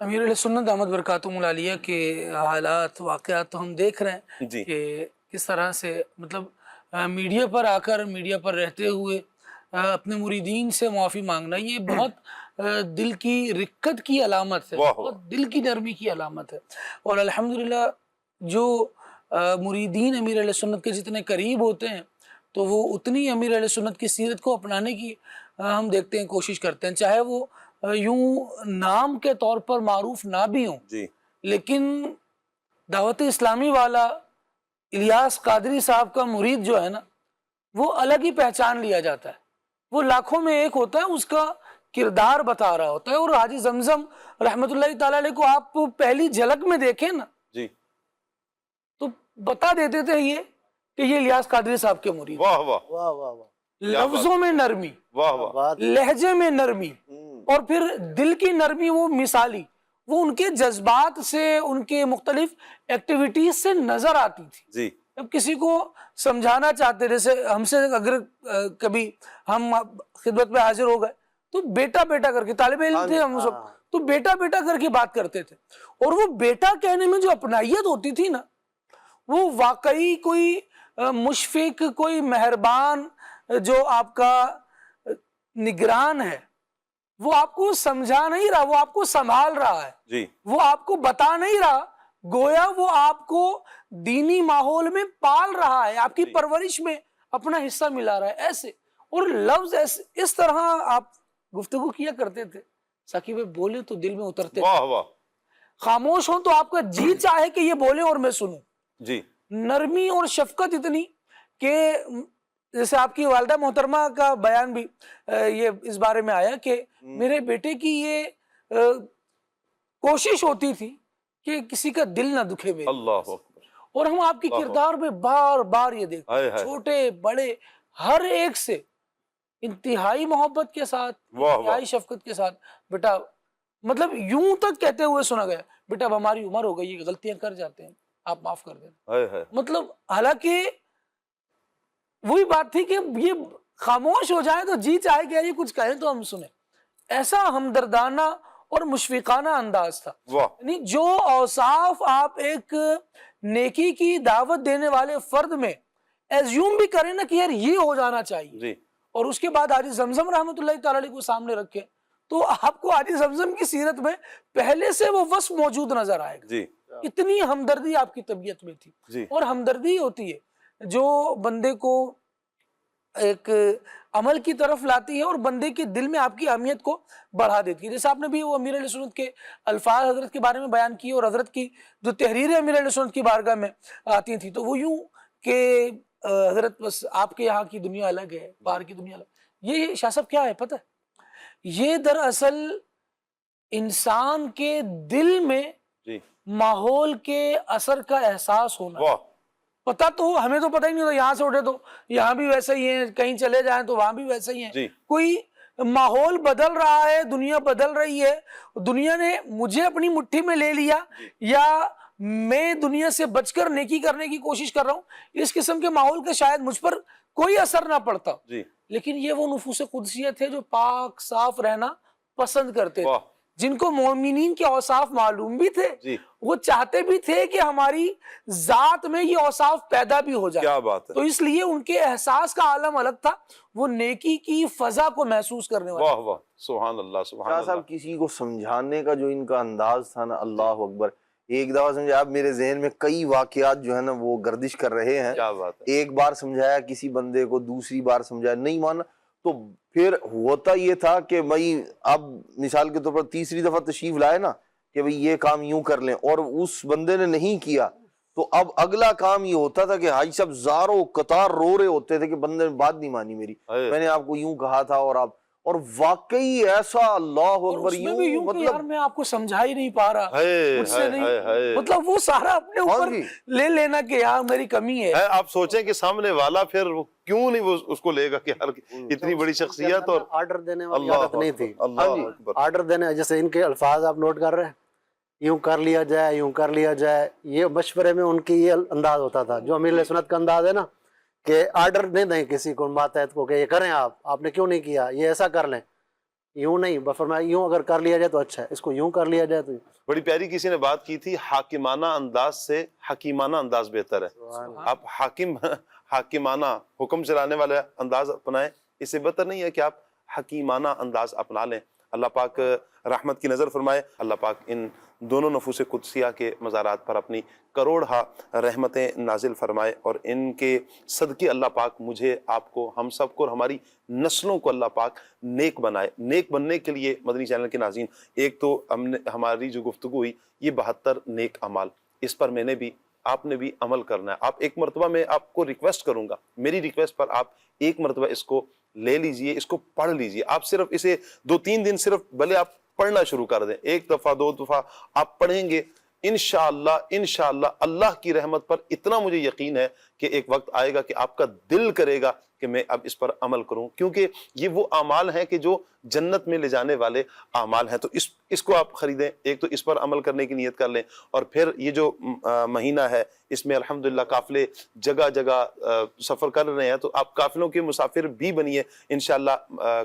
امیر علیہ سنت دامت برکاتہم العالیہ کے حالات واقعات تو ہم دیکھ رہے ہیں جی. کہ کس طرح سے مطلب میڈیا پر آ کر میڈیا پر رہتے ہوئے اپنے مریدین سے معافی مانگنا, یہ بہت دل کی رقت کی علامت ہے, بہت دل کی نرمی کی علامت ہے. اور الحمدللہ جو مریدین امیر علیہ سنت کے جتنے قریب ہوتے ہیں تو وہ اتنی امیر علیہ سنت کی سیرت کو اپنانے کی ہم دیکھتے ہیں کوشش کرتے ہیں, چاہے وہ یوں نام کے طور پر معروف نہ بھی ہوں جی, لیکن دعوت اسلامی والا الیاس قادری صاحب کا مرید جو ہے نا وہ الگ ہی پہچان لیا جاتا ہے, وہ لاکھوں میں ایک ہوتا ہے, اس کا کردار بتا رہا ہوتا ہے. اور حاجی زمزم رحمت اللہ تعالی علیہ کو آپ پہلی جھلک میں دیکھیں نا جی, تو بتا دیتے تھے یہ کہ یہ الیاس قادری صاحب کے مرید. واہ واہ واہ واہ واہ, لفظوں میں نرمی, واہ واہ, لہجے میں نرمی, اور پھر دل کی نرمی وہ مثالی, وہ ان کے جذبات سے, ان کے مختلف ایکٹیویٹیز سے نظر آتی تھی. جی, اب کسی کو سمجھانا چاہتے, جیسے ہم سے اگر کبھی ہم خدمت میں حاضر ہو گئے تو بیٹا بیٹا کر کے, طالب علم تھے ہم سب, تو بیٹا بیٹا کر کے بات کرتے تھے, اور وہ بیٹا کہنے میں جو اپنائیت ہوتی تھی نا, وہ واقعی کوئی مشفق, کوئی مہربان جو آپ کا نگران ہے, وہ آپ کو سمجھا نہیں رہا, وہ آپ کو سنبھال رہا ہے جی, وہ آپ کو بتا نہیں رہا, گویا وہ آپ کو دینی ماحول میں پال رہا ہے, آپ کی پرورش میں اپنا حصہ ملا رہا ہے. ایسے اور لفظ اس طرح آپ گفتگو کیا کرتے تھے, ساقی بھائی بولے تو دل میں اترتے, واہ واہ, خاموش ہوں تو آپ کا جی چاہے کہ یہ بولے اور میں سنوں. جی, نرمی اور شفقت اتنی کہ جیسے آپ کی والدہ محترمہ کا بیان بھی یہ اس بارے میں آیا کہ میرے بیٹے کی یہ کوشش ہوتی تھی کہ کسی کا دل نہ دکھے میرے, اللہ اکبر, اور ہم آپ کی کردار میں بار بار یہ دیکھتے ہیں, چھوٹے بڑے ہر ایک سے انتہائی محبت کے ساتھ, انتہائی شفقت کے ساتھ. بیٹا مطلب یوں تک کہتے ہوئے سنا گیا, بیٹا اب ہماری عمر ہو گئی, یہ غلطیاں کر جاتے ہیں, آپ معاف کر دینا. مطلب حالانکہ وہی بات تھی کہ یہ خاموش ہو جائے تو جی چاہے کہ یہ کچھ کہیں تو ہم سنیں. ایسا ہمدردانہ اور مشفقانہ انداز تھا. یعنی جو اوصاف آپ ایک نیکی کی دعوت دینے والے فرد میں ایزیوم بھی کریں نا کہ یار یہ ہو جانا چاہیے, اور اس کے بعد حاجی زمزم رحمۃ اللہ تعالی علیہ کو سامنے رکھے تو آپ کو حاجی زمزم کی سیرت میں پہلے سے وہ وصف موجود نظر آئے گا. اتنی ہمدردی آپ کی طبیعت میں تھی, اور ہمدردی ہوتی ہے جو بندے کو ایک عمل کی طرف لاتی ہے اور بندے کے دل میں آپ کی اہمیت کو بڑھا دیتی ہے. جیسے آپ نے بھی وہ امیر علیہ سنت کے الفاظ حضرت کے بارے میں بیان کیے, اور حضرت کی جو تحریریں امیر علیہ سنت کی بارگاہ میں آتی تھی تو وہ یوں کہ حضرت بس آپ کے یہاں کی دنیا الگ ہے, باہر کی دنیا الگ, یہ شاہ صاحب کیا ہے پتہ ہے؟ یہ دراصل انسان کے دل میں ماحول کے اثر کا احساس ہونا. پتہ تو ہمیں تو پتہ ہی نہیں ہوتا، یہاں سے اٹھے تو یہاں بھی ویسے ہی ہیں، کہیں چلے جائیں تو وہاں بھی ویسے ہی ہیں. کوئی ماحول بدل رہا ہے، دنیا بدل رہی ہے، دنیا نے مجھے اپنی مٹھی میں لے لیا یا میں دنیا سے بچ کر نیکی کرنے کی کوشش کر رہا ہوں، اس قسم کے ماحول کا شاید مجھ پر کوئی اثر نہ پڑتا. لیکن یہ وہ نفوس قدسیہ تھے جو پاک صاف رہنا پسند کرتے تھے، جن کو مومنین کے اوصاف معلوم بھی تھے، وہ چاہتے بھی تھے کہ ہماری ذات میں یہ اوصاف پیدا بھی ہو جائے. کیا بات ہے. تو اس لیے ان کے احساس کا عالم الگ تھا، وہ نیکی کی فضا کو محسوس کرنے والے. واہ واہ، سبحان اللہ سبحان اللہ. صاحب کسی کو سمجھانے کا جو ان کا انداز تھا نا، اللہ اکبر. ایک دفعہ سمجھا، اب میرے ذہن میں کئی واقعات جو ہے نا وہ گردش کر رہے ہیں. کیا بات ہے. ایک بار سمجھایا کسی بندے کو، دوسری بار سمجھایا، نہیں مانا، تو پھر ہوتا یہ تھا کہ بھائی اب مثال کے طور پر تیسری دفعہ تشریف لائے نا کہ بھئی یہ کام یوں کر لیں، اور اس بندے نے نہیں کیا، تو اب اگلا کام یہ ہوتا تھا کہ حاجی صاحب زاروں قطار رو رہے ہوتے تھے کہ بندے نے بات نہیں مانی میری، میں نے آپ کو یوں کہا تھا، اور واقعی ایسا اللہ اکبر یوں مطلب میں آپ کو سمجھا ہی نہیں پا رہا، مجھ سے نہیں، مطلب وہ سارا اپنے اوپر لے لینا کہ یار میری کمی ہے. آپ سوچیں کہ سامنے والا پھر کیوں نہیں وہ اس کو لے گا کہ اتنی بڑی شخصیت. اور آرڈر دینے والی عادت نہیں تھی. آرڈر دینے، جیسے ان کے الفاظ آپ نوٹ کر رہے ہیں، یوں کر لیا جائے، یوں کر لیا جائے، یہ مشورے میں ان کی یہ انداز ہوتا تھا جو امیر علیہ سنت کا انداز ہے نا، کہ آرڈر نہیں دیں کسی کو ماتحت کو کہ یہ کریں، آپ نے کیوں نہیں کیا، یہ ایسا کر لیں، یوں نہیں، فرمایا یوں اگر کر لیا جائے تو اچھا ہے، اس کو یوں کر لیا جائے تو. بڑی پیاری کسی نے بات کی تھی، حاکمانہ انداز سے حکیمانہ انداز بہتر ہے. آپ حاکمانہ حکم چلانے والا انداز اپنائیں، اس سے بہتر نہیں ہے کہ آپ حکیمانہ انداز اپنا لیں. اللہ پاک رحمت کی نظر فرمائے. اللہ پاک ان دونوں نفوس قدسیہ کے مزارات پر اپنی کروڑہا رحمتیں نازل فرمائے، اور ان کے صدقے اللہ پاک مجھے، آپ کو، ہم سب کو اور ہماری نسلوں کو اللہ پاک نیک بنائے. نیک بننے کے لیے مدنی چینل کے ناظرین، ایک تو ہماری جو گفتگو ہوئی یہ 72 نیک اعمال، اس پر میں نے بھی، آپ نے بھی عمل کرنا ہے. آپ ایک مرتبہ میں آپ کو ریکویسٹ کروں گا، میری ریکویسٹ پر آپ ایک مرتبہ اس کو لے لیجئے، اس کو پڑھ لیجئے. آپ صرف اسے 2-3 دن صرف بھلے آپ پڑھنا شروع کر دیں، 1 دفعہ 2 دفعہ آپ پڑھیں گے، انشاءاللہ اللہ کی رحمت پر اتنا مجھے یقین ہے کہ ایک وقت آئے گا کہ آپ کا دل کرے گا کہ میں اب اس پر عمل کروں، کیونکہ یہ وہ اعمال ہیں کہ جو جنت میں لے جانے والے اعمال ہیں. تو اس کو آپ خریدیں، ایک تو اس پر عمل کرنے کی نیت کر لیں، اور پھر یہ جو مہینہ ہے اس میں الحمدللہ قافلے جگہ جگہ سفر کر رہے ہیں، تو آپ قافلوں کے مسافر بھی بنیے. انشاءاللہ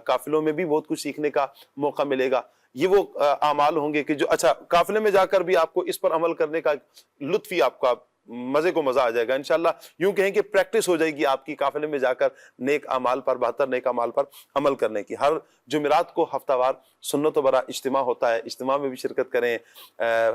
قافلوں میں بھی بہت کچھ سیکھنے کا موقع ملے گا. یہ وہ اعمال ہوں گے کہ جو اچھا قافلے میں جا کر بھی آپ کو اس پر عمل کرنے کا لطف ہی آپ کا مزے کو مزہ آ جائے گا. انشاءاللہ یوں کہیں کہ پریکٹس ہو جائے گی آپ کی قافلے میں جا کر نیک اعمال پر، 72 نیک اعمال پر عمل کرنے کی. ہر جمعرات کو ہفتہ وار سنت و برا اجتماع ہوتا ہے، اجتماع میں بھی شرکت کریں.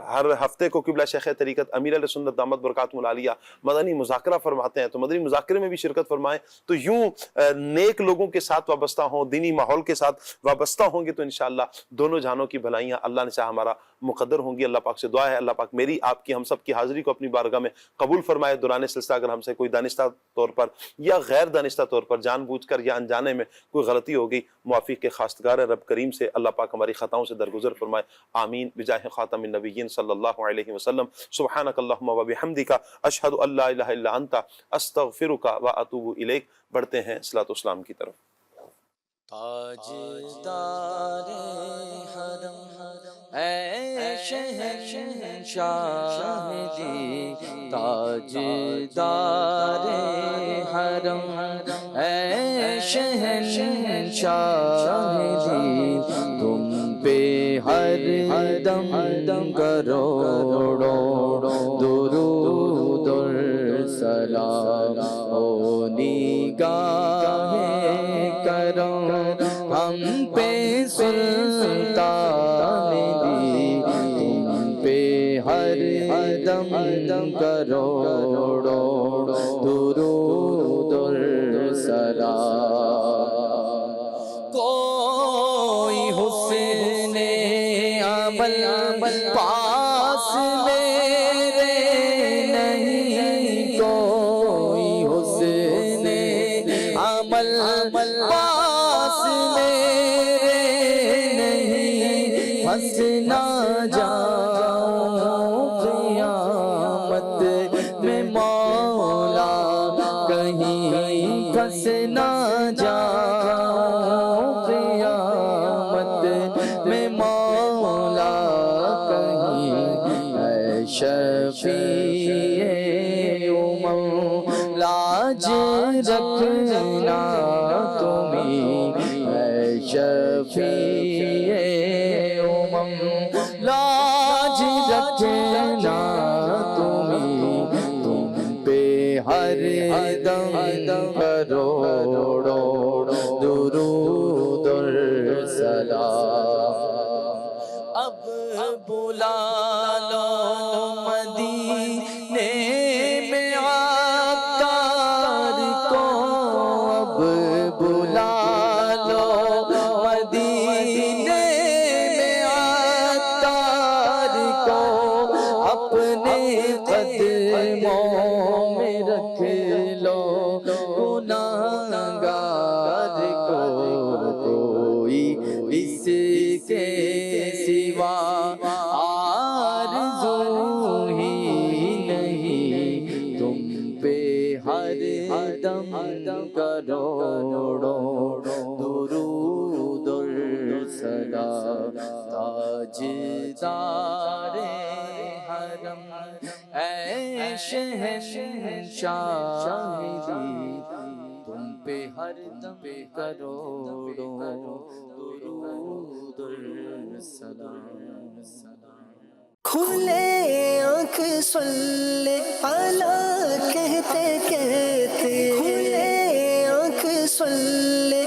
ہر ہفتے کو قبلہ شیخ طریقت امیر علیہ سنت دامت برکاتہم العالیہ مدنی مذاکرہ فرماتے ہیں، تو مدنی مذاکرے میں بھی شرکت فرمائیں. تو یوں نیک لوگوں کے ساتھ وابستہ ہوں، دینی ماحول کے ساتھ وابستہ ہوں گے تو انشاءاللہ دونوں جہانوں کی بھلائیاں اللہ نے چاہا ہمارا مقدر ہوں گی. اللہ پاک سے دعا ہے اللہ پاک میری، آپ کی، ہم سب کی حاضری کو اپنی بارگاہ میں قبول فرمائے. دوران سلسلہ اگر ہم سے کوئی دانستہ طور پر یا غیر دانستہ طور پر جان بوجھ کر یا انجانے میں کوئی غلطی ہو گئی، معافی کے خواستگار رب کریم سے اللہ پاک ہماری خطاؤں سے درگزر فرمائے. آمین بجاہ خاتم النبیین صلی اللہ علیہ وسلم. سبحانک اللہم و بحمدک، اشہد ان لا الہ الا انت، استغفرک و اتوب الیک. بڑھتے ہیں صلاۃ والسلام کی طرف. تاجدار حرم اے شہنشاہ دی، تاجدار حرم اے شہنشاہ دی، تم پہ ہر دم کروڑوں درود و سلام ہو نگاہ کرم ہم پہ سلطان دی، تم پہ ہر دم کروڑوں درود و سلام. کوئی حسن عمل پاس میرے نہیں، کوئی حسن عمل پاس پھنس نہ جاؤں قیامت میں مولا، کہیں پھنس نہ جاؤں قیامت میں مولا، کہیں اے شفیع امم لاج رکھنا تمہیں، اے شفیع امم لاج رکھنا تمہیں، تم پہ ہر دم کروڑوں درود اور سلام۔ اب بلا لو مدینے میں عطار کو، اب بلا لو مدینے میں عطار کو، اپنے قدموں میں رکھ لو گناہگار کو، کوئی اس کے سوا آرزو ہی نہیں، تم پہ ہر دم کروڑوں درود اور سلام۔ تاجدار حرم اے شہنشاہ دی، تم پہ ہر دم کروڑوں درود اور سلام۔ کھلے آنکھ صلی علی کہتے کہتے، کھلے آنکھ صلی